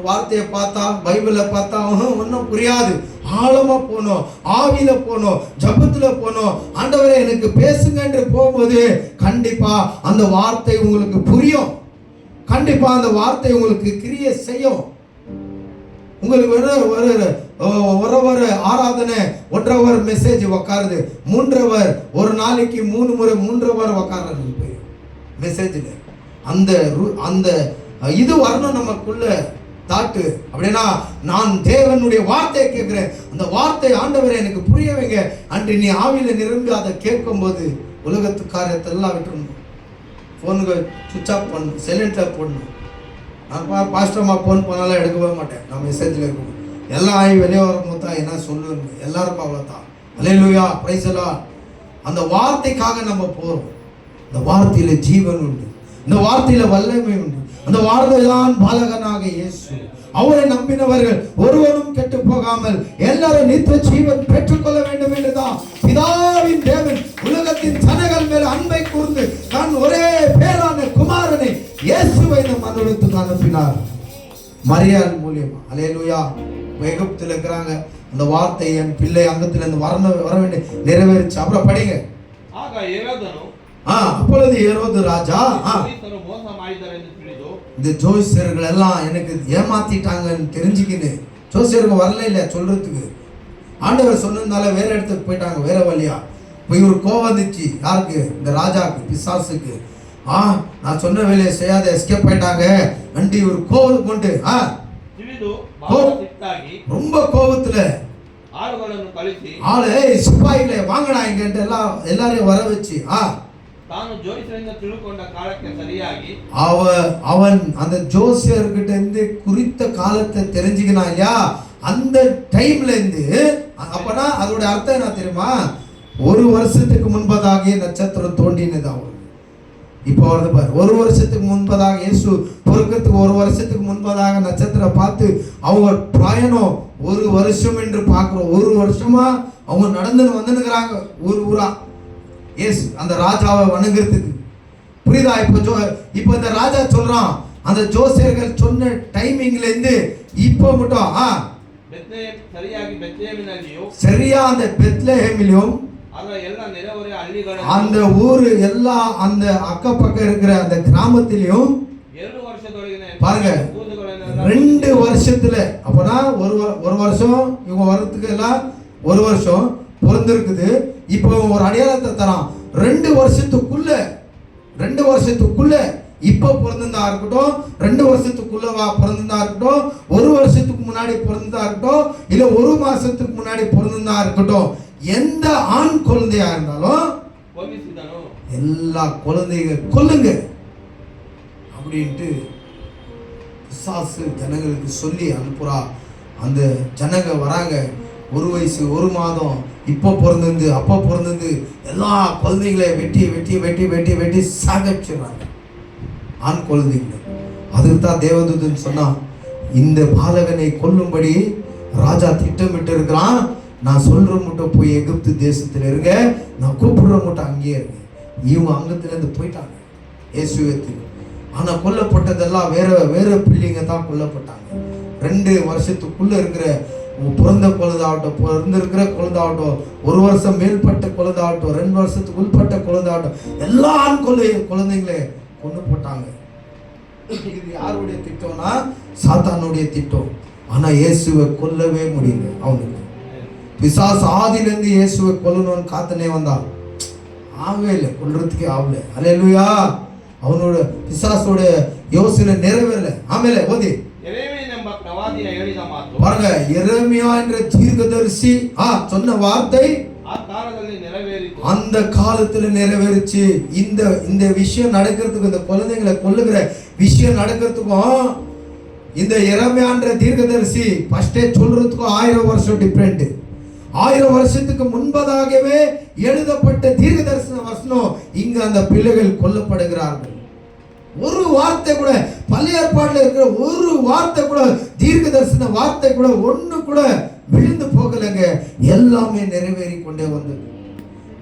வார்த்தையை பார்த்தா பைபிளை பார்த்தா ஒன்றும் புரியாது. ஆழமா போனோம், ஆவியில போனோம், ஜபத்துல போனோம், ஆண்டவரே எனக்கு பேசுங்க என்று போகும்போது கண்டிப்பா அந்த வார்த்தை உங்களுக்கு புரியும். கண்டிப்பா அந்த வார்த்தை உங்களுக்கு கிரியை செய்யும். உங்களுக்கு ஒரு ஆராதனை 1 hour மெசேஜ் உக்காருது, 3 hour ஒரு நாளைக்கு 3 முறை 3 hour உக்காருது மெசேஜ்ல. அந்த இது வரணும் நமக்குள்ள தாட்டு. அப்படின்னா நான் தேவனுடைய வார்த்தையை கேட்கிறேன், அந்த வார்த்தை ஆண்டவரை எனக்கு புரிய வைங்க அன்று நீ ஆவியில நிரம்பி அதை கேட்கும் போது உலகத்து காரியத்தை எல்லாம் விட்டுருணும். ஃபோனுக்கு சுவிட்ச் ஆஃப் பண்ணணும், சைலண்ட்ல போடணும். நான் பாஸ்டர்மா ஃபோன் பண்ணாலும் எடுக்கவே மாட்டேன். நான் மெசேஜில் இருக்கணும். எல்லாம் ஆகி வெளியே வரும்போது தான் என்ன சொல்லுங்க, எல்லாருக்கும் அவ்வளோதான். அல்லேலூயா, பிரைஸ் தி லார்ட். அந்த வார்த்தைக்காக நம்ம போறோம். இந்த வார்த்தையில ஜீவன் உண்டு, இந்த வார்த்தையில வல்லமை உண்டு. அந்த வார்த்தை தான் பாலகனாக இயேசு. அவரை நம்பினவர்கள் ஒருவரும் கெட்டு போகாமல் எல்லாரும் நித்திய ஜீவன் பெற்றுக்கொள்ள வேண்டும் என்றுதான் பிதாவின் தேவன் உலகத்தின் ஜனங்கள் மேல் அன்பை கூர்ந்து நான் ஒரே பேரான குமாரனை இயேசுவை நம் மனுவுக்கு அனுப்பினார் மரியாள் மூலியமா. அல்லேலூயா. எகிப்தில் இருக்கிறாங்க. அந்த வார்த்தை என் பிள்ளை அங்கத்திலிருந்து வர வேண்டிய நிறைவேறிச்சு. அப்புறம் படிங்க. அப்பொழுது ஏரோது ராஜா இந்த ஜோசியர்கள் எல்லாம் எனக்கு ஏமாத்திட்டாங்கன்னு தெரிஞ்சுக்கின்னு, ஜோசியர்கள் வரல இல்ல சொல்றதுக்கு, ஆண்டவர் சொன்னதுனால வேற இடத்துக்கு போயிட்டாங்க, வேற வழியா இப்போ இவரு கோவம் வந்துச்சு. யாருக்கு? இந்த ராஜாக்கு, பிசாசுக்கு. நான் சொன்ன வேலையை செய்யாத எஸ்கேப் ஆயிட்டாங்க அண்டி இவர் கோவம் கொண்டு ரொம்ப கோபத்துல ஆளு சிப்பாயில வாங்கடா இங்க எல்லாரையும் வர வச்சு அவன் அந்த ஜோசியர்கிட்ட இருந்து குறித்த காலத்தை தெரிஞ்சுக்கினா இல்லையா, அந்த டைம்ல இருந்து. அப்பனா அதோட அர்த்தம் என்ன தெரியுமா? ஒரு வருஷத்துக்கு முன்பதாக நட்சத்திரம் தோண்டினது அவன். இப்போ வருது பாரு, ஒரு வருஷத்துக்கு முன்பதாக இயேசு பொறுக்கிறதுக்கு ஒரு வருஷத்துக்கு முன்பதாக நட்சத்திரம் பார்த்து அவங்க பயணம் ஒரு வருஷம் என்று பார்க்கிறோம். ஒரு வருஷமா அவங்க நடந்துன்னு வந்துனுக்குறாங்க ஊர் ஊரா இயேசு அந்த ராஜாவை வணங்குறதுக்கு. புரியுதா? இப்போ இந்த ராஜா சொல்றான், அந்த ஜோசியர்கள் சொன்ன டைமிங்ல இருந்து இப்போ மட்டும் சரியா அந்த பெத்லஹேமிலும் அந்த ஊரு எல்லா அந்த அக்கப்பக்கம் இருக்கிற அந்த கிராமத்திலையும் பாருங்க 2 வருஷத்துல. அப்பனா ஒரு வருஷம் இவங்க வர்றதுக்கு எல்லாம் ஒரு வருஷம் பிறந்திருக்குது. இப்போ ஒரு அடையாளத்தை தரான். 2 வருஷத்துக்குள்ள இப்போ பிறந்ததா இருக்கட்டும், 2 வருஷத்துக்குள்ள பிறந்ததா இருக்கட்டும், 1 வருஷத்துக்கு முன்னாடி பிறந்ததா இருக்கட்டும், இல்ல 1 மாசத்துக்கு முன்னாடி பிறந்ததா இருக்கட்டும், எந்த ஆண் குழந்தையா இருந்தாலும் எல்லா குழந்தைங்க கொல்லுங்க அப்படின்ட்டு பிசாசு ஜனங்களுக்கு சொல்லி அனுப்புறா. அந்த ஜனங்க வராங்க. 1 வயசு 1 மாதம் இப்போ பிறந்தது அப்போ பிறந்தது எல்லா குழந்தைங்களை வெட்டி வெட்டி வெட்டி வெட்டி வெட்டி சாகடிச்சிடுறாங்க ஆண் குழந்தைங்களை. அதுக்கு தான் தேவதூதன் சொன்னா, இந்த பாலகனை கொல்லும்படி ராஜா திட்டமிட்டு இருக்கிறான். நான் சொல்ற மட்டும் போய் எகிப்து தேசத்துல இருங்க, நான் கூப்பிடுற மட்டும் அங்கேயே இருங்க. இவங்க அங்கத்துல இருந்து போயிட்டாங்க இயேசுவுக்கு. ஆனா கொல்லப்பட்டதெல்லாம் வேற பிள்ளைங்க தான் கொல்லப்பட்டாங்க. 2 வருஷத்துக்குள்ள இருக்கிற பிறந்த குழந்தாகட்டும், பிறந்திருக்கிற குழந்தாகட்டும், 1 வருஷம் மேல்பட்ட குழந்தாகட்டும், 2 வருஷத்துக்கு உள்பட்ட குழந்தாகட்டும், எல்லா ஆண் குழந்தைங்களே கொண்டு போட்டாங்க. இது யாருடைய திட்டம்னா சாத்தானுடைய திட்டம். ஆனா இயேசுவை கொல்லவே முடியல. அவனுக்கு பிசாசு ஆதியிலிருந்து இயேசுவை கொல்லணும்னு காத்தனே வந்தான். ஆகவே இல்லை, கொல்றதுக்கே ஆகல. அல்லேலூயா. அவனோட பிசாசோட யோசனை நிறைவேறல. ஆಮೇಲೆ ஓதி பாருங்க, எரேமியா என்ற தீர்க்கதரிசி சொன்ன வார்த்தை அந்த காலத்துல நிறைவேறிச்சு. இந்த விஷயம் நடக்கிறதுக்கு, இந்த குழந்தைங்களை கொல்லுகிற விஷயம் நடக்கிறதுக்கும் இந்த எரேமியா என்ற தீர்க்கதரிசி ஃபர்ஸ்டே சொல்றதுக்கும் 1000 வருஷம் டிஃபரெண்ட். 1000 வருஷத்துக்கு முன்பதாகவே எழுதப்பட்ட தீர்க்க தரிசன வசனம் இங்க அந்த பிள்ளைகள் கொல்லப்படுகிறார்கள். ஒரு வார்த்தை கூட பழைய ஏற்பாடுல இருக்கிற ஒரு வார்த்தை கூட, தீர்க்க தரிசன வார்த்தை கூட ஒண்ணு கூட விழுந்து போகலைங்க. எல்லாமே நிறைவேறி கொண்டே வந்தது.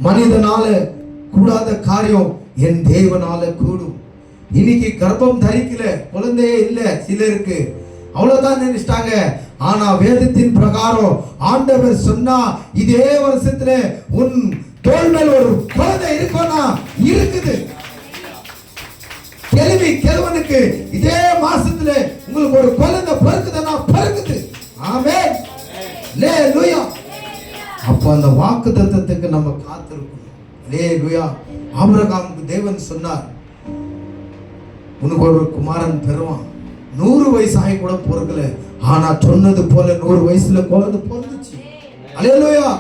மனிதனால கூடாத காரியம் என் தேவனால கூடும். இன்னைக்கு கர்ப்பம் தரிக்கல, குழந்தையே இல்லை சிலருக்கு, அவ்வளவுதான் நினைச்சிட்டாங்க. ஆனா வேதத்தின் பிரகாரம் ஆண்டவர் சொன்னா, இதே வருஷத்துல உன் தோள் மேல் ஒரு குழந்தை இருக்கும்னா இருக்குது. கிழவனுக்கு இதே மாசத்துல உங்களுக்கு ஒரு குழந்தை பிறக்குதுன்னா பிறக்குது. ஆமென். அல்லேலூயா. அப்ப அந்த வாக்குத்தத்தத்துக்கு நம்ம காத்திருக்கணும். அல்லேலூயா. ஆபிரகாமுக்கு தேவன் சொன்னார், உனக்கு ஒரு குமாரன் பெறுவான். 100 வயசு ஆகி கூட பிறக்கல, ஆனா சொன்னது போல 100 வயசுல குழந்தை பிறந்துச்சு. அல்லேலூயா.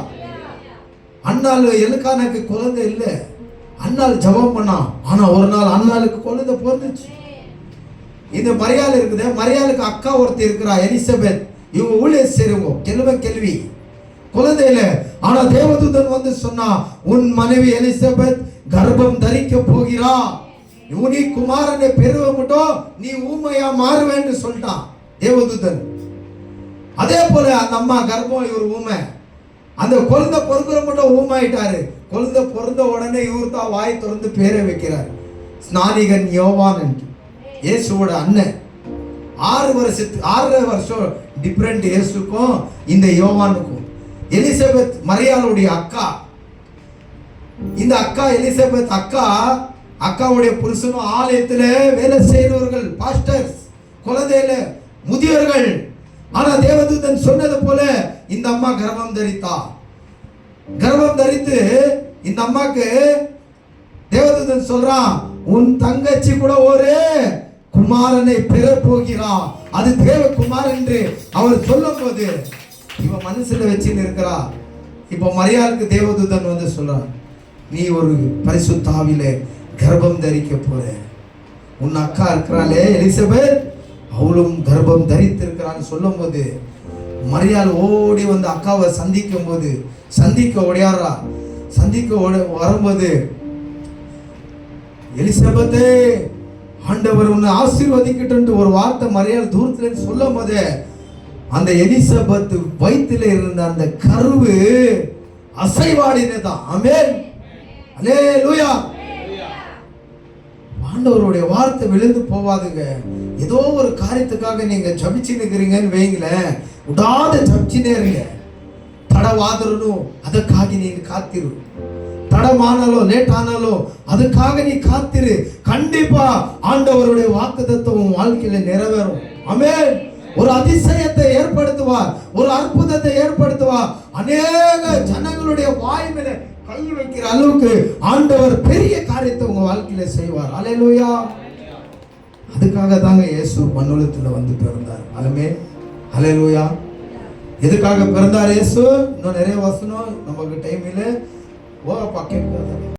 அண்ணாள் எலுக்கானாக்கு குழந்தை இல்ல, அண்ணாள் ஜெபம் பண்ணா, ஆனா ஒரு நாள் அண்ணாளுக்கு குழந்தை பிறந்துச்சு. இந்த மரியாள் இருக்குது, மரியாளுக்கு அக்கா ஒருத்தர் இருக்கிறா எலிசபெத். இவங்க ஊழியர் செய்றவங்க, கேள்வி குழந்தை இல்ல. ஆனா தேவதூதன் வந்து சொன்னா, உன் மனைவி எலிசபெத் கர்ப்பம் தரிக்க போகிறா, நீ குமாரனை பெறுவ மட்டும் நீ ஊமையா மாறுவேன்னு சொல்லிட்டான் தேவதூதன். அதே போல அந்த அம்மா கர்ப்பம், இவர் ஊமை. அந்த குழந்தை பொறுக்கிற மட்டும் ஊமாயிட்டாரு. குழந்தை பிறந்த உடனே இவர் தான் வாய் திறந்து பேரை வைக்கிறார், ஸ்நானிகன் யோவான் என்று. இயேசுவோட அண்ணன். 6 வருஷம் டிஃபரெண்ட் இயேசுக்கும் இந்த யோவானுக்கும். எலிசபெத் மரியாளுடைய அக்கா. இந்த அக்கா எலிசபெத் அக்காவுடைய புருஷனும் ஆலயத்துல வேலை செய்கிறவர்கள், பாஸ்டர்ஸ், குழந்தையில முதியோர்கள். ஆனா தேவதூதன் சொன்னது போல இந்த அம்மா கர்ப்பம் தரித்தா. கர்ப்பம் தரித்து இந்த அம்மாக்கு தேவதூதன் சொல்றான், உன் தங்கச்சி கூட ஒரு குமாரனை பெற போகிறான், அது தேவகுமாரன் என்று அவர் சொல்லும் போது இவன் மனசுல வச்சுன்னு இருக்கிறா. இப்போ மரியாளுக்கு தேவதூதன் வந்து சொல்றான், நீ ஒரு பரிசுத்த ஆவியிலே கர்ப்பம் தரிக்க போற. உன் அக்கா இருக்கிறாளே எலிசபெத், அவளும் கர்ப்பம் தரித்திருக்கிறான்னு சொல்லும் போது மரியாள் ஓடி வந்து அக்காவை சந்திக்க ஓடியாரா. வரும்போது, எலிசபெத்தே, ஆண்டவர் உன்னை ஆசீர்வதிக்கட்டும் ஒரு வார்த்தை மரியாள் தூரத்துல சொல்லும் போது அந்த எலிசபெத் வயிற்றில இருந்த அந்த கருவு அசைவாடினதான். ஆமென், அல்லேலூயா. ஆண்டவருடைய வார்த்தை விழுந்து போவாதுங்க. ஏதோ ஒரு காரியத்துக்காக நீங்க ஜபிச்சு நிற்கிறீங்கன்னு வைங்களேன், விடாத ஜபிச்சுனே இருங்க. தடவாதரணும், அதுக்காக நீங்க காத்திரு. தடமானாலோ லேட் ஆனாலோ அதுக்காக நீ காத்திரு. கண்டிப்பா ஆண்டவருடைய வாக்குத்தத்தம் வாழ்க்கையில நிறைவேறும். ஆமென். ஒரு அதிசயத்தை ஏற்படுத்துவார், ஒரு அற்புதத்தை ஏற்படுத்துவார். அநேக ஜனங்களுடைய வாய் மேல கை வைக்கிற அளவுக்கு ஆண்டவர் பெரிய காரியத்தை உங்க வாழ்க்கையில செய்வார். அல்லேலூயா. அதுக்காக தாங்க இயேசு மண்ணுலகத்துல வந்து பிறந்தார். ஆமென், அல்லேலூயா. எதுக்காக பிறந்தார் இயேசு? இன்னும் நிறைய வசனம் நமக்கு டைம் இல்லை. ஓ பக்கம்